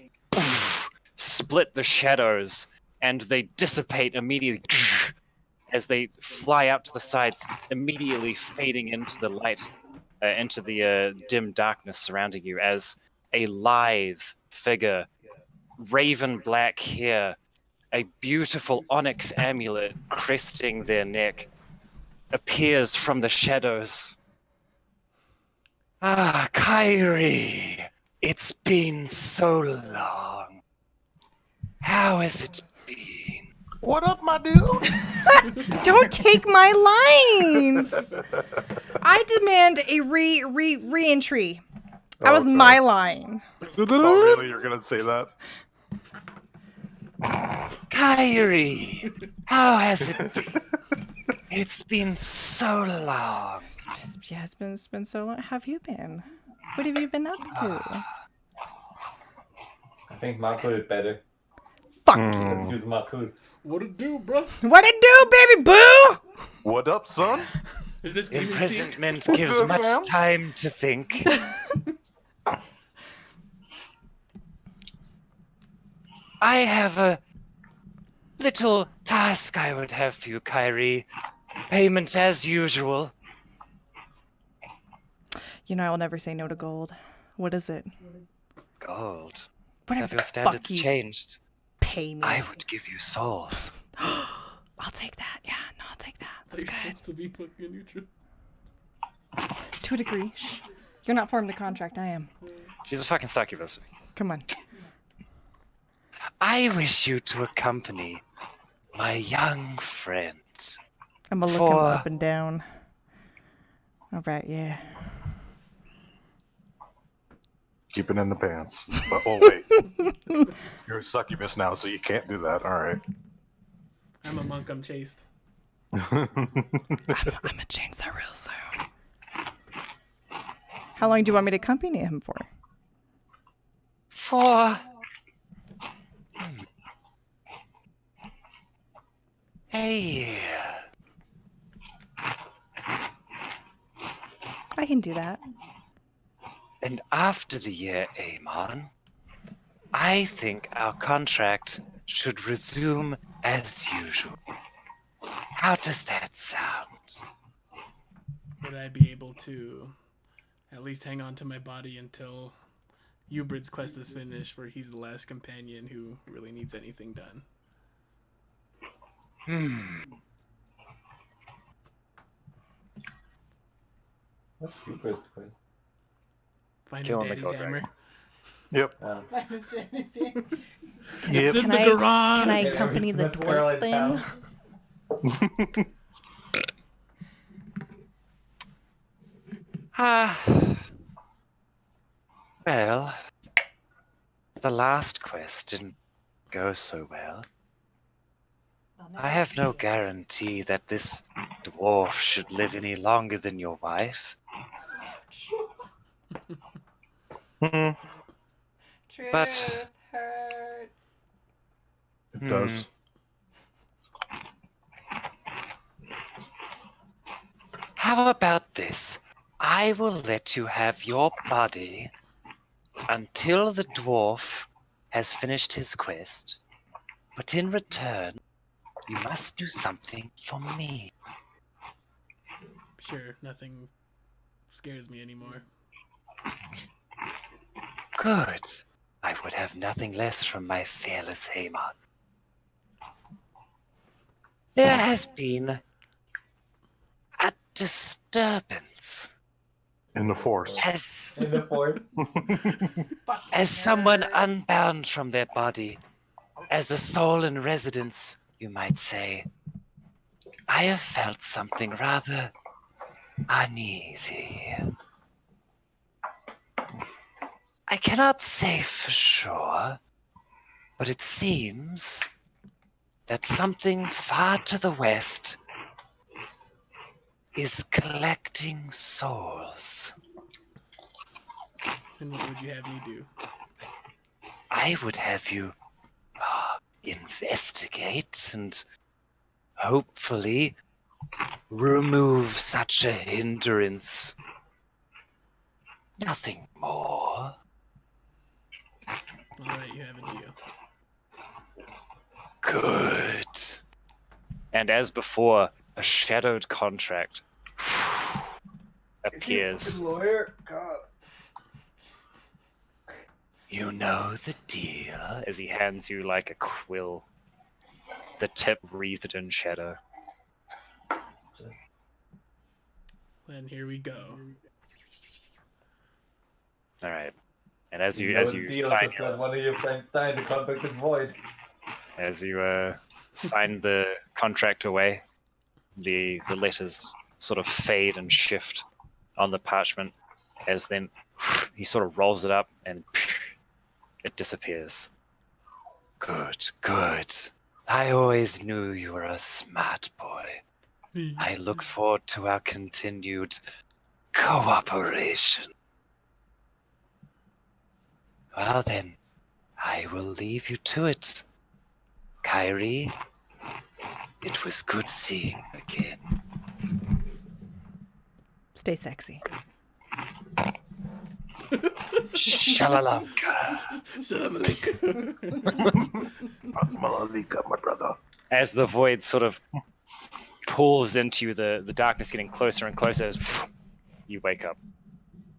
split the shadows and they dissipate immediately as they fly out to the sides, immediately fading into the light, into the dim darkness surrounding you as a lithe figure, raven black hair, a beautiful onyx amulet cresting their neck, appears from the shadows. Kairi, it's been so long. How has it been? What up, my dude? Don't take my lines. I demand a re-entry. That was Okay. my line. Oh, really? You're gonna say that? Kairi, how has it been? It's been so long. Yeah, it's been so long. How have you been? What have you been up to? I think Marco did better. Fuck Let's use Marcus. What it do, bro? you. What it do, baby boo? What up, son? Is this demon speak? Imprisonment gives much time to think. I have a little task I would have for you, Kairi. Payment as usual. You know, I will never say no to gold. What is it? Gold. Whatever Have the your standards fuck you changed? pay me. I would give you souls. I'll take that. Yeah, no, I'll take that. That's They're good. supposed to be fucking neutral. To a degree. Shh. You're not formed the contract. I am. She's a fucking succubus. Come on. I wish you to accompany my young friend. I'm gonna look him For- up and down. All right, yeah. Keep it in the pants. But, oh, wait. You're a succubus now, so you can't do that. All right. I'm a monk, I'm chaste. I'm gonna change that real soon. How long do you want me to accompany him for? For a year. I can do that. And after the year, Amon, I think our contract should resume as usual. How does that sound? Would I be able to at least hang on to my body until Ubrid's quest is finished, where he's the last companion who really needs anything done? What's Cupid's quest? Find Kill his him, the daddy's gold hammer. Yep. It's Yep. in Can the I- garage. Can I Yeah, accompany the Smith Caroline dwarf then? Ah. Well, the last quest didn't go so well. I have no guarantee that this dwarf should live any longer than your wife. Mhm. But- hurts. It does. How about this? I will let you have your body until the dwarf has finished his quest. But in return, you must do something for me. Sure, nothing scares me anymore. Good. I would have nothing less from my fearless Haemon. There has been a disturbance. In the force. In the forest. As someone unbound from their body, as a soul in residence, you might say, I have felt something rather uneasy. I cannot say for sure, but it seems that something far to the west is collecting souls. And what would you have me do? I would have you investigate and hopefully remove such a hindrance. Nothing more. Alright, you have a deal. Good. And as before, a shadowed contract appears. Lawyer, God. You know the deal, as he hands you like a quill, the tip wreathed in shadow. Then here we go. All right. And as you know the deal, sign 'cause your, then one of your friends died, the contract is void. as you sign the contract away, the letters sort of fade and shift on the parchment, as then he sort of rolls it up and it disappears. Good, good. I always knew you were a smart boy. I look forward to our continued cooperation. Well then, I will leave you to it. Kyrie, it was good seeing you again. Stay sexy. Shalalamka. Asmalalika, my brother. As the void sort of pulls into you, the darkness getting closer and closer as you wake up.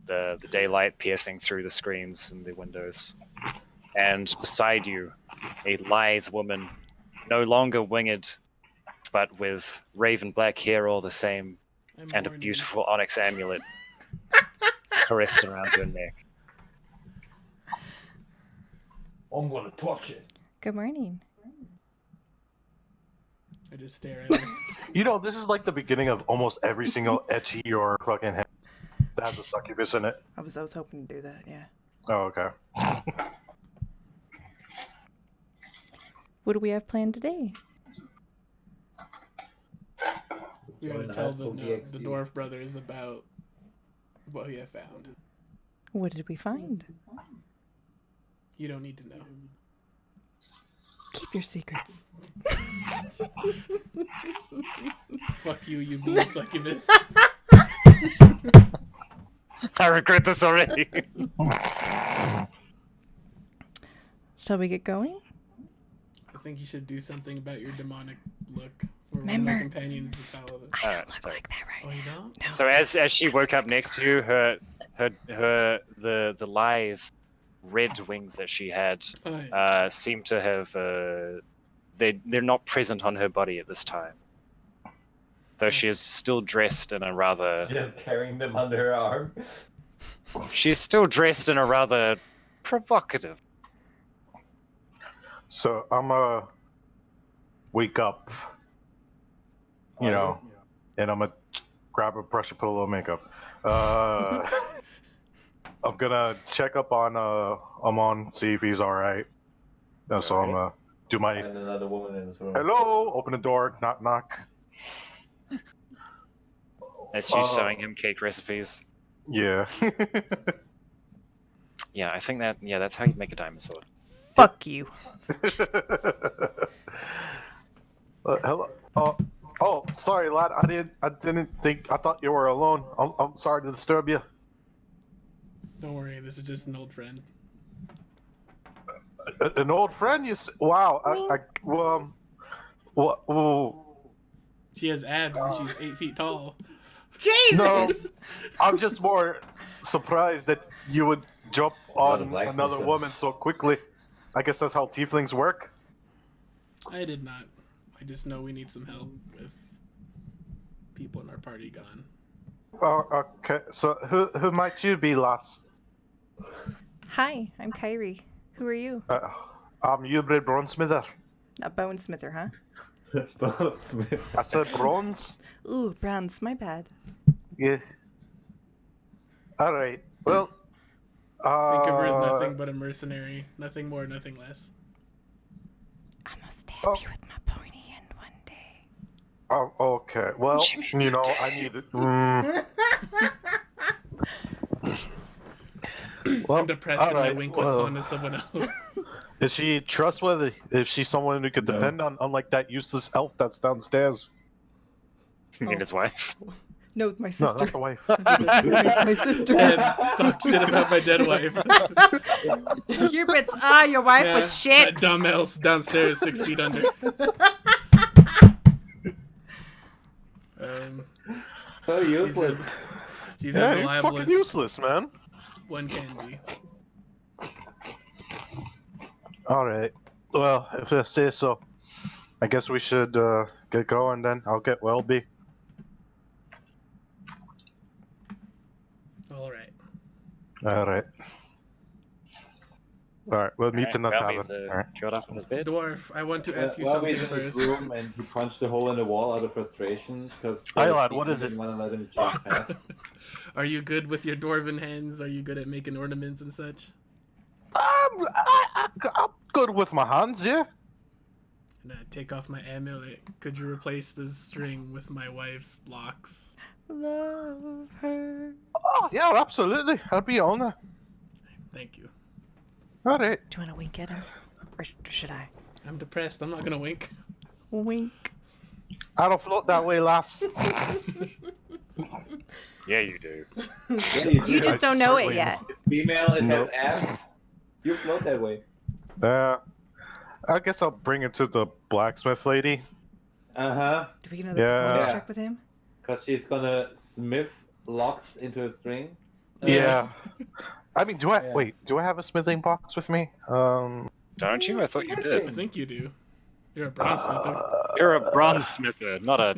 The daylight piercing through the screens and the windows. And beside you, a lithe woman, no longer winged, but with raven black hair all the same, I'm and a horny. beautiful onyx amulet caressed around her neck. I'm gonna touch it. Good morning. I just stare at her. You know, this is like the beginning of almost every single etchy or fucking that has a succubus in it. I was hoping to do that, yeah. Oh, okay. What do we have planned today? We're gonna Join tell high school the DxD. dwarf brothers about what we have found. What did we find? You don't need to know. Keep your secrets. Fuck you, you being succubus. I regret this already. Shall we get going? I think you should do something about your demonic look for one of Remember- my companions to follow it. I don't look sorry. like that Oh, right you now. don't? No. So as she woke up next to you, the lithe red wings that she had Oh, yeah. seem to have they're not present on her body at this time. Though she is still dressed in a rather Just carrying them under her arm. she's still dressed in a rather provocative. So I'm gonna wake up, you know, and I'm gonna grab a brush and put a little makeup. I'm gonna check up on Amon, see if he's all right. So I'm gonna do my And another woman in this room. hello, open the door, knock knock. As she's showing him cake recipes. Yeah. Yeah, I think that's how you make a diamond sword. Fuck you. Hello. Oh, sorry, lad. I didn't think. I thought you were alone. I'm sorry to disturb you. Don't worry, this is just an old friend. An old friend? Wow. She has abs and she's 8 feet tall. Jesus! No, I'm just more surprised that you would jump Not a on blacksmith another then. woman so quickly. I guess that's how tieflings work. I did not. I just know we need some help with people in our party gone. Oh, okay. So who might you be, lass? Hi, I'm Kyrie. Who are you? I'm Hubrid Bronzemither. A bonesmither, huh? I said bronze. Ooh, bronze. My bad. Yeah. All right. Well. Think of her as nothing but a mercenary. Nothing more, nothing less. I'm gonna stab you with my pointy end one day. Oh, okay. Well, you know, I need. Well, I'm depressed and I alright, wink what's on to someone else. Is she trustworthy? Is she someone who could No. depend on, unlike that useless elf that's downstairs? You mean his wife? No, my No, sister. not the wife. My sister. Yeah, just talk shit about my dead wife. Hubert's, your wife Yeah, was shit. That dumb else downstairs, 6 feet under. So useless. She's Yeah, as you're reliable fucking as useless, man. one can be. All right. Well, if I say so, I guess we should get going then. I'll get Welby. All right. All right. All right. We'll meet in the tavern. Welby's, All right. curled up in his bed. Dwarf, I want to ask you Well, he's something in his first. room and he punched a hole in the wall out of frustration because. Hey, lad, what is it? Didn't want to let him change path. Are you good with your dwarven hands? Are you good at making ornaments and such? I'm good with my hands, yeah. And I take off my amulet. Could you replace this string with my wife's locks? Love her. Oh, yeah, absolutely. I'd be on there. Thank you. All right. Do you want to wink at him? Or should I? I'm depressed. I'm not gonna wink. Wink. I don't float that way, lass. Yeah, you do. Yeah, You just don't know it certainly yet. Female and Nope. has abs. You float that way. I guess I'll bring it to the blacksmith lady. Uh-huh. Do we get another Yeah. performance Yeah. check with him? Because she's gonna smith locks into a string. Yeah. I mean, do I Yeah. wait? Do I have a smithing box with me? Don't you? I thought you I did. think you do. You're a bronzesmither. You're a bronze smither, not a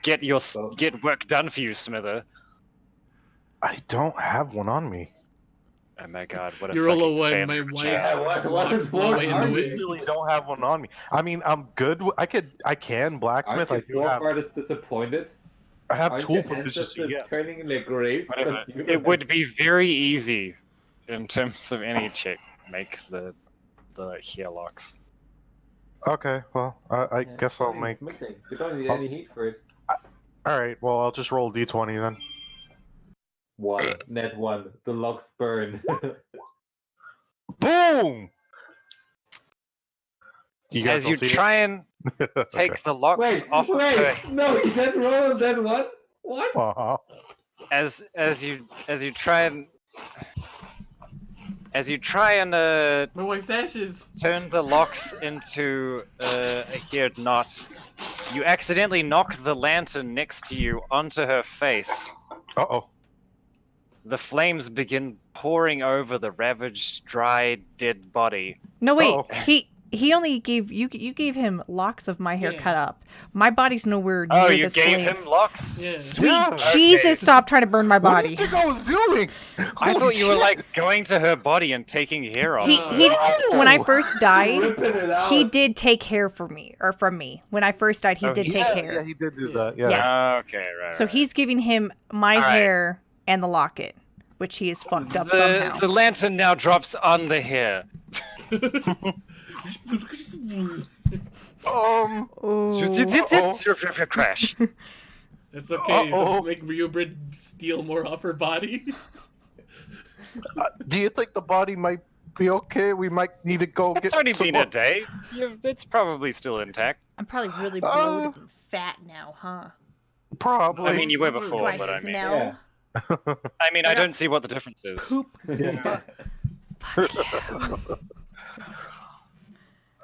get Well- work done for you smither. I don't have one on me. Oh my god, what a You roll a fucking one, fan my of a wife. chair. Yeah, what locks is blow away in I the wind. really don't have one on me. I mean, I'm good. I can blacksmith. I Aren't do your have. forefathers disappointed? I have Aren't tool your proficiency. ancestors Yes. turning in their graves? Whatever. 'cause you It would be very easy in terms of any check to make the hair locks. Okay. Well, I Yeah, guess I'll fine, make. smithing. You don't need any heat for it. All right. Well, I'll just roll d20 then. One. Net one. The locks burn. Boom! You guys As you don't see try and it? take the locks wait, off of her, wait! No, he did roll that one? What? Uh-huh. as you try and My wife's ashes. turn the locks into a adhered knot, you accidentally knock the lantern next to you onto her face. Uh-oh. The flames begin pouring over the ravaged, dry, dead body. No, wait. Uh-oh. He only gave you gave him locks of my hair Yeah. cut up. My body's nowhere near Oh, you this gave flames. him locks? Yeah. Sweet Yeah. Jesus, Okay. stop trying to burn my What do you body. think I was doing? I Holy thought you were shit. like going to her body and taking hair off. He when I first died, Ripping it out. he did take hair from me. When I first died, he Oh, did he- take Yeah, hair. he did do Yeah. that. Yeah. Yeah. Okay, right. So right. he's giving him my All right. hair and the locket, which he has fucked up the somehow. lantern now drops on the hair. Ooh. Crash. It's okay. Uh-oh. Make Ryubrid steal more off her body. Do you think the body might be okay? We might need to go It's get only some been more- a day. It's probably still intact. I'm probably really Uh, bloated and fat now, huh? Probably. I mean, you were Do Do before, I but I mean, smell? Yeah. I mean, I don't see what the difference is. Poop. Yeah. Fuck you.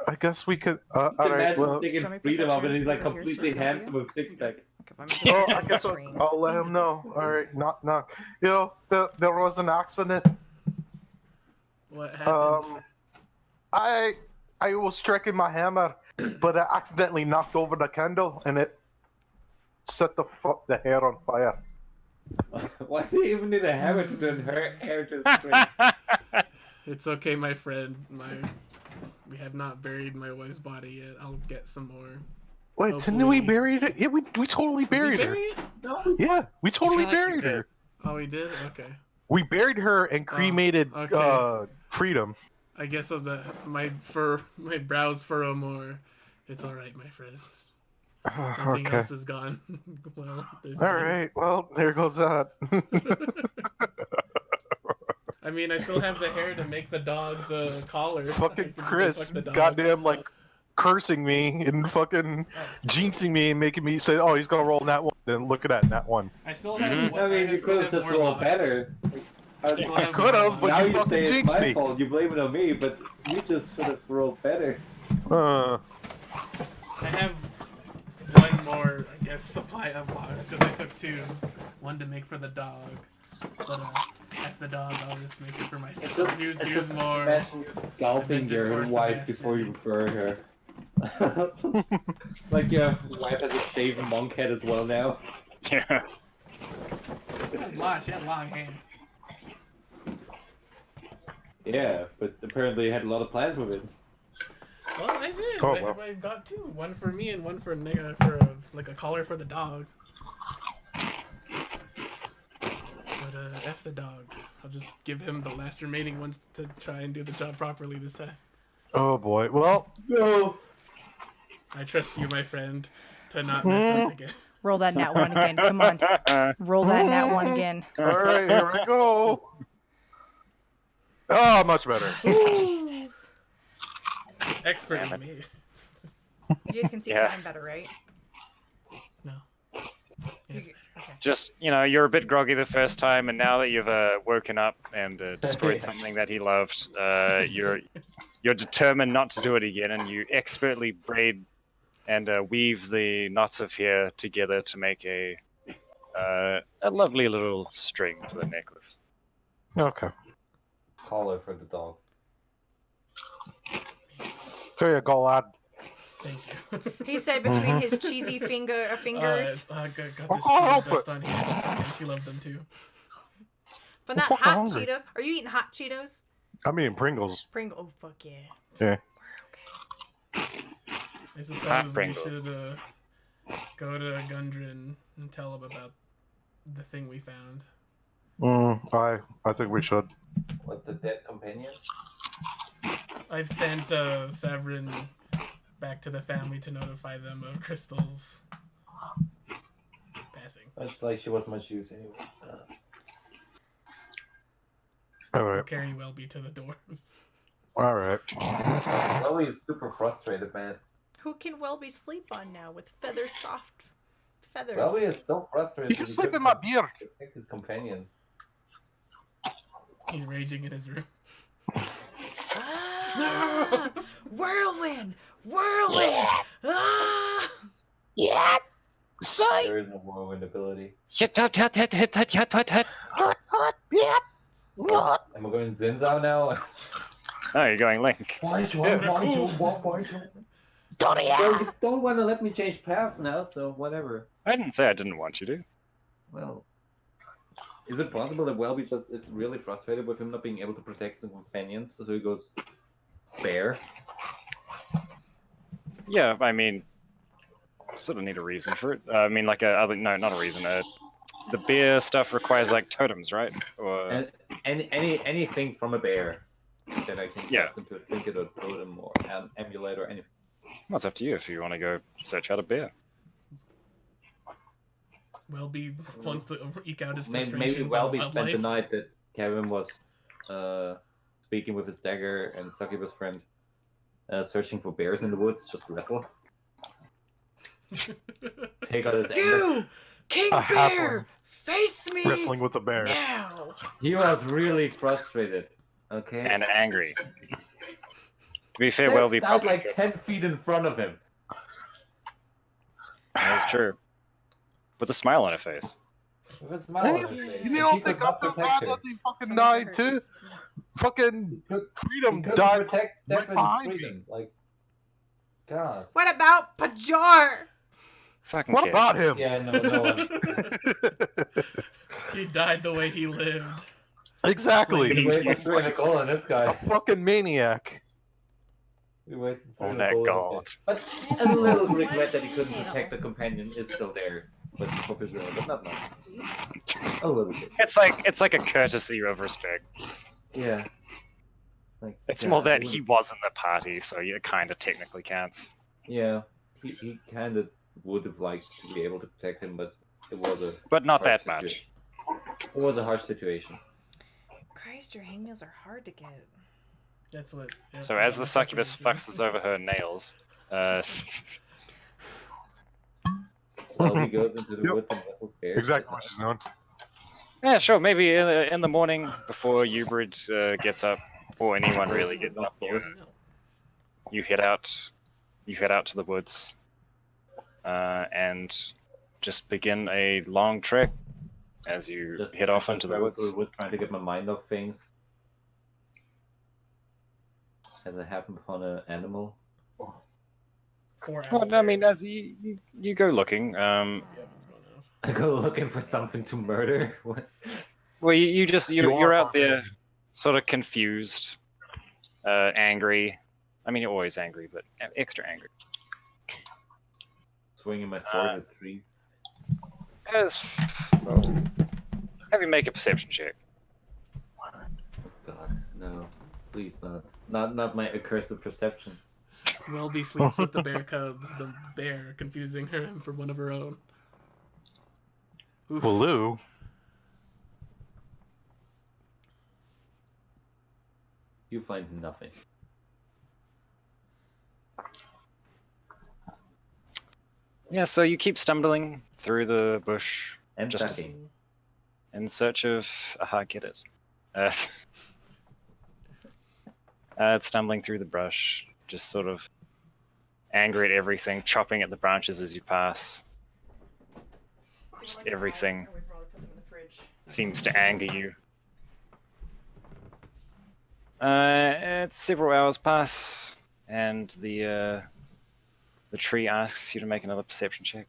I guess we could. You All can right. imagine Well, taking Do you want me to put freedom that of it, and he's like chair over here so completely I can handsome do with six pack. Okay, let me put this I on the guess screen. I'll let him know. All right. Knock. You know, there was an accident. What happened? I was striking my hammer, but I accidentally knocked over the candle, and it set the hair on fire. Why do you even need a hammer to turn her hair to string? It's okay, my friend. We have not buried my wife's body yet. I'll get some more. Wait, Hopefully- didn't we bury it? Yeah, we totally Did we buried her. bury it? Yeah, we totally I feel like you buried her. Oh, we did? Okay. We buried her and cremated okay. Freedom. I guess of my brows furrow more. It's alright, my friend. Nothing Okay. else is gone. Well, there's All right. Well, there goes that. I mean, I still have the hair to make the dog's collar. I Fucking can just say, Chris, "Fuck the dog." goddamn, like cursing me and fucking jinxing me and making me say, "Oh, he's gonna roll that one." Then look at that one. I still have. Mhm. I mean, you still could have just more rolled locks. better. Still I have could more have, but Now locks. you you fucking say it's jinxed my me. fault. You blame it on me, but you just should have rolled better. Uh, I have one more, I guess, supply of locks because I took two. One to make for the dog, but F the dog, I'll just make it for myself. Use more. Imagine you scalping Invented your for wife Sebastian. before you burn her. Like your wife has a shaved monk head as well now. Yeah. She had long hair. Yeah, but apparently you had a lot of plans with it. Well, I did. Oh, well. I got two. One for me and one for like a collar for the dog. But F the dog. I'll just give him the last remaining ones to try and do the job properly this time. oh boy. Well, No. I trust you, my friend, to not mess up again. Roll that nat one again. Come on. Roll that nat one again. all right, here we go. Oh, much better. Jesus. Expert Damn in me. You guys can see Yeah. mine better, right? No. Yes. Okay. Just, you're a bit groggy the first time, and now that you've woken up and destroyed something that he loved, you're determined not to do it again, and you expertly braid and weave the knots of hair together to make a lovely little string for the necklace. Okay. Collar for the dog. Here you go, lad. Thank you. He said between his cheesy fingers. I got Oh, this I'll cheese dust on here. It's okay. She loved them too. But not fucking hot hungry. Cheetos. Are you eating hot Cheetos? I'm eating Pringles. Pringle. Oh, fuck yeah. Yeah. I suppose we Pringles. should go to Gundren and tell him about the thing we found. I think we should. What, the dead companion? I've sent Severin back to the family to notify them of Crystal's passing. That's like she wasn't much use anyway. All We'll right. carry Welby to the dorms. All right. Welby is super frustrated, man. Who can Welby sleep on now with soft feathers? Welby is so frustrated. You can that he sleep in couldn't my beer. protect his companions. He's raging in his room. Ah! Whirlwind! Whirlwind! Ah! Yeah. Sorry. There is no whirlwind ability. Yeah. Am I going Zinzao now? No, you're going Link. Why they're cool. Don't Well, you don't want to let me change paths now, so whatever. I didn't say I didn't want you to. Well, is it possible that Welby just is really frustrated with him not being able to protect his companions, so he goes bear? Yeah, I mean, sort of need a reason for it. I mean, like no, not a reason. The beer stuff requires like totems, right? Or And anything from a bear that I can Yeah. cast into a trinket or totem or an amulet or anything. well, it's up to you if you want to go search out a beer. Welby wants to eke out his Maybe frustrations Welby on spent the wildlife. night that Kevin was speaking with his dagger and Succubus friend, searching for bears in the woods, just wrestle. Take out his anger. You, King A halfling. Bear, face me Wrestling with the bear. now. He was really frustrated. Okay. And angry. To be fair, Death Welby died probably like 10 feet in front of him. That's true. With a smile on her face. With a smile on his face. You And don't he think could I not feel protect bad her. that he fucking died too? Fucking He Freedom couldn't died. protect right Stefan behind Freedom. Like, God. What about Pajar? Fucking What kids. about him? Yeah, no one. He died the way he lived. Exactly. We wasted useless. 3 gold on this A guy. fucking maniac. We wasted Oh, 3 that gold on gold. this guy. But a little regret that he couldn't protect the companion is still there. But not much. A little bit. It's like a courtesy of respect. Yeah. Like, It's yeah, more that it he would- was in the party, so it kind of technically counts. Yeah. He kind of would have liked to be able to protect him, but it was a But not harsh that much. situation. It was a harsh situation. Christ, your hangnails are hard to get. That's what. yeah, So as the that's succubus what fucks over her nails, Well, he goes into the Yep. woods and wrestles bears. Exactly what she's doing. yeah, sure, maybe in the morning before Ubrid gets up, or anyone really gets up, you head out to the woods, and just begin a long trek as you Just head off just into the travel through woods. the woods trying to get my mind off things. As it happened upon an animal. 4 Well, I mean, hours. as you go looking, Yeah, what's going on? I go looking for something to murder. What? well, you're are out there, fucking- sort of confused, angry. I mean, you're always angry, but extra angry. Swinging my sword at trees. Well, have you make a perception check. God, no. Please not. Not my accursed perception. Welby sleeps with the bear cubs, the bear confusing her for one of her own. Oof. Well, Lou, You find nothing. Yeah, so you keep stumbling through the bush And Just ducking. in search of get it. Stumbling through the brush, just sort of angry at everything, chopping at the branches as you pass. Just everything seems to anger you. It's several hours pass, and the tree asks you to make another perception check.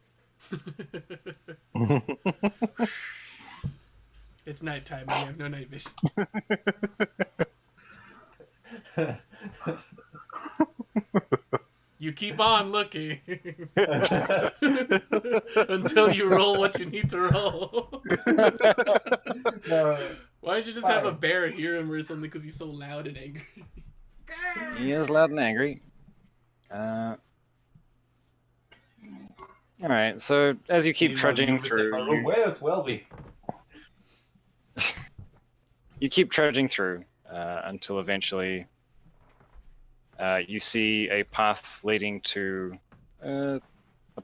It's nighttime and you have no night vision. You keep on looking until you roll what you need to roll. No. Why don't you just have a bear hear him or something because he's so loud and angry? He is loud and angry. Alright, so as you keep trudging through, Where's Welby? you keep trudging through until eventually you see a path leading to a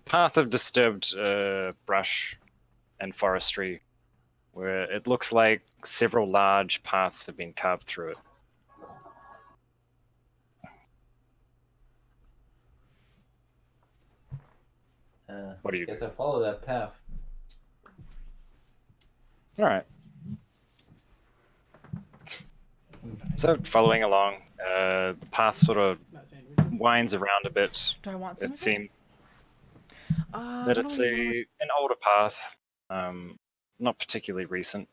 path of disturbed brush and forestry, where it looks like several large paths have been carved through it. What do you Guess do? I follow that path. All right. So following along, the path sort of Not saying winds around a bit. Do I want some? It of seems I that it's don't know. an older path, not particularly recent.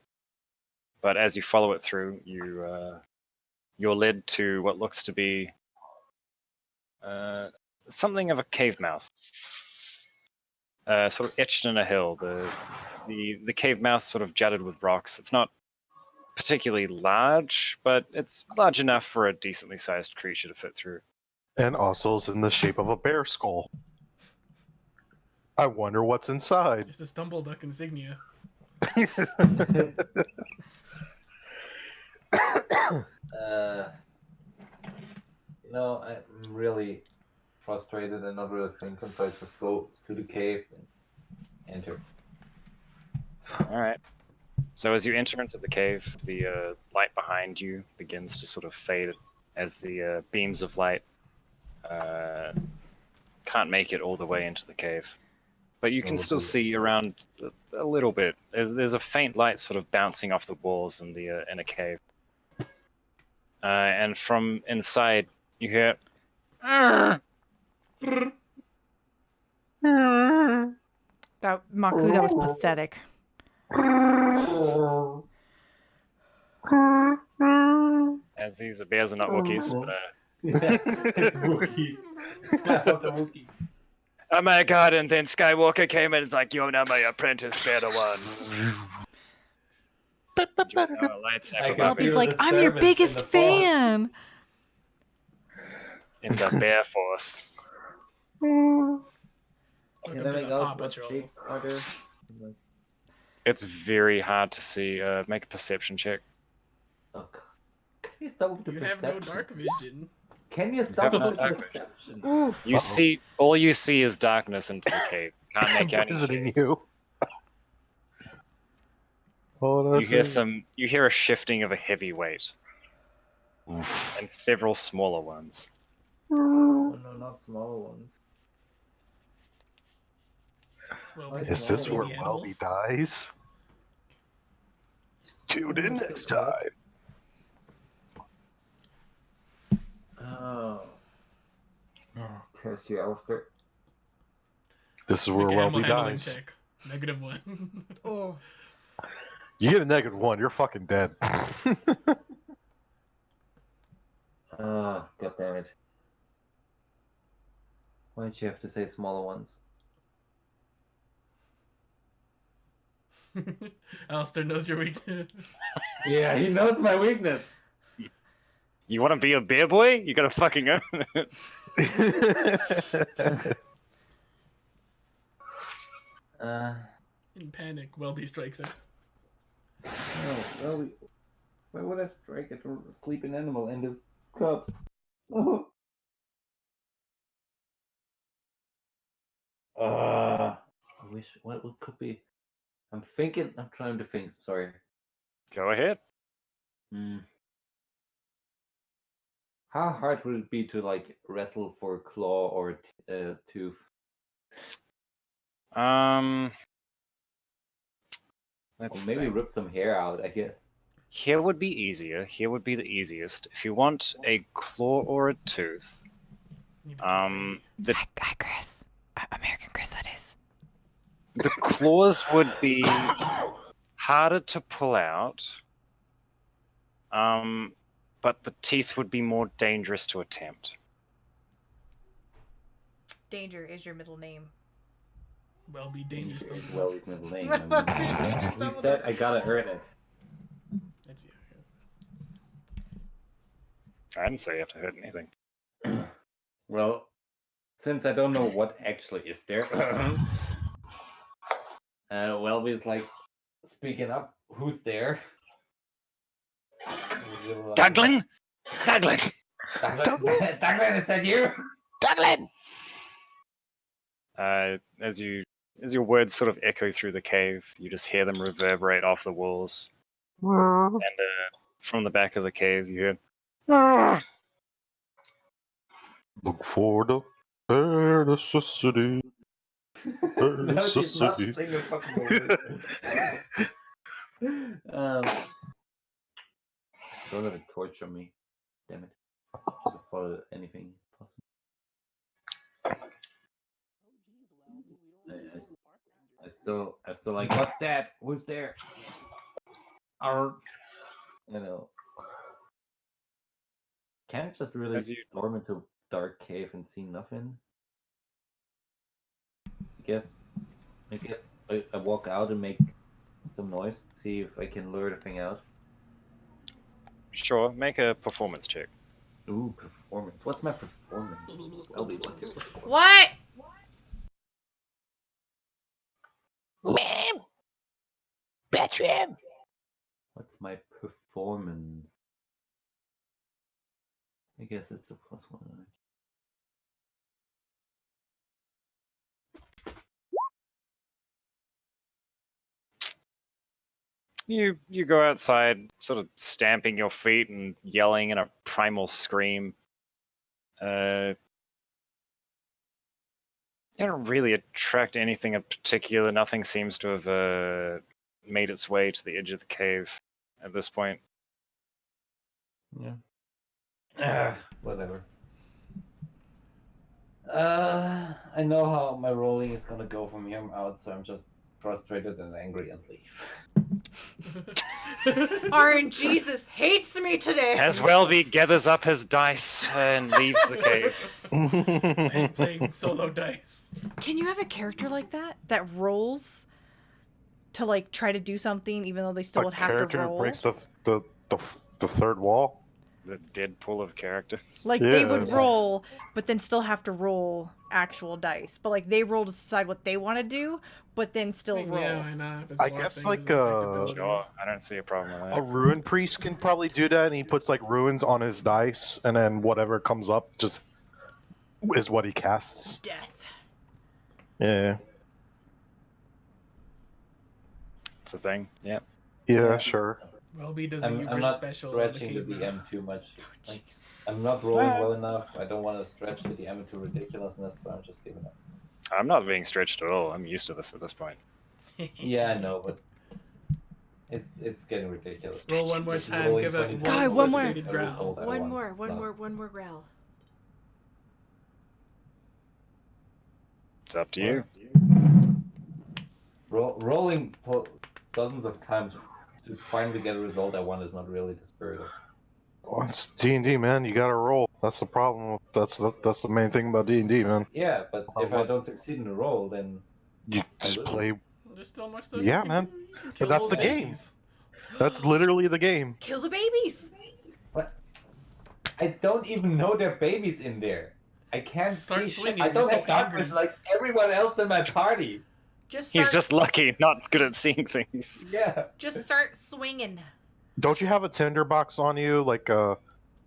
But as you follow it through, you're led to what looks to be something of a cave mouth, sort of etched in a hill. The cave mouth sort of jutted with rocks. It's not particularly large, but it's large enough for a decently sized creature to fit through. And also is in the shape of a bear skull. I wonder what's inside. It's the Stumble Duck insignia. I'm really frustrated and not really thinking, so I just go to the cave and enter. All right. So as you enter into the cave, the light behind you begins to sort of fade as the beams of light can't make it all the way into the cave. But you can still see around a little bit. There's a faint light sort of bouncing off the walls in the inner cave. And from inside, you hear... That Maku, that was pathetic. As these bears are not Wookiees, but... It's Wookiee. I thought the Wookiee. Oh my god, and then Skywalker came in and it's like, you're now my apprentice, better one. He's like, I'm your biggest fan. In the Bear Force. Welcome Can to I the make Paw out what Patrol. shapes are there? It's very hard to see. Make a perception check. Oh, God. Can you stop with the You perception? have no dark vision. Can you stop have with no the dark vision. perception? Oof. You see, all you see is darkness into the cave. Can't make out any visiting shapes. you. Oh, You hear a shifting of a heavy weight. And several smaller ones. Oh, no, not smaller ones. Well, Is this where Welby dies? Tune in next time. Oh. Oh, curse you, Alistair. This is where Make an animal Welby handling dies. check. -1. Oh. You get a -1, you're fucking dead. Oh, god damn it. Why'd you have to say smaller ones? Alistair knows your weakness. Yeah, he knows my weakness. You want to be a bear boy? You gotta fucking own it. In panic, Welby strikes it. Oh, well, why would I strike at a sleeping animal in his cups? Oh. I wish, what could be? I'm trying to think, sorry. Go ahead. How hard would it be to, like, wrestle for claw or tooth? Let's Or maybe think. rip some hair out, I guess. Here would be easier. Here would be the easiest. If you want a claw or a tooth, Hi, Chris. American Chris, that is. the claws would be harder to pull out, but the teeth would be more dangerous to attempt. Danger is your middle name. Welby dangerous. It's Welby's middle name. I mean, he said I gotta earn it. That's you. I didn't say you have to hurt anything. Well, since I don't know what actually is there, Welby's like, speaking up, who's there? You'll, Duglin! Duglin! Duglin, is that you? Duglin! As your words sort of echo through the cave, you just hear them reverberate off the walls. And from the back of the cave, you hear, Look for the bare necessity. No, she's not necessity. singing a fucking word. Don't let it torture me. Damn it. Should have followed anything possible. I still like, what's that? Who's there? Arr. You know. Can't I just really As you- storm into a dark cave and see nothing? I guess I walk out and make some noise, see if I can lure the thing out. sure, make a performance check. Ooh, performance. What's my performance? Elby, what's your performance? What? Ma'am! Batram! What's my performance? I guess it's a +1. You go outside, sort of stamping your feet and yelling in a primal scream. You don't really attract anything in particular. Nothing seems to have made its way to the edge of the cave at this point. Yeah. Whatever. I know how my rolling is gonna go from here on out, so I'm just frustrated and angry and leave. RNGesus hates me today. As Welby gathers up his dice and leaves the cave. I hate playing solo dice. Can you have a character like that rolls to like try to do something even though they still would have to character roll? breaks the third wall. The Deadpool of characters. Like they Yeah. would roll, but then still have to roll actual dice. But like they roll to decide what they want to do, but then still roll. Yeah, why not? If it's I morphing, guess, doesn't like, affect abilities. Sure, I don't see a problem with A that. ruin priest can probably do that, and he puts like ruins on his dice, and then whatever comes up just is what he casts. Death. Yeah. It's a thing. Yeah. Yeah, sure. Welby does a I'm hybrid not special on the stretching the cave now. DM too much. Like, I'm not rolling well enough. I don't want to stretch the DM to ridiculousness, so I'm just giving up. I'm not being stretched at all. I'm used to this at this point. Yeah, I know, but it's getting ridiculous. Roll one more Just time. rolling Give it 20 God, one more. frustrated a growl. result I One want. more, It's not- one more growl. It's up to you. Rolling dozens of times to finally get a result I want is not really the spirit of. Well, it's D&D, man. You gotta roll. That's the problem. That's the main thing about D&D, man. Yeah, but if I don't succeed in the roll, then You just lose. play. There's still more stuff. Yeah, you can man. do. You can But kill that's those the game. babies. That's literally the game. Kill the babies. What? I don't even know there are babies in there. I can't Start see shit. swinging, I you're don't so have numbers angry. like everyone else in my party. Just He's start, just lucky, not good at seeing things. Yeah. just start swinging. Don't you have a tinderbox on you, like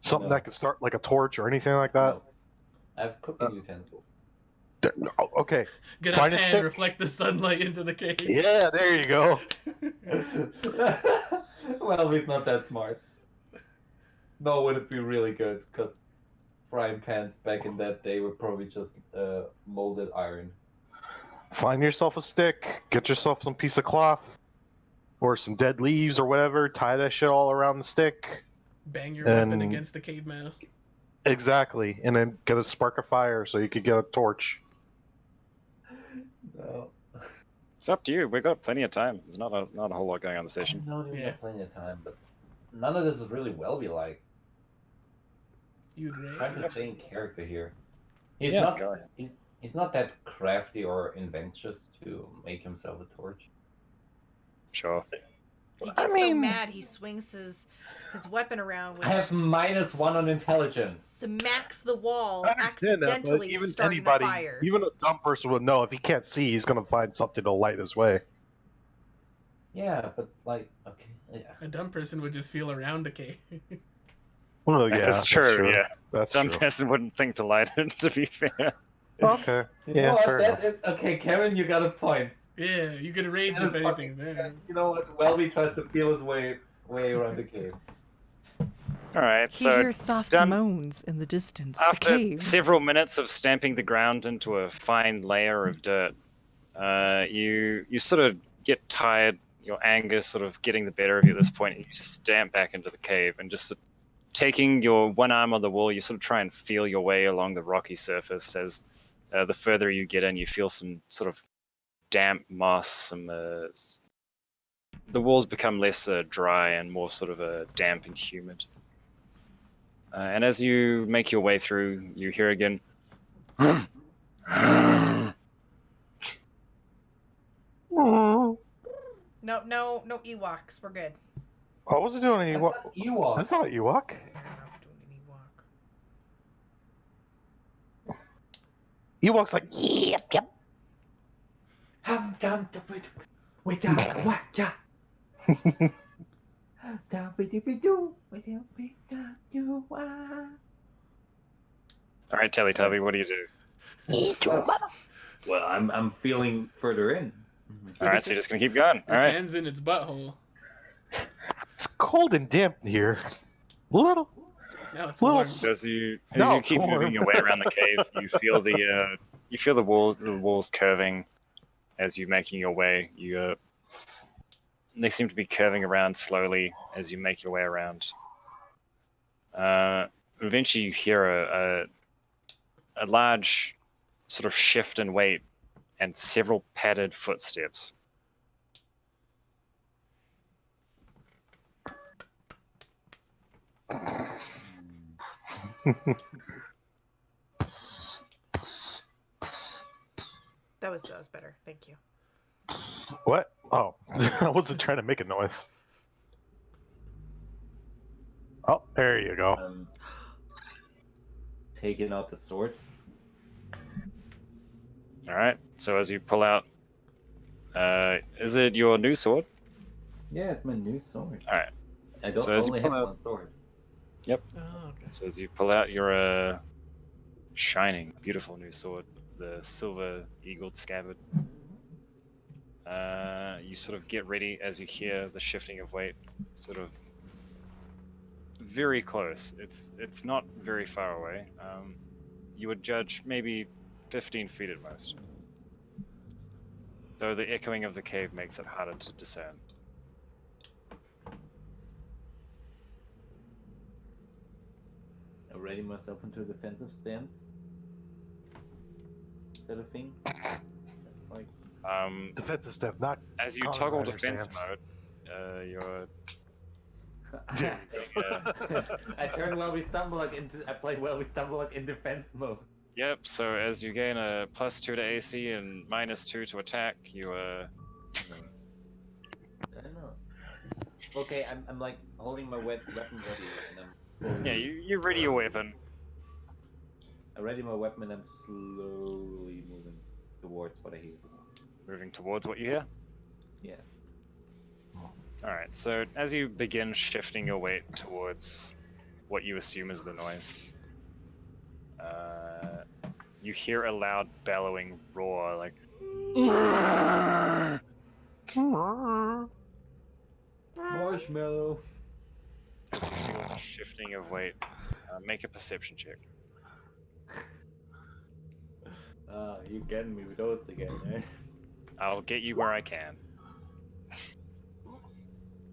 something No. that could start like a torch or anything like that? No. I have cooking utensils. No, okay. Get a Find a pan, stick. reflect the sunlight into the cave. Yeah, there you go. Well, he's not that smart. No, would it be really good? Because frying pans back in that day were probably just molded iron. Find yourself a stick. Get yourself some piece of cloth or some dead leaves or whatever. Tie that shit all around the stick. Bang your weapon And- against the cave mouth. Exactly, and then get a spark of fire so you could get a torch. No. It's up to you. We've got plenty of time. There's not a whole lot going on in the I session. know we Yeah. have plenty of time, but none of this is really Welby-like. You'd I'm trying to rage. stay in character here. He's Yeah, not. go ahead. He's not that crafty or inventive to make himself a torch. Sure. He gets so mad he swings his weapon around, which I have -1 on intelligence. smacks the wall, I understand that, but accidentally even starting anybody, a fire. even a dumb person would know if he can't see, he's gonna find something to light his way. Yeah, but like, okay, yeah. A dumb person would just feel around a cave. Well, That yeah, is that's true, yeah. That's Dumb true. person wouldn't think to light it, to be fair. Okay. You Yeah, know what? fair That enough. is okay, Karen. You got a point. Yeah, you could rage That if is fucking- anything's there. You know what? Welby tries to feel his way around the cave. Alright, He so hears soft done- moans in the distance. The after cave. several minutes of stamping the ground into a fine layer of dirt, you sort of get tired. Your anger sort of getting the better of you at this point. And you stamp back into the cave and just taking your one arm on the wall, you sort of try and feel your way along the rocky surface. As the further you get in, you feel some sort of damp moss. The walls become less dry and more sort of damp and humid. And as you make your way through, you hear again. No Ewoks. We're good. What was it doing? That's Ewok? not Ewok. That's not Ewok. We're not doing an Ewok. Ewok's like, yep. All right, Teletubby, what do you do? Well, I'm feeling further in. All right, so you're just gonna keep going. All Your right. hands in its butthole. It's cold and damp in here. Little. Now it's Little warm. So as you No, keep come on. moving your way around the cave, you feel the walls curving as you're making your way. They seem to be curving around slowly as you make your way around. Eventually, you hear a large sort of shift in weight and several padded footsteps. That was better. Thank you. What? Oh, I wasn't trying to make a noise. Oh, there you go. Taking out the sword. All right. So as you pull out, is it your new sword? Yeah, it's my new sword. All right. I don't So as you only pull have out- one sword. Oh, okay. So as you pull out your shining, beautiful new sword, the silver eagled scabbard, you sort of get ready as you hear the shifting of weight, sort of very close. It's not very far away. You would judge maybe 15 feet at most. Though the echoing of the cave makes it harder to discern. I ready myself into a defensive stance. Is that a thing? That's like Defensive stuff, not. As you Kamen toggle Rider defense stance. mode, you're I turn while we stumble like into. I play while we stumble like in defense mode. Yep, so as you gain a +2 to AC and -2 to attack, you I don't know. Okay, I'm like holding my weapon ready, and yeah, you ready your weapon. I ready my weapon and I'm slowly moving towards what I hear. Moving towards what you hear. Yeah. Alright, so as you begin shifting your weight towards what you assume is the noise, you hear a loud bellowing roar, like Marshmallow. as you feel the shifting of weight. Make a perception check. You getting me with those again, eh? I'll get you where I can.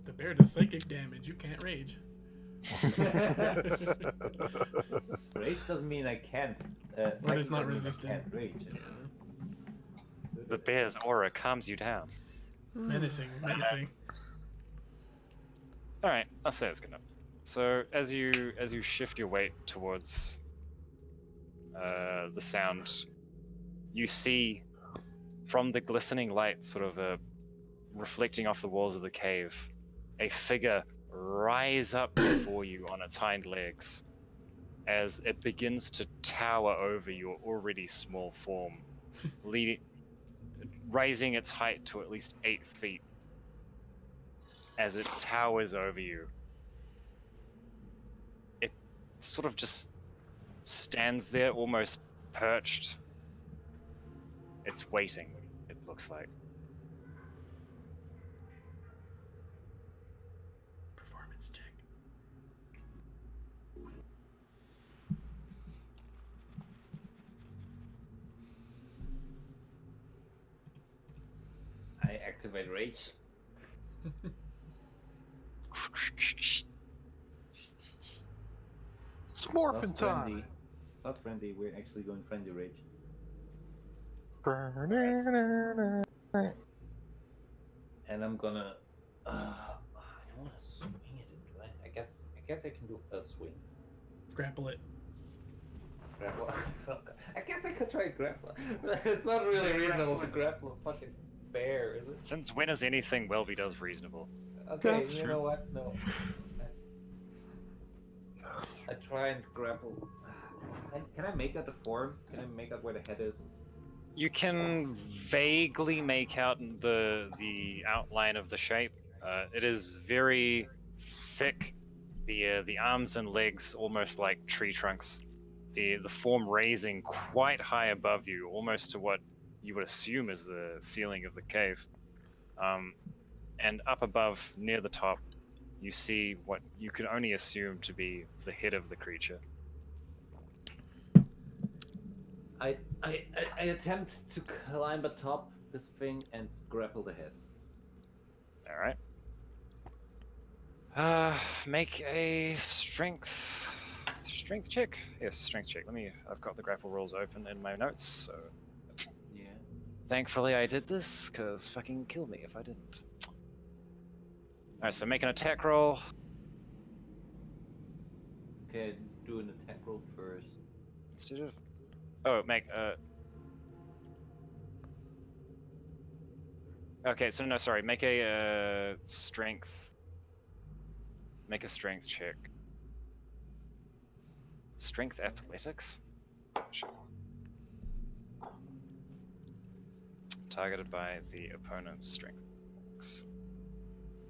The bear does psychic damage. You can't rage. Rage doesn't mean I can't. But it's psychic not doesn't mean I resistant. can't rage. The bear's aura calms you down. Menacing. Alright, I'll say it's good enough. So as you shift your weight towards the sound, you see from the glistening light sort of reflecting off the walls of the cave, a figure rise up before you on its hind legs as it begins to tower over your already small form, raising its height to at least 8 feet. As it towers over you, it sort of just stands there, almost perched. It's waiting, it looks like. Performance check. I activate rage. It's morphin' time. Frenzy. Not frenzy, we're actually going frenzy rage. And I'm gonna. I don't want to swing it, do I? I guess I can do a swing. Grapple it. Grapple. I guess I could try grapple. It's not really reasonable to grapple a fucking bear, is it? Since when is anything Welby does reasonable? Okay, That's you true. know what? No. I try and grapple. Can I make out the form? Can I make out where the head is? You can vaguely make out the outline of the shape. It is very thick. The arms and legs almost like tree trunks. The form raising quite high above you, almost to what you would assume is the ceiling of the cave. And up above, near the top, you see what you can only assume to be the head of the creature. I attempt to climb atop this thing and grapple the head. All right. Make a strength check. Yes, strength check. I've got the grapple rules open in my notes, so Yeah. thankfully I did this, cause fucking kill me if I didn't. All right, so make an attack roll. Okay, do an attack roll first. Instead of, oh, make Okay, so no, sorry. Make a strength. Make a strength check. Strength athletics? Sure. Targeted by the opponent's strength.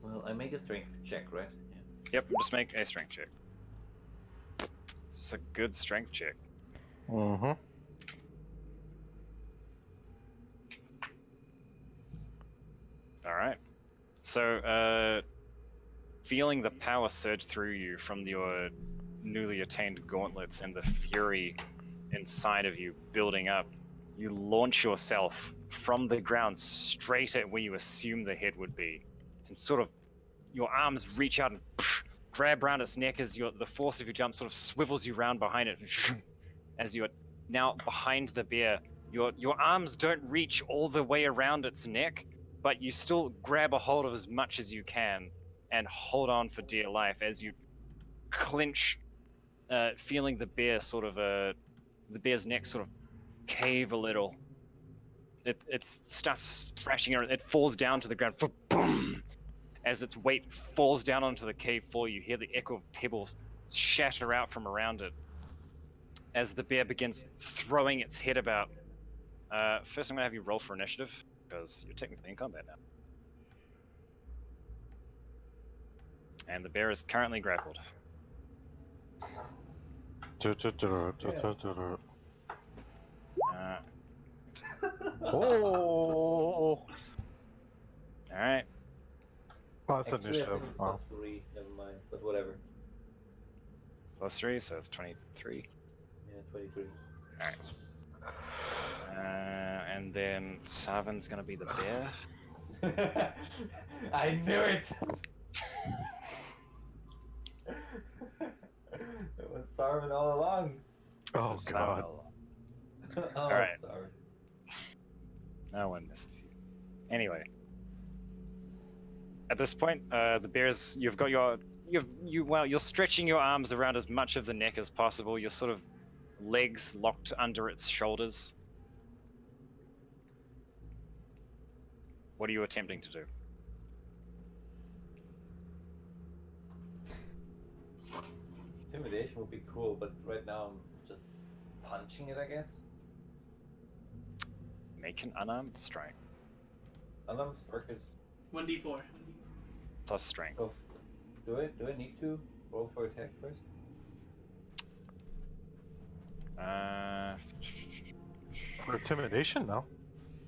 Well, I make a strength check, right? Yeah. Yep, just make a strength check. It's a good strength check. Mm-hmm. Alright. So, feeling the power surge through you from your newly attained gauntlets and the fury inside of you building up, you launch yourself from the ground straight at where you assume the head would be. And sort of, your arms reach out and grab around its neck as the force of your jump sort of swivels you round behind it. As you're now behind the bear, your arms don't reach all the way around its neck, but you still grab a hold of as much as you can and hold on for dear life as you clinch, feeling the bear the bear's neck sort of cave a little. It starts thrashing around. It falls down to the ground. Boom! As its weight falls down onto the cave floor, you hear the echo of pebbles shatter out from around it. As the bear begins throwing its head about. First, I'm gonna have you roll for initiative because you're technically in combat now. And the bear is currently grappled. Oh! Alright. Oh, that's Actually, I initiative. think Oh. +3. Never mind, but whatever. +3, so it's 23. Yeah, 23. Alright. And then Sarvin's gonna be the bear. I knew it! It was Sarvin all along. Oh, God. Oh, Alright. sorry. No one misses you. Anyway. At this point, the bear's you're stretching your arms around as much of the neck as possible, your sort of legs locked under its shoulders. What are you attempting to do? Intimidation would be cool, but right now I'm just punching it, I guess. Make an unarmed strike. Unarmed strike is 1d4. Plus strength. Oh, do I need to roll for attack first? For intimidation, no.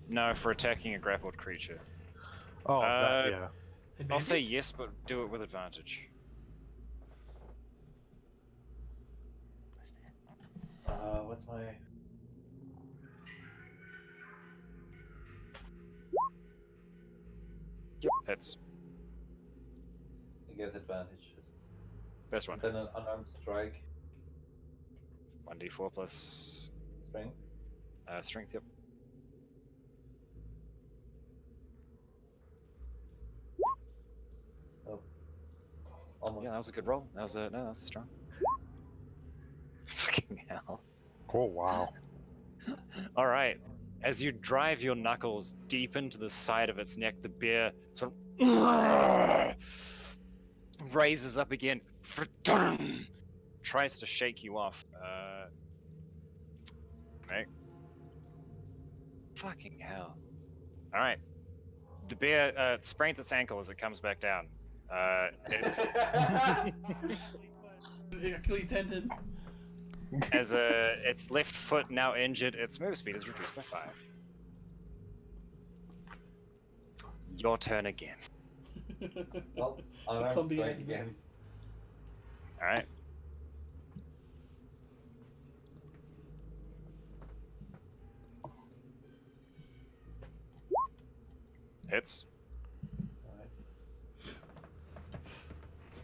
No, for attacking a grappled creature. Oh, that, yeah. I'll say Advantage? yes, but do it with advantage. What's my? Yep, hits. I guess advantage. Best one Then hits. an unarmed strike. 1d4 plus Strength. strength, yep. Oh. Almost. Yeah, that was a good roll. That was strong. Fucking hell. Oh, wow. Alright. As you drive your knuckles deep into the side of its neck, the bear sort of raises up again. Tries to shake you off. Right. Fucking hell. Alright. The bear sprains its ankle as it comes back down. It's Achilles tendon. as its left foot now injured, its move speed is reduced by 5. Your turn again. Well, The unarmed clumsy strike ass again. Alright. Hits. Alright.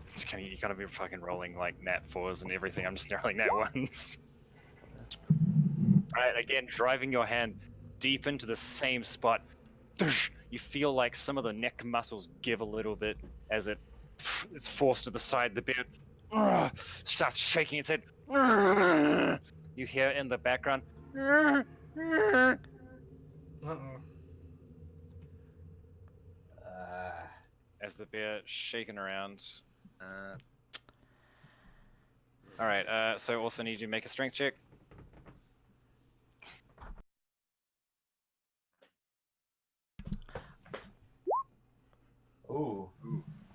It's kind of, you gotta be fucking rolling like nat 4s and everything. I'm just rolling nat 1s. Alright, again, driving your hand deep into the same spot. You feel like some of the neck muscles give a little bit as it's forced to the side. The bear starts shaking its head. You hear in the background. Uh-oh. As the bear shaking around. Alright, so also need you to make a strength check. Ooh.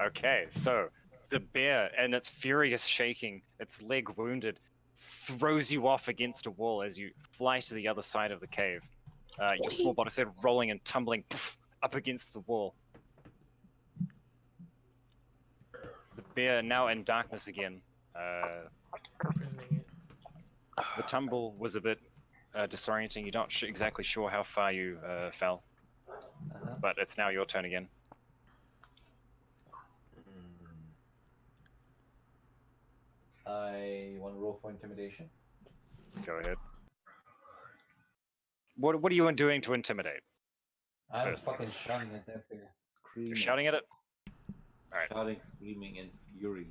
Okay, so the bear, and its furious shaking, its leg wounded, throws you off against a wall as you fly to the other side of the cave. Your small body said rolling and tumbling up against the wall. The bear now in darkness again. Imprisoning it. The tumble was a bit disorienting. You're not exactly sure how far you fell, but it's now your turn again. I want to roll for intimidation. Go ahead. What are you doing to intimidate? I'm First. fucking shouting at that thing. Screaming. You're shouting at it? Alright. Shouting, screaming in fury.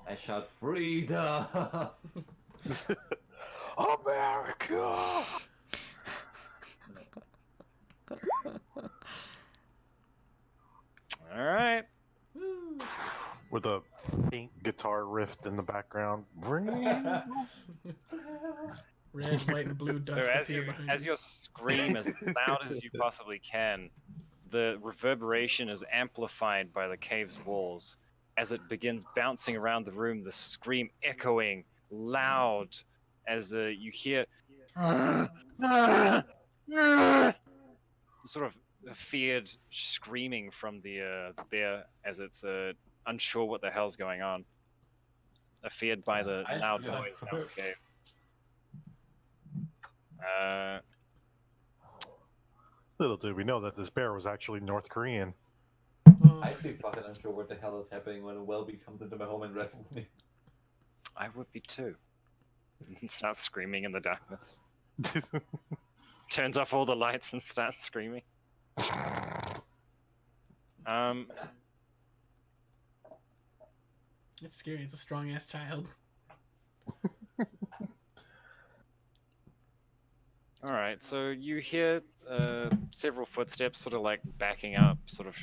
I shout freedom. America! Alright. With a faint guitar riff in the background. Red, white, and blue So dust as appear you behind as you. you scream as loud as you possibly can, the reverberation is amplified by the cave's walls. As it begins bouncing around the room, the scream echoing loud as you hear sort of feared screaming from the bear as it's unsure what the hell's going on. Feared by the loud noise down the cave. Little did we know that this bear was actually North Korean. Oh, I'd be fucking unsure what the hell is happening when a Welby comes into my home and wrestles me. I would be too. And starts screaming in the darkness. Turns off all the lights and starts screaming. it's scary. It's a strong ass child. Alright, so you hear several footsteps sort of like backing up, sort of